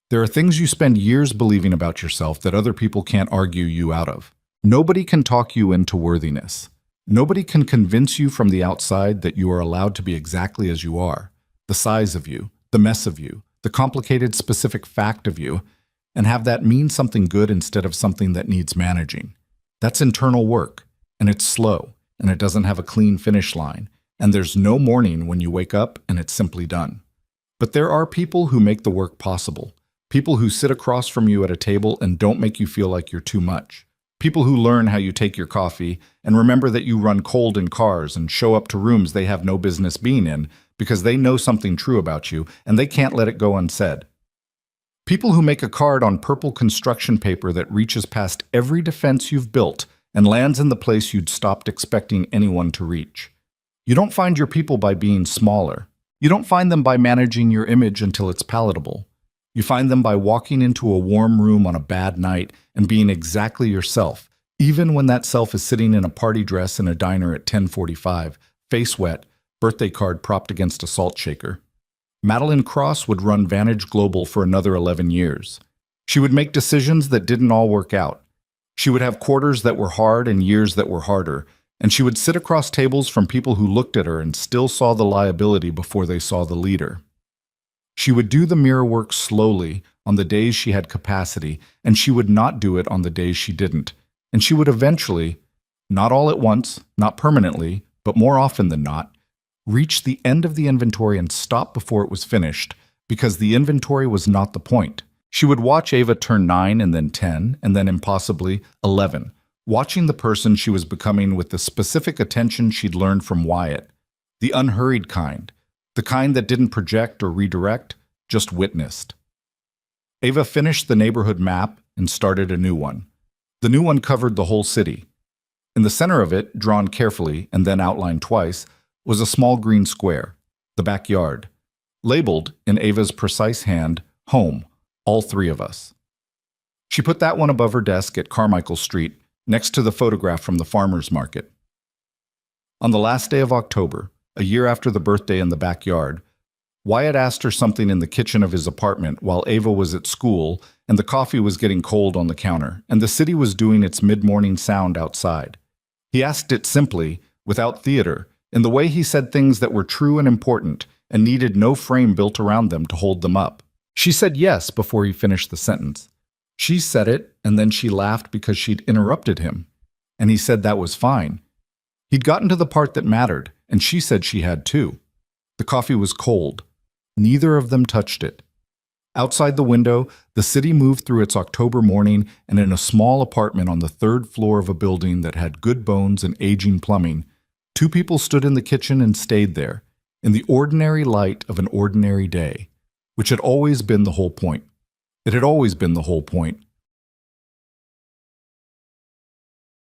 There are things you spend years believing about yourself that other people can't argue you out of. Nobody can talk you into worthiness. Nobody can convince you from the outside that you are allowed to be exactly as you are, the size of you, the mess of you, the complicated specific fact of you, and have that mean something good instead of something that needs managing. That's internal work, and it's slow, and it doesn't have a clean finish line, and there's no morning when you wake up and it's simply done. But there are people who make the work possible, people who sit across from you at a table and don't make you feel like you're too much. People who learn how you take your coffee and remember that you run cold in cars and show up to rooms they have no business being in because they know something true about you and they can't let it go unsaid. People who make a card on purple construction paper that reaches past every defense you've built and lands in the place you'd stopped expecting anyone to reach. You don't find your people by being smaller. You don't find them by managing your image until it's palatable. You find them by walking into a warm room on a bad night and being exactly yourself, even when that self is sitting in a party dress in a diner at 10:45, face wet, birthday card propped against a salt shaker. Madeline Cross would run Vantage Global for another 11 years. She would make decisions that didn't all work out. She would have quarters that were hard and years that were harder, and she would sit across tables from people who looked at her and still saw the liability before they saw the leader. She would do the mirror work slowly on the days she had capacity, and she would not do it on the days she didn't. And she would eventually, not all at once, not permanently, but more often than not, reach the end of the inventory and stop before it was finished, because the inventory was not the point. She would watch Ava turn 9 and then 10, and then impossibly 11, watching the person she was becoming with the specific attention she'd learned from Wyatt, the unhurried kind, the kind that didn't project or redirect, just witnessed. Ava finished the neighborhood map and started a new one. The new one covered the whole city. In the center of it, drawn carefully and then outlined twice, was a small green square, the backyard, labeled, in Ava's precise hand, Home, all three of us. She put that one above her desk at Carmichael Street, next to the photograph from the farmer's market. On the last day of October, a year after the birthday in the backyard, Wyatt asked her something in the kitchen of his apartment while Ava was at school and the coffee was getting cold on the counter and the city was doing its mid-morning sound outside. He asked it simply, without theater, in the way he said things that were true and important and needed no frame built around them to hold them up. She said yes before he finished the sentence. She said it and then she laughed because she'd interrupted him, and he said that was fine. He'd gotten to the part that mattered, and she said she had too. The coffee was cold. Neither of them touched it. Outside the window, the city moved through its October morning, and in a small apartment on the third floor of a building that had good bones and aging plumbing, two people stood in the kitchen and stayed there, in the ordinary light of an ordinary day, which had always been the whole point. It had always been the whole point,